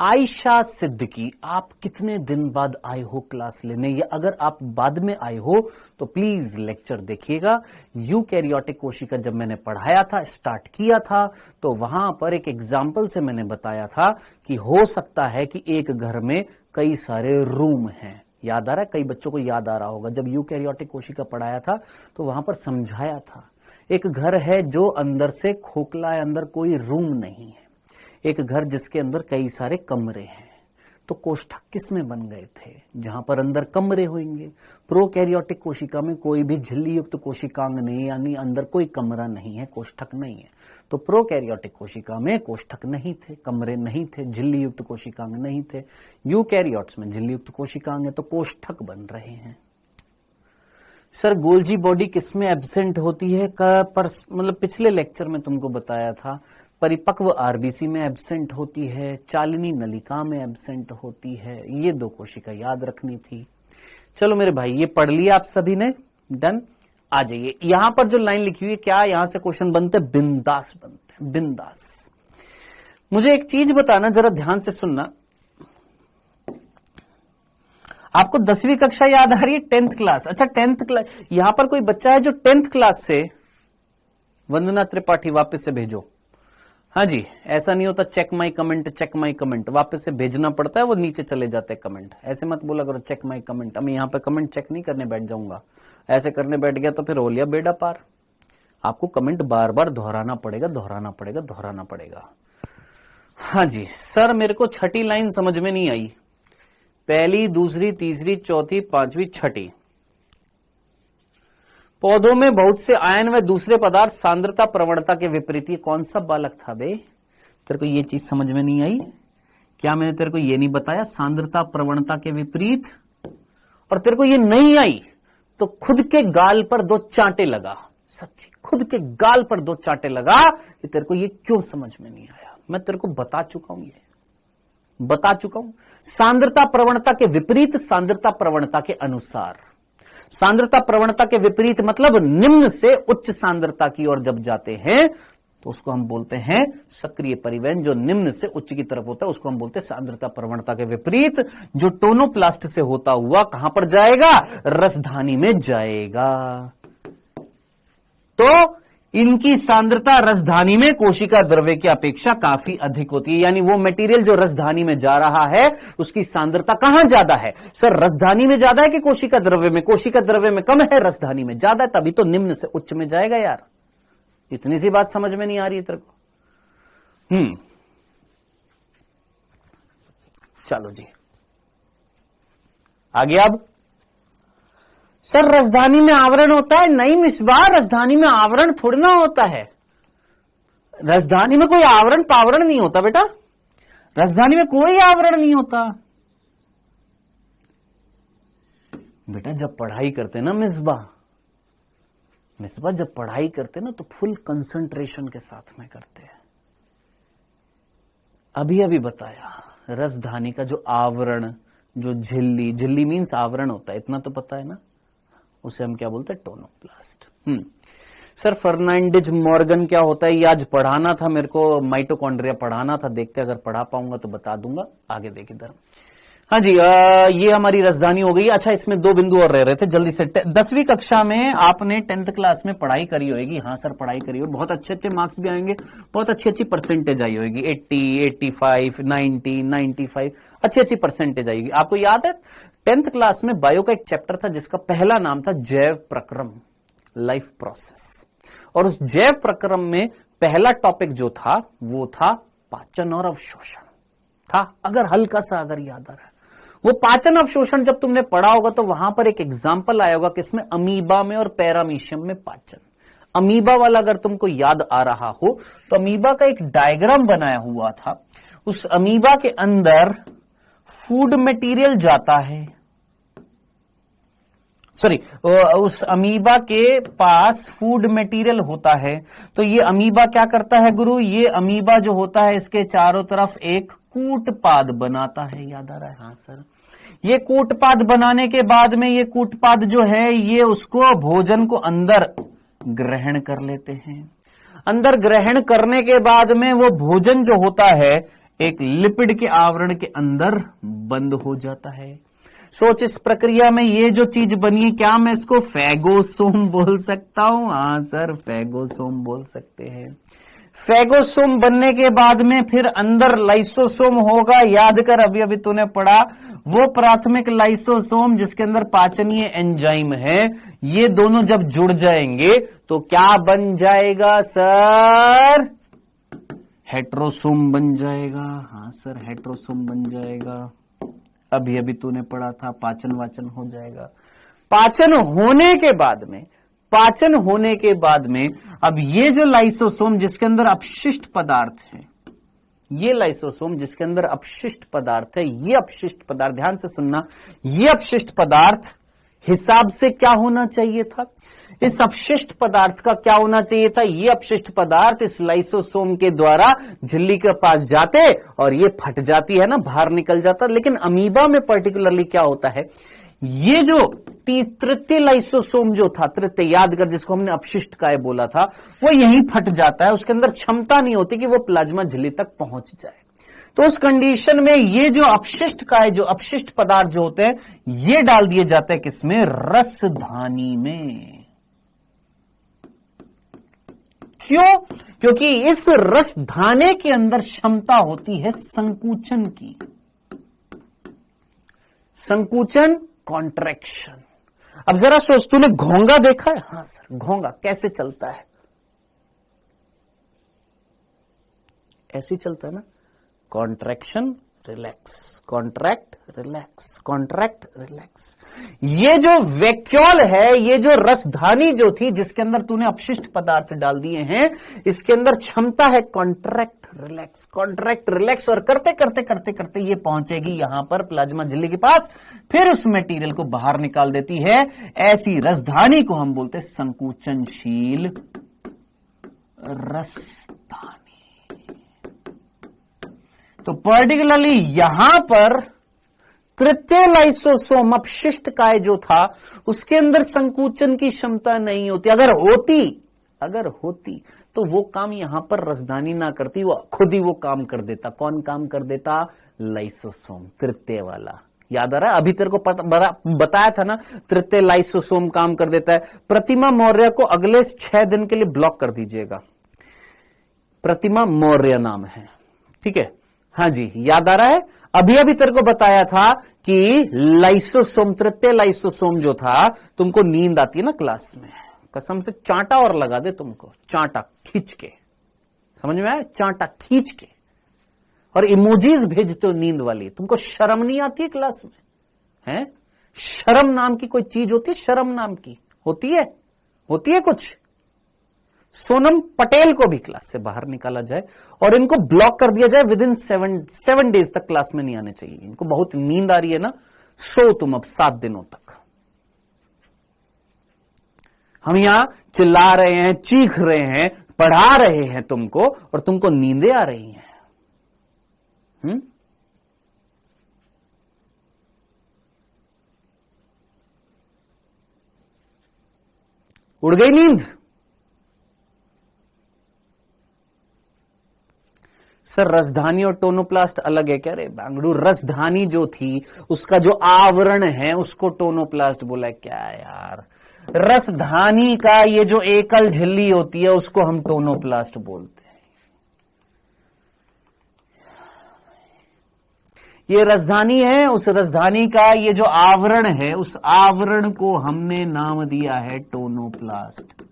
आयशा सिद्दीकी, आप कितने दिन बाद आए हो क्लास लेने, या अगर आप बाद में आए हो तो प्लीज लेक्चर देखिएगा। यूकैरियोटिक कोशिका जब मैंने पढ़ाया था, स्टार्ट किया था, तो वहां पर एक एग्जाम्पल से मैंने बताया था कि हो सकता है कि एक घर में कई सारे रूम हैं। याद आ रहा है? कई बच्चों को याद आ रहा होगा, जब यूकैरियोटिक कोशिका पढ़ाया था तो वहां पर समझाया था, एक घर है जो अंदर से खोखला है, अंदर कोई रूम नहीं है, एक घर जिसके अंदर कई सारे कमरे हैं। तो कोष्ठक किस में बन गए थे? जहां पर अंदर कमरे होंगे। प्रोकैरियोटिक कोशिका में कोई भी झिल्ली युक्त कोशिकांग नहीं, यानी अंदर कोई कमरा नहीं है, कोष्ठक नहीं है। तो प्रोकैरियोटिक कोशिका में कोष्ठक नहीं थे, कमरे नहीं थे, झिल्ली युक्त कोशिकांग नहीं थे। यूकैरियोट्स में झिल्ली युक्त कोशिकांग है, तो कोष्ठक बन रहे हैं। सर गोल्जी बॉडी किसमें एब्सेंट होती है? मतलब पिछले लेक्चर में तुमको बताया था, परिपक्व आरबीसी में एब्सेंट होती है, चालिनी नलिका में एब्सेंट होती है। ये दो कोशिका याद रखनी थी। चलो मेरे भाई, ये पढ़ लिया आप सभी ने, डन। आ जाइए, यहां पर जो लाइन लिखी हुई है, क्या यहां से क्वेश्चन बनते? बिंदास बनते, बिंदास। मुझे एक चीज बताना, जरा ध्यान से सुनना। आपको 10वीं कक्षा याद आ रही है? 10th class? अच्छा 10th क्लास, यहां पर कोई बच्चा है जो 10th क्लास से? वंदना त्रिपाठी, वापस से भेजो। हाँ जी, ऐसा नहीं होता check my comment, check my comment, वापस से भेजना पड़ता है, वो नीचे चले जाते हैं कमेंट। ऐसे मत बोला करो चेक माई कमेंट। मैं यहाँ पे कमेंट चेक नहीं करने बैठ जाऊंगा, ऐसे करने बैठ गया तो फिर हो लिया बेड़ा पार। आपको कमेंट बार बार दोहराना पड़ेगा, दोहराना पड़ेगा, दोहराना पड़ेगा। हाँ जी सर, मेरे को छठी लाइन समझ में नहीं आई। पहली, दूसरी, तीसरी, चौथी, पांचवी, छठी। पौधों में बहुत से आयन व दूसरे पदार्थ सांद्रता प्रवणता के विपरीत। ये कौन सा बालक था बे, तेरे को ये चीज समझ में नहीं आई क्या? मैंने तेरे को ये नहीं बताया सांद्रता प्रवणता के विपरीत, और तेरे को ये नहीं आई तो खुद के गाल पर 2 चांटे लगा। सच्ची खुद के गाल पर 2 चांटे लगा कि तेरे को ये क्यों समझ में नहीं आया। मैं तेरे को बता चुका हूं, ये बता चुका हूं। सांद्रता प्रवणता के विपरीत, सांद्रता प्रवणता के अनुसार। सांद्रता प्रवणता के विपरीत मतलब निम्न से उच्च सांद्रता की ओर जब जाते हैं तो उसको हम बोलते हैं सक्रिय परिवहन। जो निम्न से उच्च की तरफ होता है उसको हम बोलते हैं सांद्रता प्रवणता के विपरीत। जो टोनोप्लास्ट से होता हुआ कहां पर जाएगा? रसधानी में जाएगा। तो इनकी सांद्रता रसधानी में कोशिका द्रव्य की अपेक्षा काफी अधिक होती है। यानी वो मटेरियल जो रसधानी में जा रहा है उसकी सांद्रता कहां ज्यादा है? सर रसधानी में ज्यादा है कि कोशिका द्रव्य में? कोशिका द्रव्य में कम है, रसधानी में ज्यादा है, तभी तो निम्न से उच्च में जाएगा यार। इतनी सी बात समझ में नहीं आ रही है तेरे को? चलो जी आगे। अब सर रसधानी में आवरण होता है? नहीं मिसबा, रसधानी में आवरण थोड़ी ना होता है। रसधानी में कोई आवरण पावरण नहीं होता बेटा, रसधानी में कोई आवरण नहीं होता। बेटा जब पढ़ाई करते ना मिसबा जब पढ़ाई करते ना तो फुल कंसंट्रेशन के साथ में करते हैं। अभी अभी बताया रसधानी का जो आवरण, जो झिल्ली मीन्स आवरण होता है, इतना तो पता है ना, उसे हम क्या बोलते हैं? टोनोप्लास्ट। सर फर्नांडिस मॉर्गन क्या होता है? ये आज पढ़ाना था मेरे को, माइटोकॉन्ड्रिया पढ़ाना था, देखते अगर पढ़ा पाऊंगा तो बता दूंगा। आगे देख इधर। हाँ जी, ये हमारी राजधानी हो गई। अच्छा इसमें 2 बिंदु और रह रहे थे, जल्दी से। 10वीं कक्षा में आपने 10th क्लास में पढ़ाई करी होगी। हाँ सर पढ़ाई करी हो, बहुत अच्छे अच्छे मार्क्स भी आएंगे, बहुत अच्छी अच्छी परसेंटेज आई होगी। 80, 85, 90, 95 अच्छी अच्छी परसेंटेज आएगी। आपको याद है 10th क्लास में बायो का एक चैप्टर था जिसका पहला नाम था जैव प्रक्रम, लाइफ प्रोसेस। और उस जैव प्रक्रम में पहला टॉपिक जो था वो था पाचन और अवशोषण था, अगर हल्का सा अगर याद आ रहा है। वो पाचन अवशोषण जब तुमने पढ़ा होगा तो वहां पर एक एग्जाम्पल आया होगा किसमें? अमीबा में और पैरामीशियम में पाचन। अमीबा वाला अगर तुमको याद आ रहा हो तो अमीबा का एक डायग्राम बनाया हुआ था। उस अमीबा के अंदर फूड मटेरियल जाता है, सॉरी उस अमीबा के पास फूड मटेरियल होता है। तो ये अमीबा क्या करता है गुरु? ये अमीबा जो होता है इसके चारों तरफ एक कूटपाद बनाता है। याद आ रहा है? हाँ सर। ये कूटपाद बनाने के बाद में ये कूटपाद जो है ये उसको भोजन को अंदर ग्रहण कर लेते हैं। अंदर ग्रहण करने के बाद में वो भोजन जो होता है एक लिपिड के आवरण के अंदर बंद हो जाता है। सोच इस प्रक्रिया में ये जो चीज बनी है, क्या मैं इसको फेगोसोम बोल सकता हूं? हाँ सर फेगोसोम बोल सकते हैं। फेगोसोम बनने के बाद में फिर अंदर लाइसोसोम होगा। याद कर अभी अभी तूने पढ़ा, वो प्राथमिक लाइसोसोम जिसके अंदर पाचनीय एंजाइम है, ये दोनों जब जुड़ जाएंगे तो क्या बन जाएगा सर? हेट्रोसोम बन जाएगा। हाँ सर हेट्रोसोम बन जाएगा। अभी अभी तूने पढ़ा था, पाचन वाचन हो जाएगा। पाचन होने के बाद में अब ये जो लाइसोसोम जिसके अंदर अपशिष्ट पदार्थ है, ये लाइसोसोम जिसके अंदर अपशिष्ट पदार्थ है, ये अपशिष्ट पदार्थ ध्यान से सुनना, ये अपशिष्ट पदार्थ हिसाब से क्या होना चाहिए था? इस अपशिष्ट पदार्थ का क्या होना चाहिए था? ये अपशिष्ट पदार्थ इस लाइसोसोम के द्वारा झिल्ली के पास जाते और ये फट जाती है ना, बाहर निकल जाता। लेकिन अमीबा में पर्टिकुलरली क्या होता है, ये जो तृतीय लाइसोसोम जो था, तृतीय याद कर जिसको हमने अपशिष्ट काय बोला था, वो यहीं फट जाता है। उसके अंदर क्षमता नहीं होती कि वो प्लाज्मा झिल्ली तक पहुंच जाए। तो उस कंडीशन में ये जो अपशिष्ट काय, जो अपशिष्ट पदार्थ जो होते हैं, ये डाल दिए जाते हैं किसमें? रसधानी में। क्यों? क्योंकि इस रसधाने के अंदर क्षमता होती है संकुचन की। संकुचन, कॉन्ट्रैक्शन। अब जरा सोच, तूने घोंगा देखा है? हाँ सर घोंगा कैसे चलता है? ऐसे चलता है ना, contraction relax, contract, relax, contract, relax. ये जो वैक्यूल है, ये जो रसधानी जो थी जिसके अंदर तूने अपशिष्ट पदार्थ डाल दिए हैं, इसके अंदर क्षमता है कॉन्ट्रैक्ट, रिलैक्स, कॉन्ट्रैक्ट, रिलैक्स, और करते करते करते करते ये पहुंचेगी यहां पर प्लाज्मा झिल्ली के पास, फिर उस मटेरियल को बाहर निकाल देती है। ऐसी रसधानी को हम बोलते हैं संकुचनशील रसधानी। तो पर्टिकुलरली यहां पर तृतीय लाइसोसोम अपशिष्ट काय जो था उसके अंदर संकुचन की क्षमता नहीं होती। अगर होती तो वो काम यहां पर रसधानी ना करती, वो खुद ही वो काम कर देता। कौन काम कर देता? लाइसोसोम, तृतीय वाला। याद आ रहा है? अभी तेरे को बताया था ना, तृतीय लाइसोसोम काम कर देता है। प्रतिमा मौर्य को अगले 6 दिन के लिए ब्लॉक कर दीजिएगा। प्रतिमा मौर्य नाम है, ठीक है? हाँ जी, याद आ रहा है? अभी तेरे को बताया था कि लाइसोसोम, तृतीय लाइसोसोम जो था, तुमको नींद आती है ना क्लास में, कसम से चांटा और लगा दे तुमको, चांटा खींच के, समझ में आया? चांटा खींच के, और इमोजीज भेजते हो नींद वाली। तुमको शर्म नहीं आती है क्लास में? हैं? शर्म नाम की कोई चीज होती है? शर्म नाम की होती है कुछ? सोनम पटेल को भी क्लास से बाहर निकाला जाए और इनको ब्लॉक कर दिया जाए विदिन 7 डेज तक क्लास में नहीं आने चाहिए। इनको बहुत नींद आ रही है ना, सो तुम अब 7 दिनों तक। हम यहां चिल्ला रहे हैं, चीख रहे हैं, पढ़ा रहे हैं तुमको, और तुमको नींदें आ रही हैं। उड़ गई नींद? सर रसधानी और टोनोप्लास्ट अलग है क्या? रे बांगड़ू, रसधानी जो थी उसका जो आवरण है उसको टोनोप्लास्ट बोला क्या यार? रसधानी का ये जो एकल झिल्ली होती है उसको हम टोनोप्लास्ट बोलते हैं। ये रसधानी है, उस रसधानी का ये जो आवरण है, उस आवरण को हमने नाम दिया है टोनोप्लास्ट।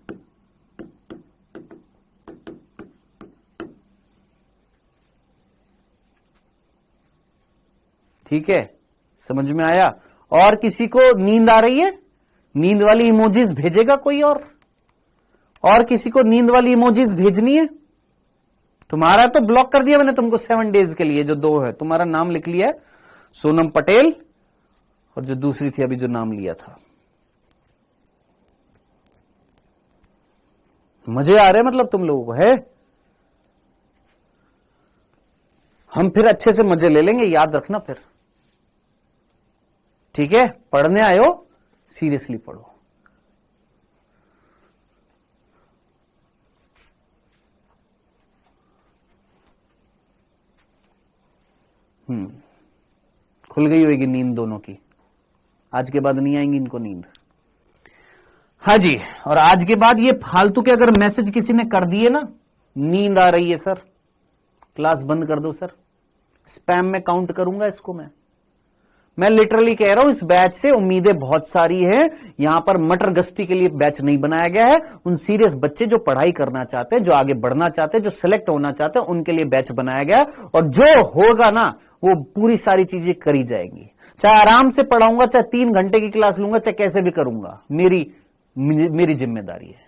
ठीक है, समझ में आया? और किसी को नींद आ रही है? नींद वाली इमोजीज भेजेगा कोई? और किसी को नींद वाली इमोजीज भेजनी है? तुम्हारा तो ब्लॉक कर दिया मैंने तुमको 7 डेज के लिए। जो 2 है तुम्हारा नाम लिख लिया है, सोनम पटेल, और जो दूसरी थी अभी जो नाम लिया था। मजे आ रहे मतलब तुम लोगों को है? हम फिर अच्छे से मजे ले लेंगे, याद रखना फिर, ठीक है? पढ़ने आयो, सीरियसली पढ़ो। खुल गई होगी नींद दोनों की। आज के बाद नहीं आएंगी इनको नींद। हाँ जी, और आज के बाद ये फालतू के अगर मैसेज किसी ने कर दिए ना, नींद आ रही है सर, क्लास बंद कर दो सर, स्पैम में काउंट करूंगा इसको। मैं लिटरली कह रहा हूं, इस बैच से उम्मीदें बहुत सारी हैं। यहां पर मटर गश्ती के लिए बैच नहीं बनाया गया है। उन सीरियस बच्चे जो पढ़ाई करना चाहते हैं, जो आगे बढ़ना चाहते हैं, जो सिलेक्ट होना चाहते हैं, उनके लिए बैच बनाया गया है। और जो होगा ना वो पूरी सारी चीजें करी जाएंगी। चाहे आराम से पढ़ाऊंगा, चाहे 3 घंटे की क्लास लूंगा, चाहे कैसे भी करूंगा, मेरी जिम्मेदारी है।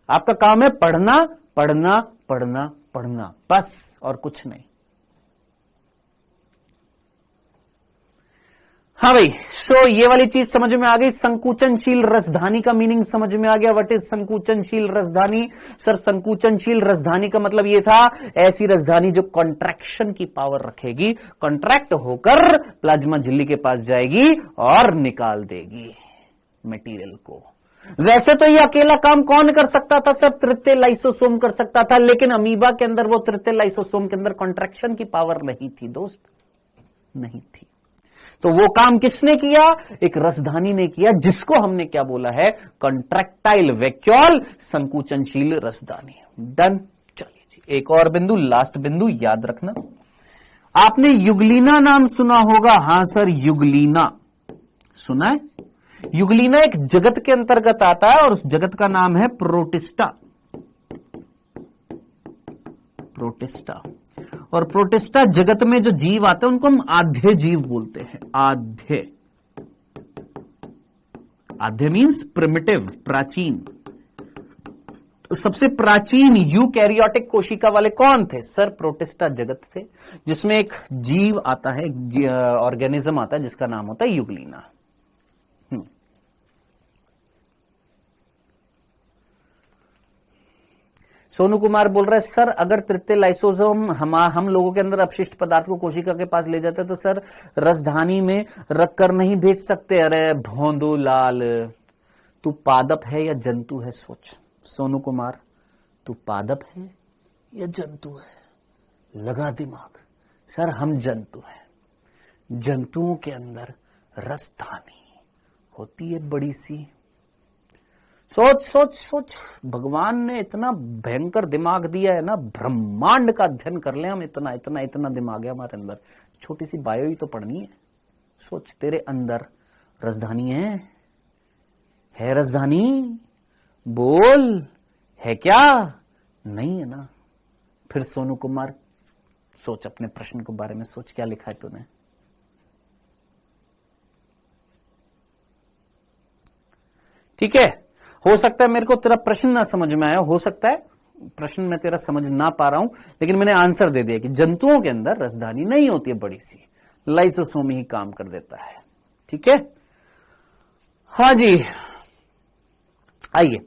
आपका काम है पढ़ना पढ़ना पढ़ना पढ़ना, बस, और कुछ नहीं। हाँ भाई, सो ये वाली चीज समझ में आ गई। संकुचनशील रसधानी का मीनिंग समझ में आ गया। व्हाट इज संकुचनशील रसधानी? सर संकुचनशील रसधानी का मतलब ये था, ऐसी रसधानी जो कॉन्ट्रैक्शन की पावर रखेगी, कॉन्ट्रैक्ट होकर प्लाज्मा झिल्ली के पास जाएगी और निकाल देगी मटेरियल को। वैसे तो ये अकेला काम कौन कर सकता था सर? तृतीय लाइसोसोम कर सकता था, लेकिन अमीबा के अंदर, वो तृतीय लाइसोसोम के अंदर कॉन्ट्रैक्शन की पावर नहीं थी दोस्त, नहीं थी। तो वो काम किसने किया? एक रसधानी ने किया, जिसको हमने क्या बोला है? कॉन्ट्रैक्टाइल वैक्यूल संकुचनशील रसधानी। डन। चलिए जी, एक और बिंदु, लास्ट बिंदु याद रखना। आपने युगलीना नाम सुना होगा। हाँ सर, युगलीना सुना है। युगलीना एक जगत के अंतर्गत आता है और उस जगत का नाम है प्रोटिस्टा। प्रोटिस्टा। और प्रोटिस्टा जगत में जो जीव आते हैं उनको हम आध्य जीव बोलते हैं। आध्य, आध्य मीन्स प्रिमिटिव, प्राचीन। तो सबसे प्राचीन यूकैरियोटिक कोशिका वाले कौन थे सर? प्रोटिस्टा जगत थे, जिसमें एक जीव आता है, ऑर्गेनिज्म आता है जिसका नाम होता है यूग्लिना। सोनू कुमार बोल रहे हैं सर अगर तृतीय लाइसोसोम हम लोगों के अंदर अपशिष्ट पदार्थ को कोशिका के पास ले जाते तो सर रसधानी में रख कर नहीं भेज सकते। अरे भोंदू लाल, तू पादप है या जंतु है सोच। सोनू कुमार, तू पादप है या जंतु है? लगा दिमाग। सर हम जंतु हैं। जंतुओं के अंदर रसधानी होती है बड़ी सी। सोच सोच सोच, भगवान ने इतना भयंकर दिमाग दिया है ना, ब्रह्मांड का अध्ययन कर ले हम, इतना इतना इतना दिमाग है हमारे अंदर। छोटी सी बायो ही तो पढ़नी है। सोच तेरे अंदर रसधानी है रसधानी? बोल, है क्या? नहीं है ना? फिर सोनू कुमार सोच, अपने प्रश्न के बारे में सोच, क्या लिखा है तूने? ठीक है, हो सकता है मेरे को तेरा प्रश्न ना समझ में आया, हो सकता है प्रश्न मैं तेरा समझ ना पा रहा हूं, लेकिन मैंने आंसर दे दिया कि जंतुओं के अंदर रसधानी नहीं होती है बड़ी सी, लाइसोसोम ही काम कर देता है। ठीक है, हाँ जी, आइए।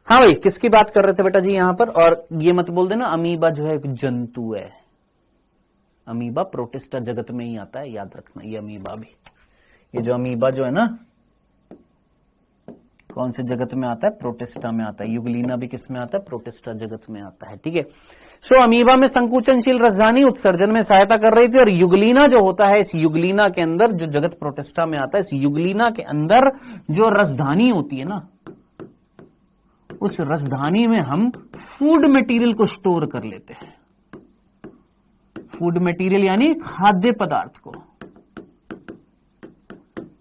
हाँ भाई, किसकी बात कर रहे थे बेटा जी यहां पर? और ये मत बोल देना अमीबा जो है एक जंतु है। अमीबा प्रोटिस्टा जगत में ही आता है, याद रखना। ये अमीबा भी, ये जो अमीबा जो है ना, कौन से जगत में आता है? प्रोटिस्टा में आता है। यूग्लिना भी किस में आता है? प्रोटिस्टा जगत में आता है। ठीक है, सो अमीबा में संकुचनशील रसधानी उत्सर्जन में सहायता कर रही थी, और यूग्लिना जो होता है, इस यूग्लिना के अंदर जो जगत प्रोटिस्टा में आता है, इस यूग्लिना के अंदर जो रसधानी होती है ना, उस रसधानी में हम फूड मटेरियल को स्टोर कर लेते हैं। फूड मटेरियल यानी खाद्य पदार्थ को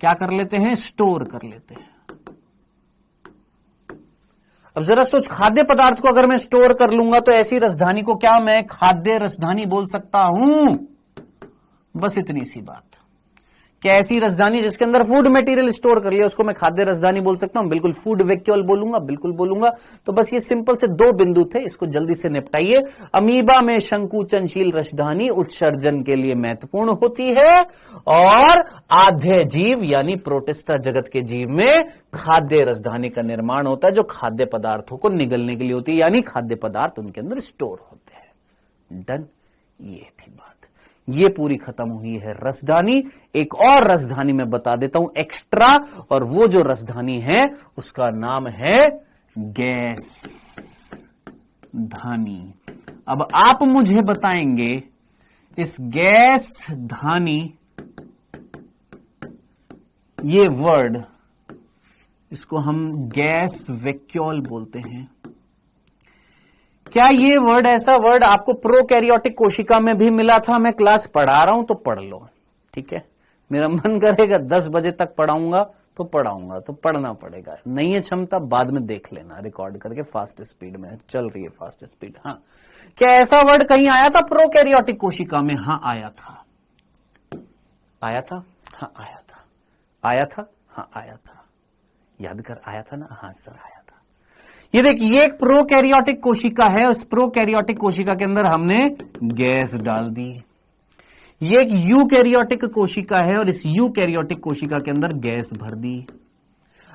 क्या कर लेते हैं? स्टोर कर लेते हैं। अब जरा सोच, खाद्य पदार्थ को अगर मैं स्टोर कर लूंगा तो ऐसी रसधानी को क्या मैं खाद्य रसधानी बोल सकता हूं? बस इतनी सी बात। क्या ऐसी रसधानी जिसके अंदर फूड मटेरियल स्टोर कर लिया उसको मैं खाद्य रसधानी बोल सकता हूं? बिल्कुल। फूड वैक्यूल बोलूंगा? बिल्कुल बोलूंगा। तो बस ये सिंपल से दो बिंदु थे, इसको जल्दी से निपटाइए। अमीबा में संकुचनशील रसधानी उत्सर्जन के लिए महत्वपूर्ण होती है, और आध्य जीव यानी प्रोटिस्टा जगत के जीव में खाद्य रसधानी का निर्माण होता है, जो खाद्य पदार्थों को निगलने के लिए होती है, यानी खाद्य पदार्थ उनके अंदर स्टोर होते हैं। डन, ये थी बात। ये पूरी खत्म हुई है रसधानी। एक और रसधानी मैं बता देता हूं एक्स्ट्रा, और वो जो रसधानी है उसका नाम है गैस धानी। अब आप मुझे बताएंगे इस गैस धानी, ये वर्ड, इसको हम गैस वैक्यूल बोलते हैं। क्या ये वर्ड, ऐसा वर्ड आपको प्रोकैरियोटिक कोशिका में भी मिला था? मैं क्लास पढ़ा रहा हूं तो पढ़ लो। ठीक है, मेरा मन करेगा 10 बजे तक पढ़ाऊंगा तो पढ़ाऊंगा, तो पढ़ना पड़ेगा। नहीं है क्षमता, बाद में देख लेना रिकॉर्ड करके, फास्ट स्पीड में चल रही है, फास्ट स्पीड। हाँ, क्या ऐसा वर्ड कहीं आया था प्रोकैरियोटिक कोशिका में? हाँ आया था। आया था? हाँ आया था। आया था? हाँ आया था। याद कर, आया था ना? हाँ सर आया था। ये देख, ये एक प्रोकैरियोटिक कोशिका है, उस प्रोकैरियोटिक कोशिका के अंदर हमने गैस डाल दी। ये एक यूकैरियोटिक कोशिका है, और इस यूकैरियोटिक कोशिका के अंदर गैस भर दी।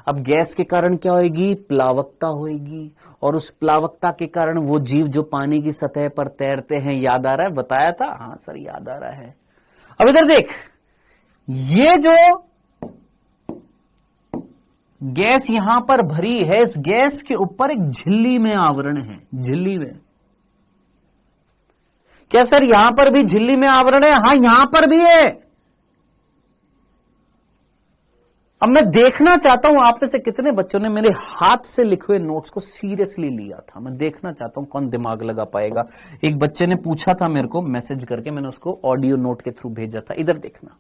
अब गैस के कारण क्या होगी? प्लावकता होगी, और उस प्लावकता के कारण वो जीव जो पानी की सतह पर तैरते हैं, याद आ रहा है? बताया था? हाँ सर याद आ रहा है। अब इधर देख, ये जो गैस यहां पर भरी है, इस गैस के ऊपर एक झिल्ली में आवरण है। झिल्ली में क्या सर यहां पर भी झिल्ली में आवरण है? हाँ यहां पर भी है। अब मैं देखना चाहता हूं आप में से कितने बच्चों ने मेरे हाथ से लिखे हुए नोट्स को सीरियसली लिया था। मैं देखना चाहता हूं कौन दिमाग लगा पाएगा। एक बच्चे ने पूछा था मेरे को मैसेज करके, मैंने उसको ऑडियो नोट के थ्रू भेजा था। इधर देखना,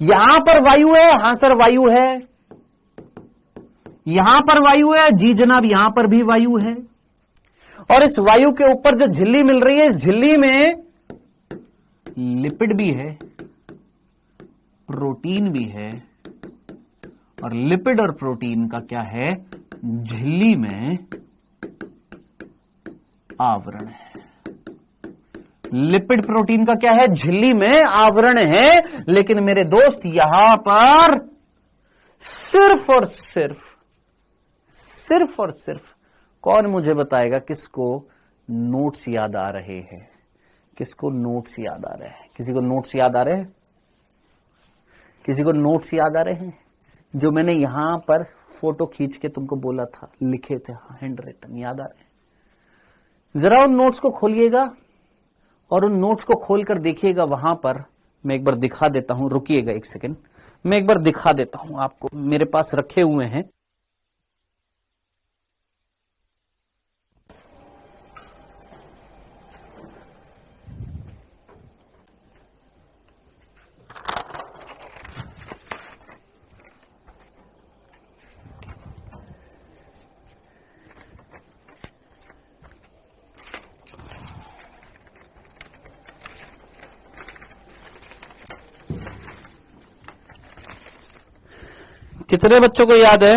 यहां पर वायु है। हाँ सर वायु है। यहां पर वायु है। जी जनाब, यहां पर भी वायु है। और इस वायु के ऊपर जो झिल्ली मिल रही है, इस झिल्ली में लिपिड भी है, प्रोटीन भी है, और लिपिड और प्रोटीन का क्या है, झिल्ली में आवरण है। लिपिड प्रोटीन का क्या है, झिल्ली में आवरण है। लेकिन मेरे दोस्त यहां पर सिर्फ और सिर्फ कौन मुझे बताएगा किसको नोट्स याद आ रहे हैं? किसको नोट्स याद आ रहे हैं? किसी को नोट्स याद आ रहे हैं? किसी को नोट्स याद आ रहे हैं? जो मैंने यहां पर फोटो खींच के तुमको बोला था, लिखे थे, हैंड रिटन, याद आ रहे हैं? जरा उन नोट्स को खोलिएगा और उन नोट्स को खोलकर देखिएगा। वहां पर मैं एक बार दिखा देता हूं, रुकिएगा एक सेकंड, मैं एक बार दिखा देता हूं आपको, मेरे पास रखे हुए हैं। कितने बच्चों को याद है?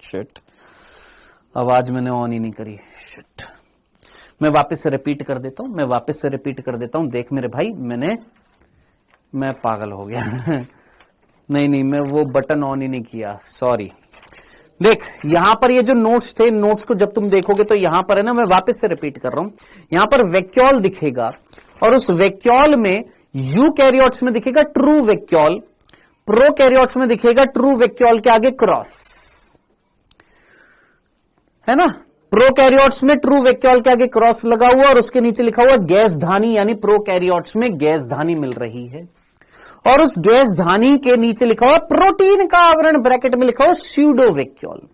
शिट, आवाज मैंने ऑन ही नहीं करी। शिट, मैं वापस से रिपीट कर देता हूं, देख मेरे भाई, मैं पागल हो गया। नहीं, मैं वो बटन ऑन ही नहीं किया, सॉरी। देख, यहां पर ये जो नोट्स थे, नोट्स को जब तुम देखोगे तो यहां पर है ना, मैं वापस से रिपीट कर रहा हूं, यहां पर वैक्यूल दिखेगा, और उस वैक्यूल में यूकैरियोट्स में दिखेगा ट्रू वैक्यूल, प्रोकैरियोट्स में दिखेगा ट्रू वैक्यूल के आगे क्रॉस, है ना। प्रोकैरियोट्स में ट्रू वैक्यूल के आगे क्रॉस लगा हुआ और उसके नीचे लिखा हुआ गैस धानी, यानी प्रोकैरियोट्स में गैस धानी मिल रही है, और उस गैस धानी के नीचे लिखा हुआ प्रोटीन का आवरण, ब्रैकेट में लिखा हुआ स्यूडो वैक्यूल।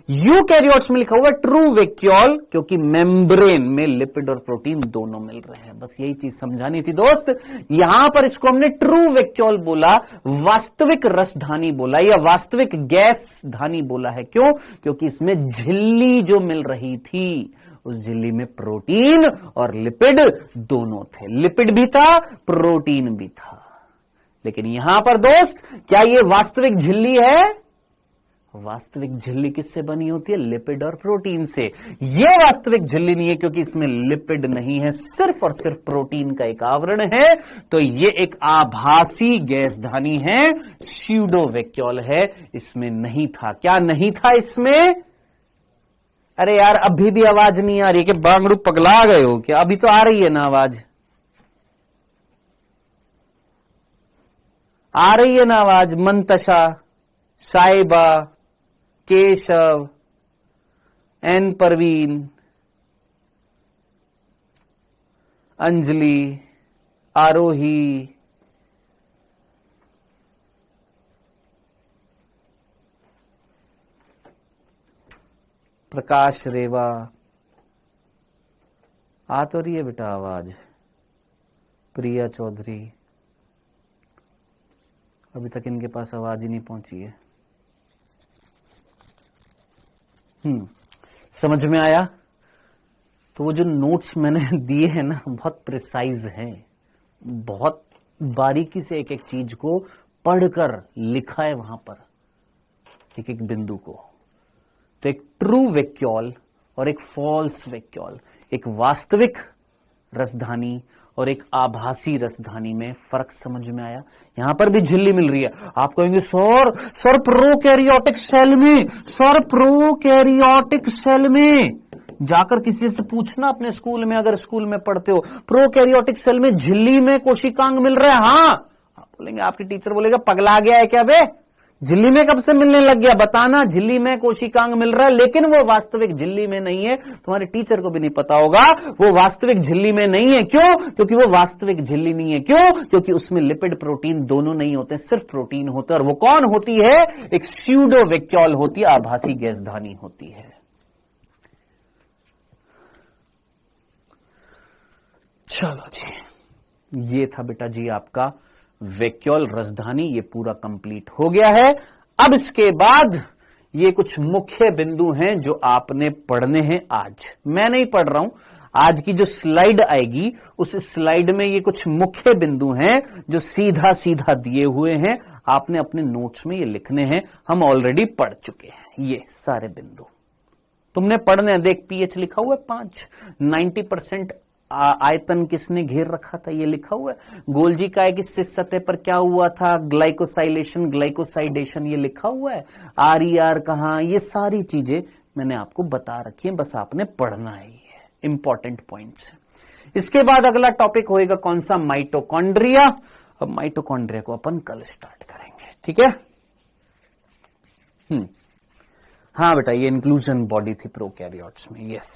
यूकैरियोट्स में लिखा हुआ ट्रू वैक्यूल, क्योंकि मेम्ब्रेन में लिपिड और प्रोटीन दोनों मिल रहे हैं। बस यही चीज समझानी थी दोस्त। यहां पर इसको हमने ट्रू वैक्यूल बोला, वास्तविक रसधानी बोला, या वास्तविक गैस धानी बोला है। क्यों? क्योंकि इसमें झिल्ली जो मिल रही थी, उस झिल्ली में प्रोटीन और लिपिड दोनों थे, लिपिड भी था, प्रोटीन भी था। लेकिन यहां पर दोस्त, क्या ये वास्तविक झिल्ली है? वास्तविक झिल्ली किससे बनी होती है? लिपिड और प्रोटीन से। यह वास्तविक झिल्ली नहीं है, क्योंकि इसमें लिपिड नहीं है, सिर्फ और सिर्फ प्रोटीन का एक आवरण है। तो यह एक आभासी गैसधानी है, स्यूडो वैक्यूल है, इसमें नहीं था। क्या नहीं था इसमें? अरे यार, अभी भी आवाज नहीं आ रही कि बांगड़ू पगला गए हो क्या? अभी तो आ रही है ना आवाज, आ रही है ना आवाज? मंतशा, साहिबा, केशव, एन परवीन, अंजलि, आरोही, प्रकाश रेवा, आ तो रही है बेटा आवाज। प्रिया चौधरी, अभी तक इनके पास आवाज ही नहीं पहुंची है। समझ में आया? तो वो जो नोट्स मैंने दिए हैं ना, बहुत प्रिसाइज हैं, बहुत बारीकी से एक एक चीज को पढ़कर लिखा है वहां पर, एक एक बिंदु को। तो एक ट्रू वैक्यूल और एक फॉल्स वैक्यूल, एक वास्तविक रसधानी और एक आभासी रसधानी में फर्क समझ में आया? यहां पर भी झिल्ली मिल रही है। आप कहेंगे सर प्रोकैरियोटिक सेल में, सर प्रोकैरियोटिक सेल में जाकर किसी से पूछना अपने स्कूल में, अगर स्कूल में पढ़ते हो, प्रोकैरियोटिक सेल में झिल्ली में कोशिकांग मिल रहा है। हाँ, आप बोलेंगे, आपकी टीचर बोलेगा पगला गया है क्या बे, झिल्ली में कब से मिलने लग गया, बताना। झिल्ली में कोशिकांग मिल रहा है, लेकिन वो वास्तविक झिल्ली में नहीं है। तुम्हारे टीचर को भी नहीं पता होगा वो वास्तविक झिल्ली में नहीं है। क्यों? क्योंकि वो वास्तविक झिल्ली नहीं है। क्यों? क्योंकि उसमें लिपिड प्रोटीन दोनों नहीं होते, सिर्फ प्रोटीन होता है। और वो कौन होती है? एक स्यूडो वैक्यूल होती है, आभासी गैसधानी होती है। चलो जी, ये था बेटा जी आपका वैक्यूल रसधानी, ये पूरा कंप्लीट हो गया है। अब इसके बाद ये कुछ मुख्य बिंदु हैं जो आपने पढ़ने हैं आज। मैं नहीं पढ़ रहा हूं, आज की जो स्लाइड आएगी उस स्लाइड में ये कुछ मुख्य बिंदु हैं जो सीधा सीधा दिए हुए हैं, आपने अपने नोट्स में ये लिखने हैं। हम ऑलरेडी पढ़ चुके हैं ये सारे बिंदु, तुमने पढ़ने। देख, पीएच लिखा हुआ है 5, 90% आयतन किसने घेर रखा था, ये लिखा हुआ है। गोल्जी काय की शीर्ष सतह पर क्या हुआ था, ग्लाइकोसाइलेशन, ग्लाइकोसाइडेशन, ये लिखा हुआ है। RER कहां, ये सारी चीजें मैंने आपको बता रखी है, बस आपने पढ़ना है, ये इंपॉर्टेंट पॉइंट्स है। इसके बाद अगला टॉपिक होएगा कौन सा, माइटोकॉन्ड्रिया। अब माइटोकॉन्ड्रिया को अपन कल स्टार्ट करेंगे, ठीक है। हाँ बेटा, ये इंक्लूजन बॉडी थी प्रोकैरियोट्स में, यस।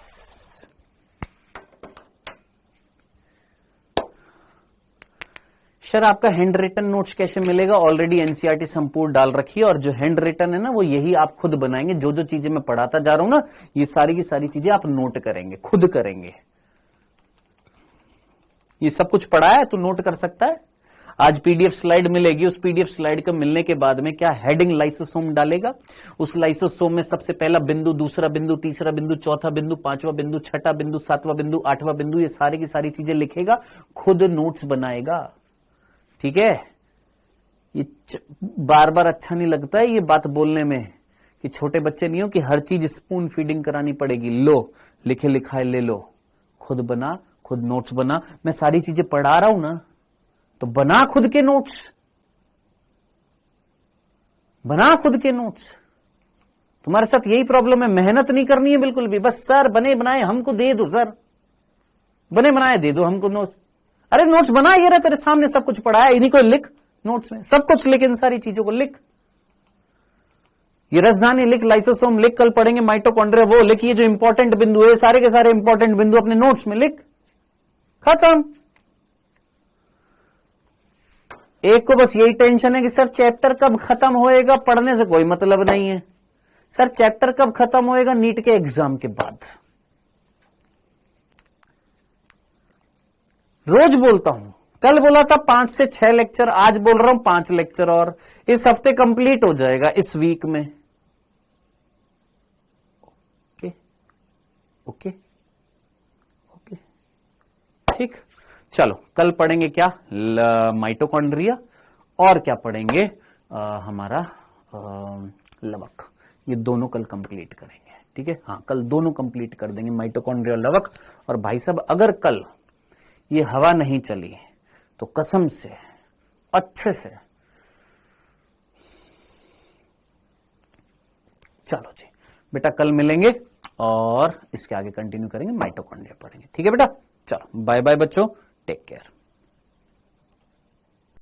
सर आपका हैंड रिटन नोट्स कैसे मिलेगा? ऑलरेडी एनसीईआरटी संपूर्ण डाल रखी है, और जो हैंड रिटन है ना वो यही आप खुद बनाएंगे। जो जो चीजें मैं पढ़ाता जा रहा हूं ना, ये सारी की सारी चीजें आप नोट करेंगे, खुद करेंगे। ये सब कुछ पढ़ा है तो नोट कर सकता है। आज पीडीएफ स्लाइड मिलेगी, उस पीडीएफ स्लाइड के मिलने के बाद में क्या हेडिंग लाइसोसोम डालेगा, उस लाइसोसोम में सबसे पहला बिंदु, दूसरा बिंदु, तीसरा बिंदु, चौथा बिंदु, पांचवा बिंदु, छठा बिंदु, सातवां बिंदु, आठवां बिंदु, ये सारी की सारी चीजें लिखेगा, खुद नोट्स बनाएगा, ठीक है। ये बार बार अच्छा नहीं लगता है ये बात बोलने में कि छोटे बच्चे नहीं हो कि हर चीज स्पून फीडिंग करानी पड़ेगी। लो, लिखे लिखाए ले लो, खुद बना, खुद नोट्स बना। मैं सारी चीजें पढ़ा रहा हूं ना, तो बना खुद के नोट्स, बना खुद के नोट्स। तुम्हारे साथ यही प्रॉब्लम है, मेहनत नहीं करनी है बिल्कुल भी, बस सर बने बनाए हमको दे दो, सर बने बनाए दे दो हमको नोट्स। अरे नोट्स बना, ये रहा तेरे सामने, सब कुछ पढ़ा है, इन्हीं को लिख, नोट्स में सब कुछ लिख, इन सारी चीजों को लिख। ये रसधानी लिख, लाइसोसोम लिख, कल पढ़ेंगे माइटोकॉन्ड्रिया वो लिख, ये जो इंपॉर्टेंट बिंदु है सारे के सारे इंपॉर्टेंट बिंदु अपने नोट्स में लिख, खत्म। एक को बस यही टेंशन है कि सर चैप्टर कब खत्म होएगा, पढ़ने से कोई मतलब नहीं है। सर चैप्टर कब खत्म होएगा, नीट के एग्जाम के बाद। रोज बोलता हूं, कल बोला था 5 से 6 लेक्चर, आज बोल रहा हूं 5 लेक्चर और इस हफ्ते कंप्लीट हो जाएगा, इस वीक में। ओके ओके ओके, ठीक। चलो कल पढ़ेंगे क्या, माइटोकॉन्ड्रिया, और क्या पढ़ेंगे, हमारा लवक। ये दोनों कल कंप्लीट करेंगे, ठीक है। हाँ, कल दोनों कंप्लीट कर देंगे, माइटोकॉन्ड्रिया, लवक। और भाई साहब अगर कल ये हवा नहीं चली तो कसम से अच्छे से, चलो जी बेटा कल मिलेंगे और इसके आगे कंटिन्यू करेंगे, माइटोकॉन्ड्रिया पढ़ेंगे, ठीक है बेटा। चलो बाय बाय बच्चों, टेक केयर।